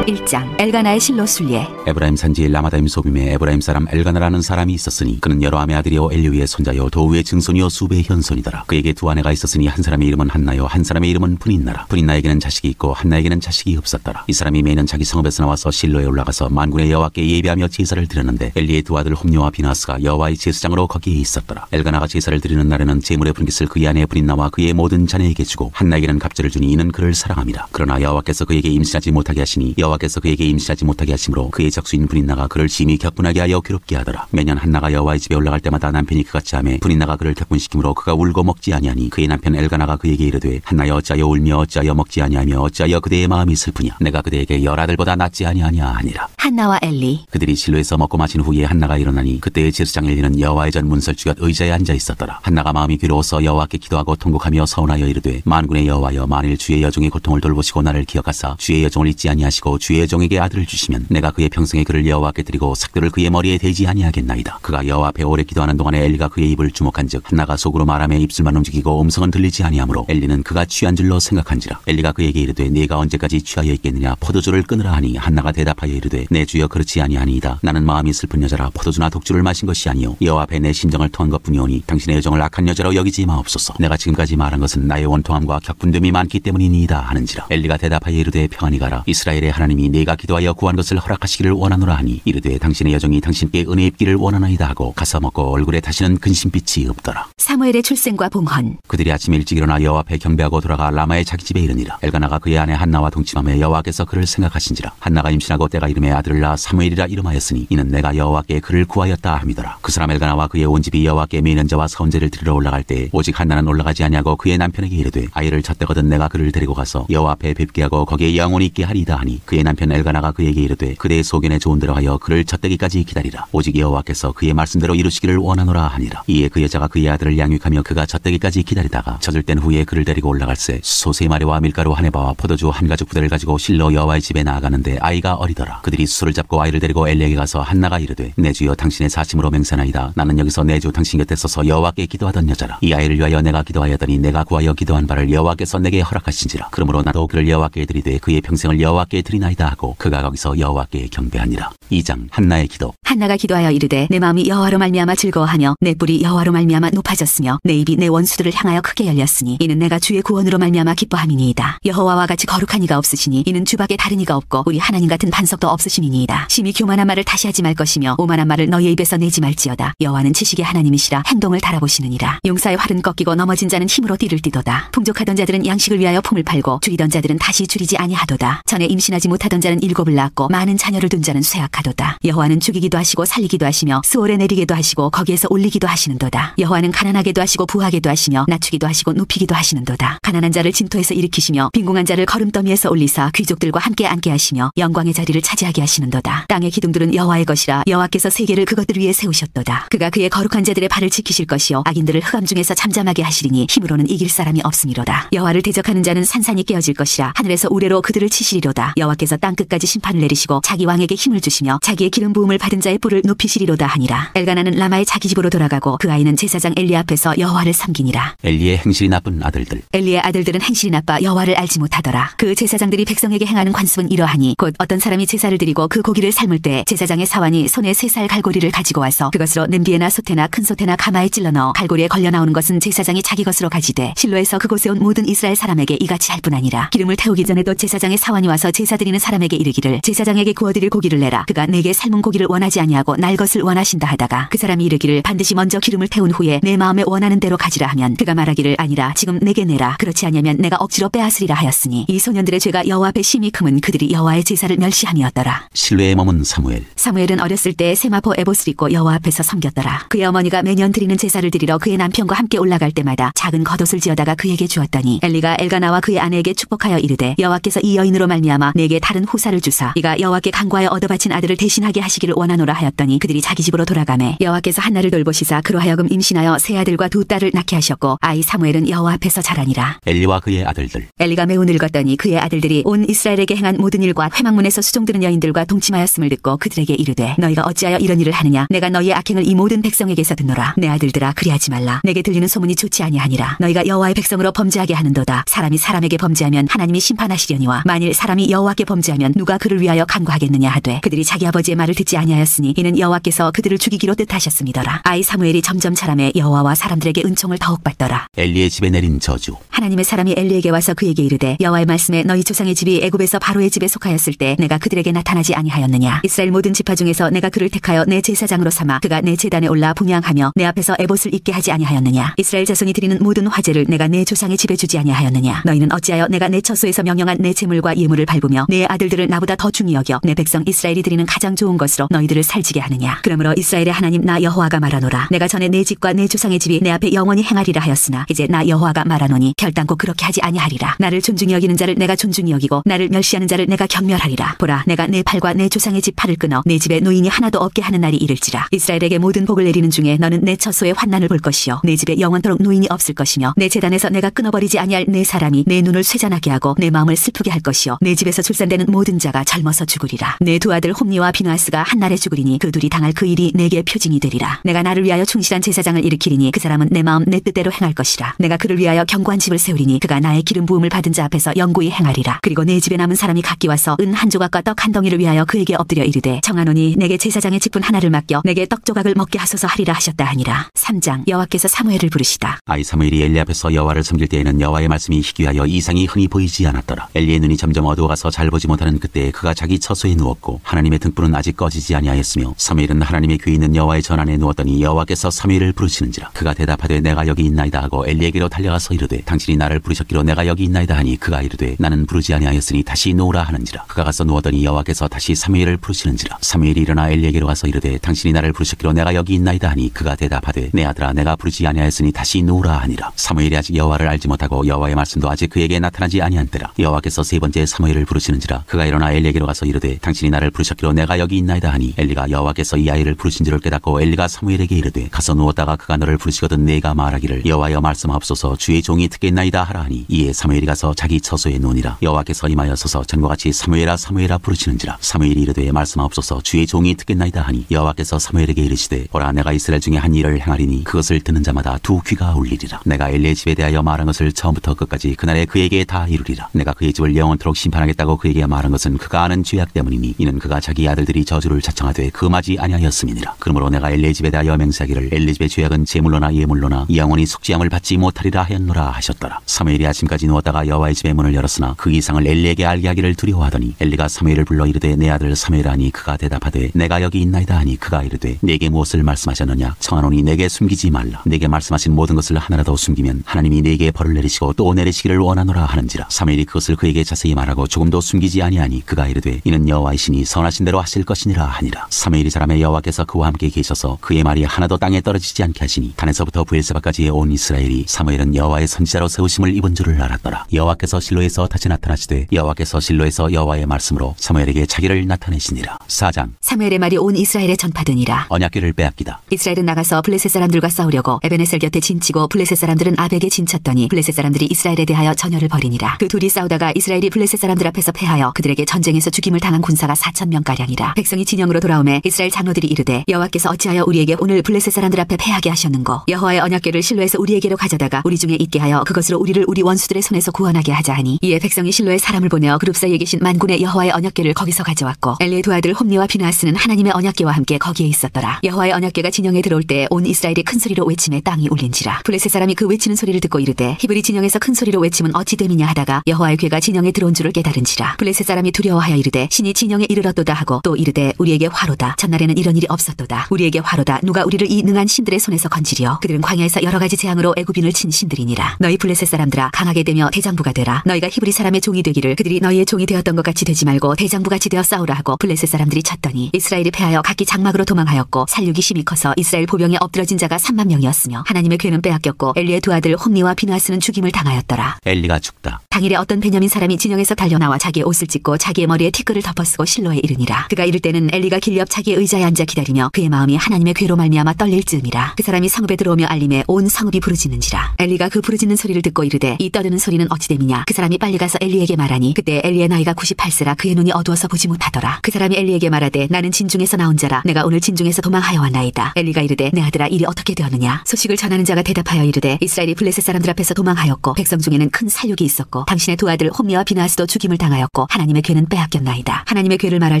1장 엘가나의 실로 순례. 에브라임 산지 라마다임 소빔에 에브라임 사람 엘가나라는 사람이 있었으니 그는 여로함의 아들이요 엘리우의 손자요 도우의 증손이요 수베의 현손이더라. 그에게 두 아내가 있었으니 한 사람의 이름은 한나요 한 사람의 이름은 분인나라. 분인나에게는 자식이 있고 한나에게는 자식이 없었더라. 이 사람이 매년 자기 성읍에서 나와서 실로에 올라가서 만군의 여호와께 예배하며 제사를 드렸는데 엘리의 두 아들 홈뇨와 비나스가 여호와의 제사장으로 거기에 있었더라. 엘가나가 제사를 드리는 날에는 제물의 분깃을 그의 아내 분인나와 그의 모든 자녀에게 주고 한나에게는 갑절을 주니 이는 그를 사랑함이라. 그러나 여호와께서 그에게 임신하지 못하게 하시니 여호와께서 그에게 임신하지 못하게 하심으로 그의 적수인 분인나가 그를 심히 격분하게 하여 괴롭게 하더라. 매년 한나가 여호와의 집에 올라갈 때마다 남편이 그같이 하매 분인나가 그를 격분시키므로 그가 울고 먹지 아니하니 그의 남편 엘가나가 그에게 이르되 한나여 어찌하여 울며 어찌하여 먹지 아니하며 어찌하여 그대의 마음이 슬프냐. 내가 그대에게 열 아들보다 낫지 아니하냐 하니라. 한나와 엘리. 그들이 실로에서 먹고 마신 후에 한나가 일어나니 그때의 제사장 엘리는 여호와의 전 문설주곁 의자에 앉아 있었더라. 한나가 마음이 괴로워서 여호와께 기도하고 통곡하며 서운하여 이르되 만군의 여호와여 만일 주의 여종의 고통을 돌보시고 나를 기억하사 주의 여종을 잊지 아니하시고 주의 여종에게 아들을 주시면 내가 그의 평생에 그를 여호와께 드리고 삭도를 그의 머리에 대지 아니하겠나이다. 그가 여호와 앞에 오래 기도하는 동안에 엘리가 그의 입을 주목한즉 한나가 속으로 말하며 입술만 움직이고 음성은 들리지 아니하므로 엘리는 그가 취한 줄로 생각한지라. 엘리가 그에게 이르되 네가 언제까지 취하여 있겠느냐 포도주를 끊으라 하니 한나가 대답하여 이르되 내 주여 그렇지 아니하니이다. 나는 마음이 슬픈 여자라 포도주나 독주를 마신 것이 아니요 여호와 앞에 내 심정을 토한 것뿐이오니 당신의 여종을 악한 여자로 여기지 마옵소서. 내가 지금까지 말한 것은 나의 원통함과 격분됨이 많기 때문이니이다 하는지라. 엘리가 대답하여 이르되 평안히 가라. 이스라엘의 하나님이 네가 기도하여 구한 것을 허락하시기를 원하노라 하니 이르되 당신의 여종이 당신께 은혜 입기를 원하나이다 하고 가서 먹고 얼굴에 다시는 근심빛이 없더라. 사무엘의 출생과 봉헌. 그들이 아침 일찍 일어나 여호와 앞에 경배하고 돌아가 라마의 자기 집에 이르니라. 엘가나가 그의 아내 한나와 동침하며 여호와께서 그를 생각하신지라. 한나가 임신하고 때가 이름에 아들을 낳아 사무엘이라 이름하였으니 이는 내가 여호와께 그를 구하였다 함이더라. 그 사람 엘가나와 그의 온 집이 여호와께 매년제와 선제를 드리러 올라갈 때 오직 한나는 올라가지 아니하고 그의 남편에게 이르되 아이를 젖대거든 내가 그를 데리고 가서 여호와 앞에 뵙게 하고 거기에 영원히 있게 하리이다 하니 그의 남편 엘가나가 그에게 이르되 그대의 소견에 좋은 대로 하여 그를 젖대기까지 기다리라. 오직 여호와께서 그의 말씀대로 이루시기를 원하노라 하니라. 이에 그 여자가 그의 아들을 양육하며 그가 젖대기까지 기다리다가 젖을 땐 후에 그를 데리고 올라갈새 소 세 마리와 밀가루 한 해바와 포도주 한 가죽 부대를 가지고 실로 여호와의 집에 나아가는데 아이가 어리더라. 그들이 수를 잡고 아이를 데리고 엘리에게 가서 한나가 이르되 내 주여 당신의 사심으로 맹세나이다. 나는 여기서 내 주 당신 곁에 서서 여호와께 기도하던 여자라. 이 아이를 위하여 내가 기도하였더니 내가 구하여 기도한 바를 여호와께서 내게 허락하신지라. 그러므로 나도 그를 여호와께 드리되 그의 평생을 여호와께 드리나이다 하고 그가 거기서 여호와께 경배하니라. 2장 한나의 기도. 한나가 기도하여 이르되 내 마음이 여호와로 말미암아 즐거워하며 내 뿔이 여호와로 말미암아 높아졌으며 내 입이 내 원수들을 향하여 크게 열렸으니 이는 내가 주의 구원으로 말미암아 기뻐함이니이다. 여호와와 같이 거룩한 이가 없으시니 이는 주밖에 다른 이가 없고 우리 하나님 같은 반석도 없으심이니이다. 심히 교만한 말을 다시 하지 말 것이며 오만한 말을 너희의 입에서 내지 말지어다. 여호와는 지식의 하나님이시라 행동을 달아보시느니라. 용사의 활은 꺾이고 넘어진 자는 힘으로 띠를 띠도다. 풍족하던 자들은 양식을 위하여 품을 팔고 줄이던 자들은 다시 줄이지 아니하도다. 전에 임신하지 못하던 자는 일곱을 낳았고 많은 자녀를 둔 자는 쇠약하도다. 여호와는 죽이기도 하시고 살리기도 하시며 스올에 내리기도 하시고 거기에서 올리기도 하시는도다. 여호와는 가난하게도 하시고 부하게도 하시며 낮추기도 하시고 높이기도 하시는도다. 가난한 자를 진토에서 일으키시며 빈궁한 자를 거름더미에서 올리사 귀족들과 함께 앉게 하시며 영광의 자리를 차지하게 하시는도다. 땅의 기둥들은 여호와의 것이라. 여호와께서 세계를 그것들 위에 세우셨도다. 그가 그의 거룩한 자들의 발을 지키실 것이요 악인들을 흑암 중에서 잠잠하게 하시리니 힘으로는 이길 사람이 없음이로다. 여호와를 대적하는 자는 산산이 깨어질 것이라. 하늘에서 우레로 그들을 치시리로다. 여호와께서 여호와께서 땅끝까지 심판을 내리시고 자기 왕에게 힘을 주시며 자기의 기름 부음을 받은 자의 뿔을 높이시리로다 하니라. 엘가나는 라마의 자기 집으로 돌아가고 그 아이는 제사장 엘리 앞에서 여호와를 섬기니라. 엘리의 행실이 나쁜 아들들. 엘리의 아들들은 행실이 나빠 여호와를 알지 못하더라. 그 제사장들이 백성에게 행하는 관습은 이러하니 곧 어떤 사람이 제사를 드리고 그 고기를 삶을 때 제사장의 사환이 손에 3살 갈고리를 가지고 와서 그것으로 냄비에나 솥에나 큰 솥에나 가마에 찔러 넣어 갈고리에 걸려 나오는 것은 제사장이 자기 것으로 가지되 실로에서 그곳에 온 모든 이스라엘 사람에게 이같이 할 뿐 아니라 기름을 태우기 전에도 제사장의 사환이 와서 제사 드리는 사람에게 이르기를 제사장에게 구워드릴 고기를 내라. 그가 내게 삶은 고기를 원하지 아니하고 날 것을 원하신다 하다가 그 사람이 이르기를 반드시 먼저 기름을 태운 후에 내 마음에 원하는 대로 가지라 하면 그가 말하기를 아니라 지금 내게 내라. 그렇지 아니하면 내가 억지로 빼앗으리라 하였으니 이 소년들의 죄가 여호와 앞에 심히 크면 그들이 여호와의 제사를 멸시함이었더라. 실로에 머문 사무엘. 사무엘은 어렸을 때 세마포 에봇을 입고 여호와 앞에서 섬겼더라. 그의 어머니가 매년 드리는 제사를 드리러 그의 남편과 함께 올라갈 때마다 작은 겉옷을 지어다가 그에게 주었더니 엘리가 엘가나와 그의 아내에게 축복하여 이르되 여호와께서 이 여인으로 말미암아 내게 다른 후사를 주사 이가 여호와께 간구하여 얻어바친 아들을 대신하게 하시기를 원하노라 하였더니 그들이 자기 집으로 돌아가매 여호와께서 한나를 돌보시사 그로 하여금 임신하여 3아들과 2딸을 낳게 하셨고 아이 사무엘은 여호와 앞에서 자라니라. 엘리와 그의 아들들. 엘리가 매우 늙었더니 그의 아들들이 온 이스라엘에게 행한 모든 일과 회막문에서 수종드는 여인들과 동침하였음을 듣고 그들에게 이르되 너희가 어찌하여 이런 일을 하느냐. 내가 너희의 악행을 이 모든 백성에게서 듣노라. 내 아들들아 그리하지 말라. 내게 들리는 소문이 좋지 아니하니라. 너희가 여호와의 백성으로 범죄하게 하는도다. 사람이 사람에게 범죄하면 하나님이 심판하시려니와 만일 사람이 여호와께 범죄하면 누가 그를 위하여 간구하겠느냐 하되 그들이 자기 아버지의 말을 듣지 아니하였으니 이는 여호와께서 그들을 죽이기로 뜻하셨음이더라. 아이 사무엘이 점점 자라매 여호와와 사람들에게 은총을 더욱 받더라. 엘리의 집에 내린 저주. 하나님의 사람이 엘리에게 와서 그에게 이르되 여호와의 말씀에 너희 조상의 집이 애굽에서 바로의 집에 속하였을 때 내가 그들에게 나타나지 아니하였느냐. 이스라엘 모든 지파 중에서 내가 그를 택하여 내 제사장으로 삼아 그가 내 제단에 올라 분향하며 내 앞에서 에봇을 입게 하지 아니하였느냐. 이스라엘 자손이 드리는 모든 화제를 내가 내 조상의 집에 주지 아니하였느냐. 너희는 어찌하여 내가 내 처소에서 명령한 내 제물과 예물을 밟으며 내 아들들을 나보다 더 중히 여겨 내 백성 이스라엘이 드리는 가장 좋은 것으로 너희들을 살지게 하느냐. 그러므로 이스라엘의 하나님 나 여호와가 말하노라. 내가 전에 내 집과 내 조상의 집이 내 앞에 영원히 행하리라 하였으나 이제 나 여호와가 말하노니 결단코 그렇게 하지 아니하리라. 나를 존중히 여기는 자를 내가 존중히 여기고 나를 멸시하는 자를 내가 경멸하리라. 보라 내가 내 팔과 내 조상의 집 팔을 끊어 내 집에 노인이 하나도 없게 하는 날이 이를지라. 이스라엘에게 모든 복을 내리는 중에 너는 내 처소의 환난을 볼 것이요 내 집에 영원토록 노인이 없을 것이며 내 제단에서 내가 끊어버리지 아니할 내 사람이 내 눈을 쇠잔하게 하고 내 마음을 슬프게 할 것이요 내 집에서 출산되는 모든 자가 젊어서 죽으리라. 내 2아들 홈니와 비누아스가 한날에 죽으리니 그 둘이 당할 그 일이 내게 표징이 되리라. 내가 나를 위하여 충실한 제사장을 일으키리니 그 사람은 내 마음 내 뜻대로 행할 것이라. 내가 그를 위하여 견고한 집을 세우리니 그가 나의 기름 부음을 받은 자 앞에서 영구히 행하리라. 그리고 내 집에 남은 사람이 각기 와서 은 한 조각과 떡 한 덩이를 위하여 그에게 엎드려 이르되 청하노니 내게 제사장의 직분 하나를 맡겨 내게 떡 조각을 먹게 하소서 하리라 하셨다 하니라. 3장. 여호와께서 사무엘을 부르시다. 아이 사무엘이 엘리 앞에서 여호와를 섬길 때에는 여호와의 말씀이 희귀하여 이상이 흔히 보이지 않았더라. 엘리의 눈이 점점 어두워가서 잘 보지 못하는 그때 그가 자기 처소에 누웠고 하나님의 등불은 아직 꺼지지 아니하였으며 사무엘은 하나님의 귀에 있는 여호와의 전안에 누웠더니 여호와께서 사무엘을 부르시는지라. 그가 대답하되 내가 여기 있나이다 하고 엘리에게로 달려가서 이르되 당신이 나를 부르셨기로 내가 여기 있나이다 하니 그가 이르되 나는 부르지 아니하였으니 다시 누우라 하는지라. 그가 가서 누웠더니 여호와께서 다시 사무엘을 부르시는지라. 사무엘이 일어나 엘리에게로 와서 이르되 당신이 나를 부르셨기로 내가 여기 있나이다 하니 그가 대답하되 내 아들아 내가 부르지 아니하였으니 다시 누우라 하니라. 사무엘이 아직 여호와를 알지 못하고 여호와의 말씀도 아직 그에게 나타나지 아니한 때라. 여호와께서 3번째 사무엘을 부르시는지라. 그가 일어나 엘리에게로 가서 이르되 당신이 나를 부르셨기로 내가 여기 있나이다 하니 엘리가 여호와께서 이 아이를 부르신 줄을 깨닫고 엘리가 사무엘에게 이르되 가서 누웠다가 그가 너를 부르시거든 내가 말하기를 여호와여 말씀하옵소서 주의 종이 듣겠나이다 하라 하니 이에 사무엘이 가서 자기 처소에 누우니라. 여호와께서 임하여 서서 전과 같이 사무엘아 사무엘아 부르시는지라. 사무엘이 이르되 말씀하옵소서 주의 종이 듣겠나이다 하니 여호와께서 사무엘에게 이르시되 보라 내가 이스라엘 중에 한 일을 행하리니 그것을 듣는 자마다 2 귀가 울리리라. 내가 엘리의 집에 대하여 말한 것을 처음부터 끝까지 그날에 그에게 다 이루리라. 내가 그의 집을 영원토록 심판하겠다고 그에게 말한 것은 그가 아는 죄악 때문이니 이는 그가 자기 아들들이 저주를 자청하되 금하지 아니하였음이니라. 그러므로 내가 엘리의 집에 대하여 맹세하기를 엘리 집의 죄악은 제물로나 예물로나 영원히 숙지함을 받지 못하리라 하였노라 하셨더라. 사무엘이 아침까지 누웠다가 여호와의 집의 문을 열었으나 그 이상을 엘리에게 알게 하기를 두려워하더니 엘리가 사무엘을 불러 이르되 내 아들 사무엘아 하니 그가 대답하되 내가 여기 있나이다 하니 그가 이르되 내게 무엇을 말씀하셨느냐. 청하노니 내게 숨기지 말라. 내게 말씀하신 모든 것을 하나라도 숨기면 하나님이 내게 벌을 내리시고 또 내리시기를 원하노라 하는지라. 사무엘이 그것을 그에게 자세히 말하고 조금도 숨기지 아니하니 그가 이르되 이는 여호와이시니 선하신 대로 하실 것이니라 하니라. 사무엘이 자라매 여호와께서 그와 함께 계셔서 그의 말이 하나도 땅에 떨어지지 않게 하시니 단에서부터 브엘세바까지의 온 이스라엘이 사무엘은 여호와의 선지자로 세우심을 입은 줄을 알았더라. 여호와께서 실로에서 다시 나타나시되 여호와께서 실로에서 여호와의 말씀으로 사무엘에게 자기를 나타내시니라. 4장. 사무엘의 말이 온 이스라엘에 전파되니라. 언약궤를 빼앗기다. 이스라엘은 나가서 블레셋 사람들과 싸우려고 에베네셀 곁에 진치고 블레셋 사람들은 아벡에 진쳤더니 블레셋 사람들이 이스라엘에 대하여 전열을 벌이니라. 그 둘이 싸우다가 이스라엘이 블레셋 사람들 앞에서 패하여 패하여 그들에게 전쟁에서 죽임을 당한 군사가 4,000명가량이라. 백성이 진영으로 돌아오매 이스라엘 장로들이 이르되 여호와께서 어찌하여 우리에게 오늘 블레셋 사람들 앞에 패하게 하셨는고 여호와의 언약궤를 실로에서 우리에게로 가져다가 우리 중에 있게 하여 그것으로 우리를 우리 원수들의 손에서 구원하게 하자 하니 이에 백성이 실로에 사람을 보내어 그룹 사이에 계신 만군의 여호와의 언약궤를 거기서 가져왔고 엘리의 두 아들 홈니와 비느하스는 하나님의 언약궤와 함께 거기에 있었더라. 여호와의 언약궤가 진영에 들어올 때 온 이스라엘이 큰 소리로 외침에 땅이 울린지라. 블레셋 사람이 그 외치는 소리를 듣고 이르되 히브리 진영에서 큰 소리로 외침은 어찌 됨이냐 하다가 여호와의 궤가 진영에 들어온 줄을 깨달은지라. 블레셋 사람이 두려워하여 이르되 신이 진영에 이르렀도다 하고 또 이르되 우리에게 화로다. 전날에는 이런 일이 없었도다. 우리에게 화로다. 누가 우리를 이 능한 신들의 손에서 건지리요. 그들은 광야에서 여러 가지 재앙으로 애굽인을 친 신들이니라. 너희 블레셋 사람들아 강하게 되며 대장부가 되라. 너희가 히브리 사람의 종이 되기를 그들이 너희의 종이 되었던 것 같이 되지 말고 대장부같이 되어 싸우라 하고 블레셋 사람들이 쳤더니 이스라엘이 패하여 각기 장막으로 도망하였고 살육이 심히 커서 이스라엘 보병에 엎드러진 자가 3만 명이었으며 하나님의 궤는 빼앗겼고 엘리의 두 아들 홈니와 비느하스는 죽임을 당하였더라. 엘리가 죽다. 당일에 어떤 베냐민 사람이 진영에서 달려나와 자기의 옷을 찢고 자기의 머리에 티끌을 덮어쓰고 실로에 이르니라. 그가 이를 때는 엘리가 길 옆 자기의 의자에 앉아 기다리며 그의 마음이 하나님의 궤로 말미암아 떨릴 즈음이라. 그 사람이 성읍에 들어오며 알림에 온 성읍이 부르짖는지라. 엘리가 그 부르짖는 소리를 듣고 이르되 이 떠드는 소리는 어찌 됨이냐. 그 사람이 빨리 가서 엘리에게 말하니 그때 엘리의 나이가 98세라 그의 눈이 어두워서 보지 못하더라. 그 사람이 엘리에게 말하되 나는 진중에서 나온 자라 내가 오늘 진중에서 도망하여 왔나이다. 엘리가 이르되 내 아들아 일이 어떻게 되었느냐. 소식을 전하는 자가 대답하여 이르되 이스라엘이 블레셋 사람들 앞에서 도망하였고 백성 중에는 큰 살육이 있었고 당신의 두 아들 홈니와 비느하스도 죽임을 당하였고 하나님의 궤는 빼앗겼나이다. 하나님의 궤를 말할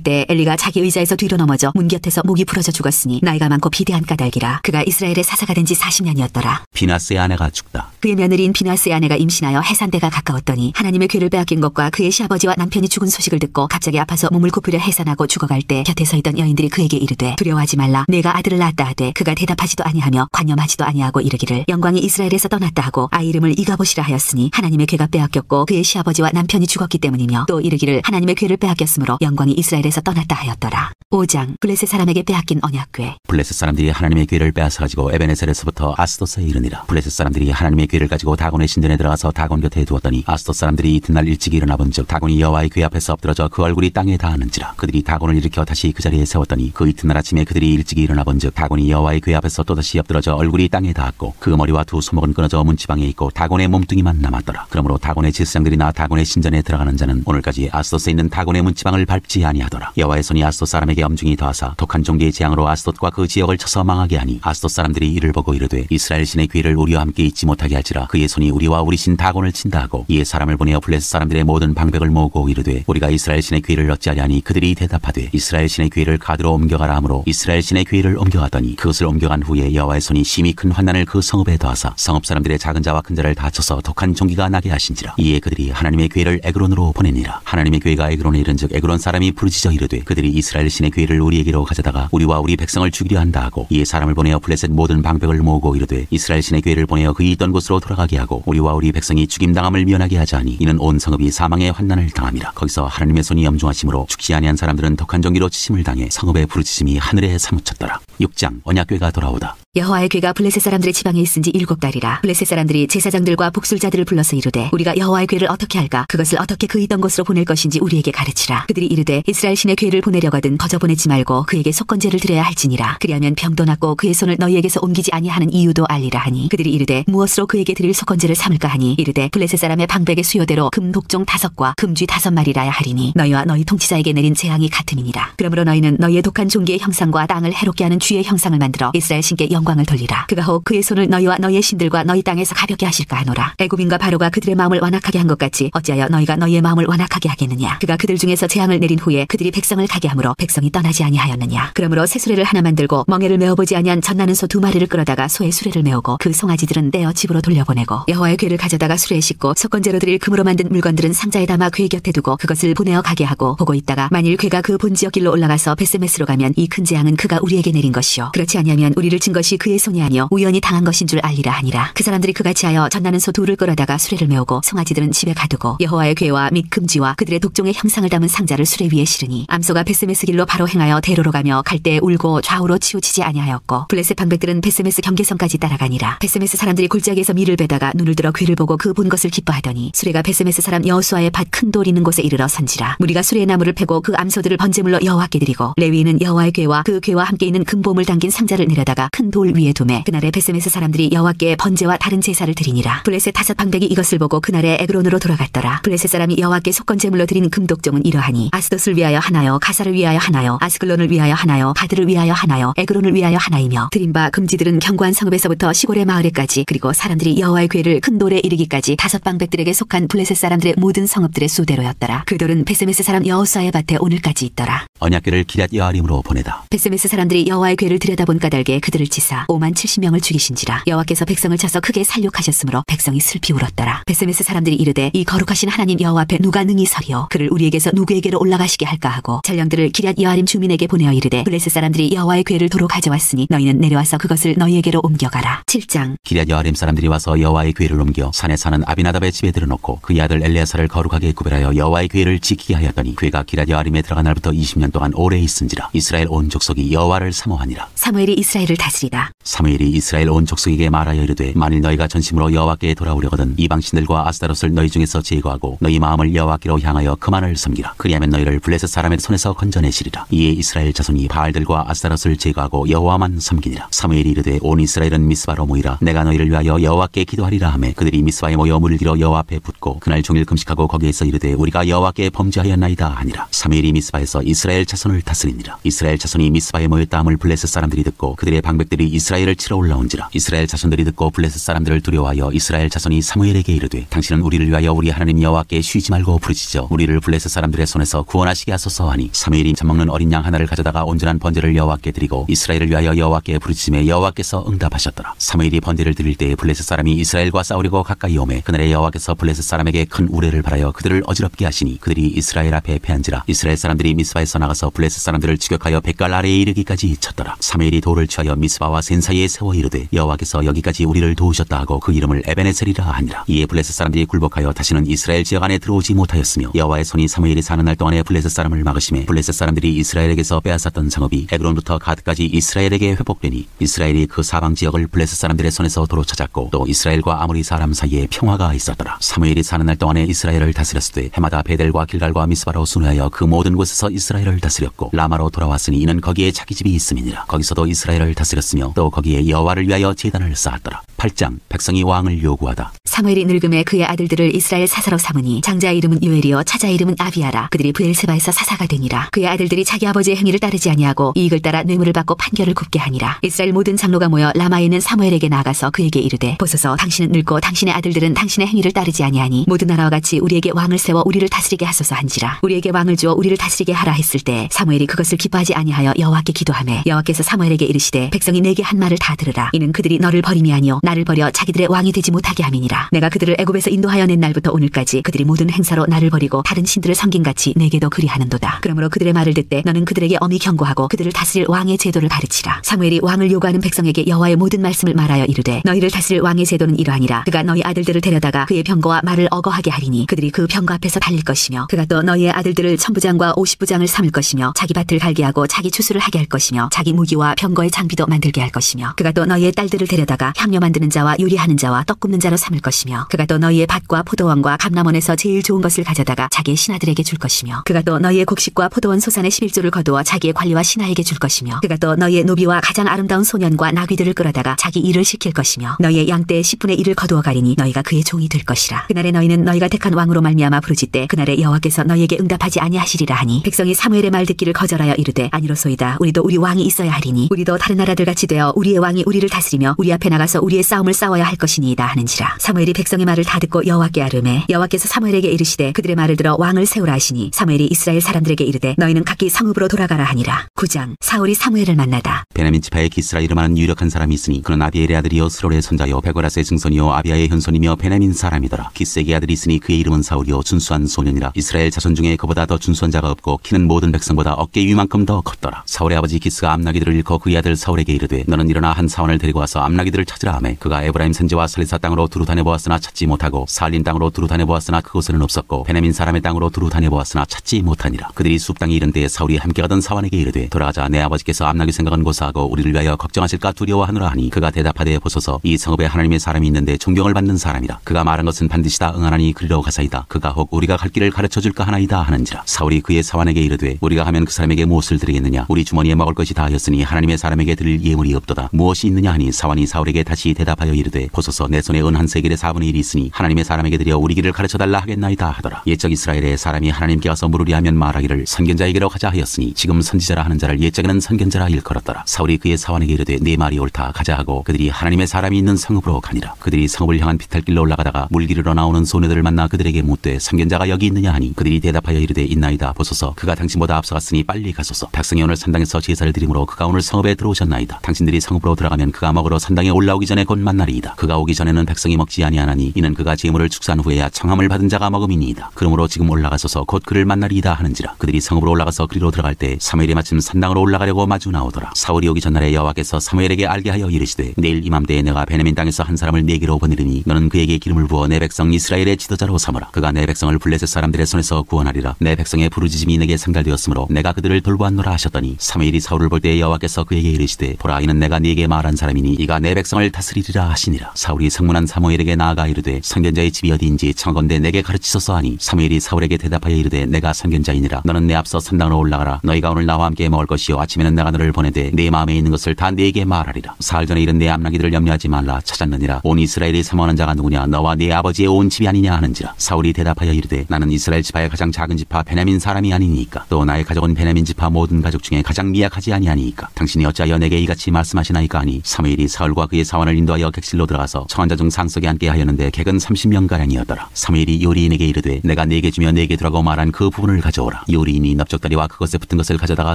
때 엘리가 자기 의자에서 뒤로 넘어져 문 곁에서 목이 부러져 죽었으니 나이가 많고 비대한 까닭이라. 그가 이스라엘의 사사가 된 지 40년이었더라. 비느하스의 아내가 죽다. 그의 며느리인 비느하스의 아내가 임신하여 해산대가 가까웠더니 하나님의 궤를 빼앗긴 것과 그의 시아버지와 남편이 죽은 소식을 듣고 갑자기 아파서 몸을 굽히려 해산하고 죽어갈 때 곁에 서 있던 여인들이 그에게 이르되 두려워하지 말라. 내가 아들을 낳았다 하되 그가 대답하지도 아니하며 관념하지도 아니하고 이르기를 영광이 이스라엘에서 떠났다 하고 아이 이름을 이가봇이라 하였으니 하나님의 궤가 빼앗겼고 그의 시아버지와 남편이 죽었기 때문이며 또 이르기를 하나님의 궤를 빼앗겼으므로 영광이 이스라엘에서 떠났다 하였더라. 5장 블레셋 사람에게 빼앗긴 언약궤. 블레셋 사람들이 하나님의 궤를 빼앗아 가지고 에베네셀에서부터 아스돗에 이르니라. 블레셋 사람들이 하나님의 궤를 가지고 다곤의 신전에 들어가서 다곤 곁에 두었더니 아스돗 사람들이 이튿날 일찍 일어나 본즉 다곤이 여호와의 궤 앞에서 엎드러져 그 얼굴이 땅에 닿았는지라. 그들이 다곤을 일으켜 다시 그 자리에 세웠더니 그 이튿날 아침에 그들이 일찍 일어나 본즉 다곤이 여호와의 궤 앞에서 또다시 엎드러져 얼굴이 땅에 닿았고 그 머리와 두 소목은 끊어져 문지방에 있고 다곤의 몸뚱이만 남았더라. 그러므로 다곤의 제사장들이나 다곤의 신전에 들어가는 자는 오늘까지 아스돗에 있는 다곤의 문지방을 밟지 아니하더라. 여호와의 손이 아스돗 사람에게 엄중히 더하사 독한 종기의 재앙으로 아스돗과 그 지역을 쳐서 망하게 하니 아스돗 사람들이 이를 보고 이르되 이스라엘 신의 궤를 우리와 함께 있지 못하게 할지라. 그의 손이 우리와 우리 신 다곤을 친다 하고 이에 사람을 보내어 블레셋 사람들의 모든 방백을 모으고 이르되 우리가 이스라엘 신의 궤를 어찌하리 하니 그들이 대답하되 이스라엘 신의 궤를 가드로 옮겨가라 하므로 이스라엘 신의 궤를 옮겨가더니 그것을 옮겨간 후에 여호와의 손이 심히 큰 환난을 그 성읍에 더하사 성읍 사람들의 작은 자와 큰 자를 다 쳐서 독한 종기가 나게 하신지라. 이에 그들이 하나님의 궤를 에그론으로 보내니라. 하나님의 궤가 에그론에 이른즉 에그론 사람이 부르짖어 이르되 그들이 이스라엘 신의 궤를 우리에게로 가져다가 우리와 우리 백성을 죽이려 한다 하고 이에 사람을 보내어 블레셋 모든 방백을 모으고 이르되 이스라엘 신의 궤를 보내어 그이 있던 곳으로 돌아가게 하고 우리와 우리 백성이 죽임당함을 면하게 하자 하니 이는 온 성읍이 사망의 환난을 당함이라. 거기서 하나님의 손이 염중하심으로 죽지 아니한 사람들은 독한 종기로 치심을 당해 성읍의 부르짖음이 하늘에 사무쳤더라. 6장 언약궤가 돌아오다. 여호와의 궤가 블레셋 사람들의 지방에 있은 지 7달이라. 블레셋 사람들이 제사장들과 복술자들을 불러서 이르되 우리가 여호와의 궤를 어떻게 할까? 그것을 어떻게 그 있던 곳으로 보낼 것인지 우리에게 가르치라. 그들이 이르되 이스라엘 신의 궤를 보내려거든 거저 보내지 말고 그에게 속건제를 드려야 할지니라. 그리하면 병도 낫고 그의 손을 너희에게서 옮기지 아니하는 이유도 알리라 하니 그들이 이르되 무엇으로 그에게 드릴 속건제를 삼을까 하니 이르되 블레셋 사람의 방백의 수요대로 금 독종 5과 금쥐 5마리라야 하리니 너희와 너희 통치자에게 내린 재앙이 같음이니라. 그러므로 너희는 너희의 독한 종기의 형상과 땅을 해롭게 하는 쥐의 형상을 만들어 이스라엘 신께 영광을 돌리라. 그가 혹 그의 손을 너희와 너희의 신들과 너희 땅에서 가볍게 하실까 하노라. 애굽인과 바로가 그들의 마음을 완악하게 한 것 같이 어찌하여 너희가 너희의 마음을 완악하게 하겠느냐. 그가 그들 중에서 재앙을 내린 후에 그들이 백성을 가게 하므로 백성이 떠나지 아니하였느냐. 그러므로 새 수레를 하나 만들고 멍에를 메어보지 아니한 젖나는 소 2마리를 끌어다가 소의 수레를 메우고 그 송아지들은 떼어 집으로 돌려보내고 여호와의 궤를 가져다가 수레에 싣고 속건제로 드릴 금으로 만든 물건들은 상자에 담아 궤 곁에 두고 그것을 보내어 가게 하고 보고 있다가 만일 궤가 그 본지역 길로 올라가서 베스메스로 가면 이 큰 재앙은 그가 우리에게 내린 것이요 그렇지 아니하면 우리를 친 것이 그의 손이 아니요 우연히 당한 것인 줄 알리라 하니라. 그 사람들이 그같이 하여 젖나는 소 2를 끌어다가 수레를 메우고 송아지들은 집에 가두고 여호와의 궤와 및 금지와 그들의 독종의 형상을 담은 상자를 수레 위에 실으니 암소가 베스메스 길로 바로 행하여 대로로 가며 갈 때 울고 좌우로 치우치지 아니하였고 블레셋 방백들은 베스메스 경계선까지 따라가니라. 베스메스 사람들이 골짜기에서 밀을 베다가 눈을 들어 궤를 보고 그 본 것을 기뻐하더니 수레가 베스메스 사람 여호수아의 밭 큰 돌 있는 곳에 이르러 선지라. 무리가 수레의 나무를 패고 그 암소들을 번제물로 여호와께 드리고 레위인은 여호와의 궤와 그 궤와 함께 있는 금보물 담긴 상자를 내려다가 큰 돌 위에 두매 그날에 베세메스 사람들이 여호와께 번제와 다른 제사를 드리니라. 블레셋 5 방백이 이것을 보고 그날에 에그론으로 돌아갔더라. 블레셋 사람이 여호와께 속건 제물로 드린 금독종은 이러하니 아스돗을 위하여 하나요, 가사를 위하여 하나요, 아스글론을 위하여 하나요, 가드를 위하여 하나요, 에그론을 위하여 하나이며 드린 바 금지들은 견고한 성읍에서부터 시골의 마을에까지 그리고 사람들이 여호와의 궤를 큰 돌에 이르기까지 5 방백들에게 속한 블레셋 사람들의 모든 성읍들의 수대로였더라. 그 돌은 베세메스 사람 여호수아의 밭에 오늘까지 있더라. 언약궤를 기럇 여아림으로 보내다. 베세메스 사람들이 여호와의 궤를 들여다본 까닭에 그들을 치사 5만 70명을 죽이신지라. 여호와께서 백성을 쳐서 크게 살육하셨으므로 백성이 슬피 울었더라. 베세메스 사람들이 이르되 이 거룩하신 하나님 여호와 앞에 누가 능히 서리요 그를 우리에게서 누구에게로 올라가시게 할까 하고 전령들을 기럇 여아림 주민에게 보내어 이르되 블레셋 사람들이 여호와의 궤를 도로 가져왔으니 너희는 내려와서 그것을 너희에게로 옮겨가라. 7장. 기럇 여아림 사람들이 와서 여호와의 궤를 옮겨 산에 사는 아비나답의 집에 들여놓고 그의 아들 엘레아사를 거룩하게 구별하여 여호와의 궤를 지키게 하였더니 궤가 기럇 여아림에 들어간 날부터 20년 동안 오래 있은지라. 이스라엘 온 족속이 여호와를 사모하니라. 사무엘이 이스라엘을 다스리다. 사무엘이 이스라엘 온 족속에게 말하여 이르되 만일 너희가 전심으로 여호와께 돌아오려거든 이방신들과 아스타롯을 너희 중에서 제거하고 너희 마음을 여호와께로 향하여 그만을 섬기라. 그리하면 너희를 블레셋 사람의 손에서 건져내시리라. 이에 이스라엘 자손이 바알들과 아스타롯을 제거하고 여호와만 섬기니라. 사무엘이 이르되 온 이스라엘은 미스바로 모이라. 내가 너희를 위하여 여호와께 기도하리라 하매 그들이 미스바에 모여 물을 들어 여호와 앞에 붓고 그날 종일 금식하고 거기에서 이르되 우리가 여호와께 범죄하였나이다 하니라. 사무엘이 미스바에서 이스라엘 자손을 다스리니라. 이스라엘 자손이 미스바에 모였다 함을 블레셋 사람들이 듣고 그들의 방백들이 이스라엘을 치러 올라온지라. 이스라엘 자손들이 듣고 블레셋 사람들을 두려워하여 이스라엘 자손이 사무엘에게 이르되 당신은 우리를 위하여 우리 하나님 여호와께 쉬지 말고 부르짖어 우리를 블레셋 사람들의 손에서 구원하시게 하소서 하니 사무엘이 젖먹는 어린 양 하나를 가져다가 온전한 번제를 여호와께 드리고 이스라엘을 위하여 여호와께 부르짖음에 여호와께서 응답하셨더라. 사무엘이 번제를 드릴 때에 블레셋 사람이 이스라엘과 싸우려고 가까이 오매 그날에 여호와께서 블레셋 사람에게 큰 우레를 발하여 그들을 어지럽게 하시니 그들이 이스라엘 앞에 패한지라. 이스라엘 사람들이 미스바에서 나가서 블레셋 사람들을 추격하여 백갈 아래에 이르기까지 쳤더라. 사무엘이 돌을 취하여 미스바와 센 사이에 세워 이르되 여호와께서 여기까지 우리를 도우셨다 하고 그 이름을 에베네셀이라 하니라. 이에 블레셋 사람들이 굴복하여 다시는 이스라엘 지역 안에 들어오지 못하였으며 여호와의 손이 사무엘이 사는 날 동안에 블레셋 사람을 막으심에 블레셋 사람들이 이스라엘에게서 빼앗았던 성읍이 에그론부터 가드까지 이스라엘에게 회복되니 이스라엘이 그 사방 지역을 블레셋 사람들의 손에서 도로 찾았고 또 이스라엘과 아모리 사람 사이에 평화가 있었더라. 사무엘이 사는 날 동안에 이스라엘을 다스렸으되 해마다 베델과 길갈과 미스바로 순회하여 그 모든 곳에서 이스라엘을 다스렸고 라마로 돌아왔으니 이는 거기에 자기 집이 있음이니라. 거기서도 이스라엘을 다스렸으며 또 거기에 여호와를 위하여 제단을 쌓았더라. 8장. 백성이 왕을 요구하다. 사무엘이 늙음에 그의 아들들을 이스라엘 사사로 삼으니 장자의 이름은 요엘이요 차자의 이름은 아비아라. 그들이 브엘세바에서 사사가 되니라. 그의 아들들이 자기 아버지의 행위를 따르지 아니하고 이익을 따라 뇌물을 받고 판결을 굽게 하니라. 이스라엘 모든 장로가 모여 라마에 있는 사무엘에게 나아가서 그에게 이르되 보소서 당신은 늙고 당신의 아들들은 당신의 행위를 따르지 아니하니 모든 나라와 같이 우리에게 왕을 세워 우리를 다스리게 하소서 한지라. 우리에게 왕을 주어 우리를 다스리게 하라 했을 때 사무엘이 그것을 기뻐하지 아니하여 여호와께 기도하매 여호와께서 사무엘에게 이르시되 백성이 내게 한 말을 다 들으라. 이는 그들이 너를 버림이 아니요 나를 버려 자기들의 왕이 되지 못하게 함이니라. 내가 그들을 애굽에서 인도하여 낸 날부터 오늘까지 그들이 모든 행사로 나를 버리고 다른 신들을 섬긴같이 내게도 그리하는도다. 그러므로 그들의 말을 듣되 너는 그들에게 엄히 경고하고 그들을 다스릴 왕의 제도를 가르치라. 사무엘이 왕을 요구하는 백성에게 여호와의 모든 말씀을 말하여 이르되 너희를 다스릴 왕의 제도는 이러하니라. 그가 너희 아들들을 데려다가 그의 병거와 말을 어거하게 하리니 그들이 그 병거 앞에서 달릴 것이며 그가 또 너희의 아들들을 1000부장과 50부장을 삼을 것이며 자기 밭을 갈게 하고 자기 추수를 하게 할 것이며 자기 무기와 병거의 장비도 만들게 할 것이며 그가 또 너희의 딸들을 데려다가 향료 만드는 자와 요리하는 자와 떡 굽는 자로 삼을 것이며 그가 또 너희의 밭과 포도원과 감람원에서 제일 좋은 것을 가져다가 자기의 신하들에게 줄 것이며 그가 또 너희의 곡식과 포도원 소산의 11조를 거두어 자기의 관리와 신하에게 줄 것이며 그가 또 너희의 노비와 가장 아름다운 소년과 나귀들을 끌어다가 자기 일을 시킬 것이며 너희의 양떼의 10분의 1을 거두어 가리니 너희가 그의 종이 될 것이라. 그날에 너희는 너희가 택한 왕으로 말미암아 부르짖되 그날에 여호와께서 너희에게 응답하지 아니하시리라 하니 백성이 사무엘의 말 듣기를 거절하여 이르되 아니로소이다. 우리도 우리 왕이 있어야 하리니 우리도 다른 나라들 같이 되어 우리의 왕이 우리를 다스리며 우리 앞에 나가서 우리의 싸움을 싸워야 할 것이니이다 하는지라. 사무엘이 백성의 말을 다 듣고 여호와께 아뢰매 여호와께서 사무엘에게 이르시되 그들의 말을 들어 왕을 세우라 하시니 사무엘이 이스라엘 사람들에게 이르되 너희는 각기 성읍으로 돌아가라 하니라. 9장. 사울이 사무엘을 만나다. 베냐민 지파에 기스라 이름하는 유력한 사람이 있으니 그는 아비엘의 아들이요 스롤의 손자요 베고라스의 증손이요 아비아의 현손이며 베냐민 사람이더라. 기스에게 아들이 있으니 그의 이름은 사울이요 준수한 소년이라. 이스라엘 자손 중에 그보다 더 준수한 자가 없고 키는 모든 백성보다 어깨 위만큼 더 컸더라. 사울의 아버지 기스가 암나기들을 잃고 그의 아들 사울에게 이르되 너는 일어나 한 사원을 데리고 와서 암나기들을 찾으라 하매 그가 에브라임 산지와 살리사 땅으로 두루 다녀보았으나 찾지 못하고 사알림 땅으로 두루 다녀보았으나 그곳에는 없었고 베냐민 사람의 땅으로 두루 다녀보았으나 찾지 못하니라. 그들이 숲 땅에 이른 때에 사울이 함께 가던 사환에게 이르되 돌아가자 내 아버지께서 암나기 생각은 고사하고 우리를 위하여 걱정하실까 두려워하노라 하니 그가 대답하되 보소서 이 성읍에 하나님의 사람이 있는데 존경을 받는 사람이라. 그가 말한 것은 반드시 다 응하나니 그리로 가사이다. 그가 혹 우리가 갈 길을 가르쳐 줄까 하나이다 하는지라. 사울이 그의 사환에게 이르되 우리가 하면 그 사람에게 무엇을 드리겠느냐. 우리 주머니에 먹을 것이 다하였으니 하나님의 사람에게 드릴 예물이 없도다. 무엇이 있느냐 하니 사환이 사울에게 다시 대답하여 이르되 보소서 내 손에 은 한 세겔의 4분의 1이 있으니 하나님의 사람에게 드려 우리 길을 가르쳐 달라 하겠나이다 하더라. 옛적 이스라엘의 사람이 하나님께 가서 물으리 하면 말하기를 선견자에게로 가자 하였으니 지금 선지자라 하는 자를 옛적에는 선견자라 일컬었더라. 사울이 그의 사환에게 이르되 네 말이 옳다 가자 하고 그들이 하나님의 사람이 있는 성읍으로 가니라. 그들이 성읍을 향한 비탈길로 올라가다가 물길으로 나오는 소녀들을 만나 그들에게 묻되 선견자가 여기 있느냐 하니 그들이 대답하여 이르되 있나이다. 보소서 그가 당신보다 앞서갔으니 빨리 가소서. 백성이 오늘 산당에서 제사를 드림으로 그가 오늘 성읍에 들어오셨나이다. 당신들이 성읍으로 들어가면 그가 먹으러 산당에 올라오기 전에 곧 만나리이다. 그가 오기 전에는 백성이 먹지 아니하나니 이는 그가 제물을 축사한 후에야 청함을 받은 자가 먹음이니이다. 그러므로 지금 올라가소서 곧 그를 만나리이다 하는지라. 그들이 성읍으로 올라가서 그리로 들어갈 때 사무엘이 마침 산당으로 올라가려고 마주 나오더라. 사울이 오기 전날에 여호와께서 사무엘에게 알게 하여 이르시되 내일 이맘때에 내가 베냐민 땅에서 한 사람을 내게로 보내리니 너는 그에게 기름을 부어 내 백성 이스라엘의 지도자로 삼으라. 그가 내 백성을 블레셋 사람들의 손에서 구원하리라. 내 백성의 부르짖음이 내게 상달되었으므로 내가 그들을 돌보았노라 하셨더니 사무엘이 사울을 볼 때 여호와께서 그에게 이르시되 보라 이는 내가 네게 말한 사람이니 이가 내 백성을 다스리리라 하시니라. 사울이 성문한 사무엘에게 나아가 이르되 선견자의 집이 어디인지 청하건대 내게 가르치소서 하니 사무엘이 사울에게 대답하여 이르되 내가 선견자이니라. 너는 내 앞서 산당으로 올라가라. 너희가 오늘 나와 함께 먹을 것이요 아침에는 내가 너를 보내되 내 마음에 있는 것을 다 네게 말하리라. 사흘 전에 이른 내 암나기들을 염려하지 말라. 찾았느니라. 온 이스라엘이 사모하는 자가 누구냐. 너와 네 아버지의 온 집이 아니냐 하는지라. 사울이 대답하여 이르되 나는 이스라엘 지파의 가장 작은 지파 베냐민 사람이 아니니까 또 나의 가족은 베냐민 지파 모든 가족 중에 가장 미약하지 아니하니까 당신이 어찌하여 내게 이같이 말씀하시나이까 하니 사무엘이 사울과 그의 사원을 인도하여 객실로 들어가서 청한 자 중 상석에 앉게 하였는데 객은 30명가량이었더라. 사무엘이 요리인에게 이르되 내가 네게 주며 네게 두라고 말한 그 부분을 가져오라. 요리인이 넓적다리와 그것에 붙은 것을 가져다가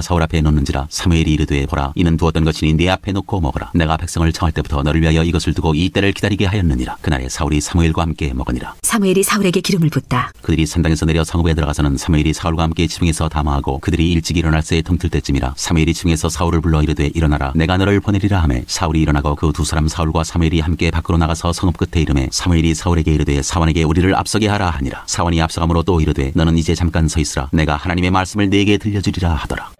사울 앞에 놓는지라. 사무엘이 이르되 보라 이는 두었던 것이니 네 앞에 놓고 먹으라. 내가 백성을 청할 때부터 너를 위하여 이것을 두고 이 때를 기다리게 하였느니라. 그날에 사울이 사무엘과 함께 먹으니라. 사무엘이 사울에게 기름을 붓다. 그들이 산당에서 내려 성읍에 들어가서는 사무엘이 사울과 함께 지붕에서 담화하고 그들이 일찍 일어날 새에 틈틀 때쯤이라. 사무엘이 지붕에서 사울을 불러 이르되 일어나라 내가 너를 보내리라 하매 사울이 일어나고 그 두 사람 사울과 사무엘이 함께 밖으로 나가서 성읍 끝에 이르매 사무엘이 사울에게 이르되 사원에게 우리를 앞서게 하라 하니라. 사원이 앞서가므로 또 이르되 너는 이제 잠깐 서 있으라 내가 하나님의 말씀을 네게 들려주리라 하더라.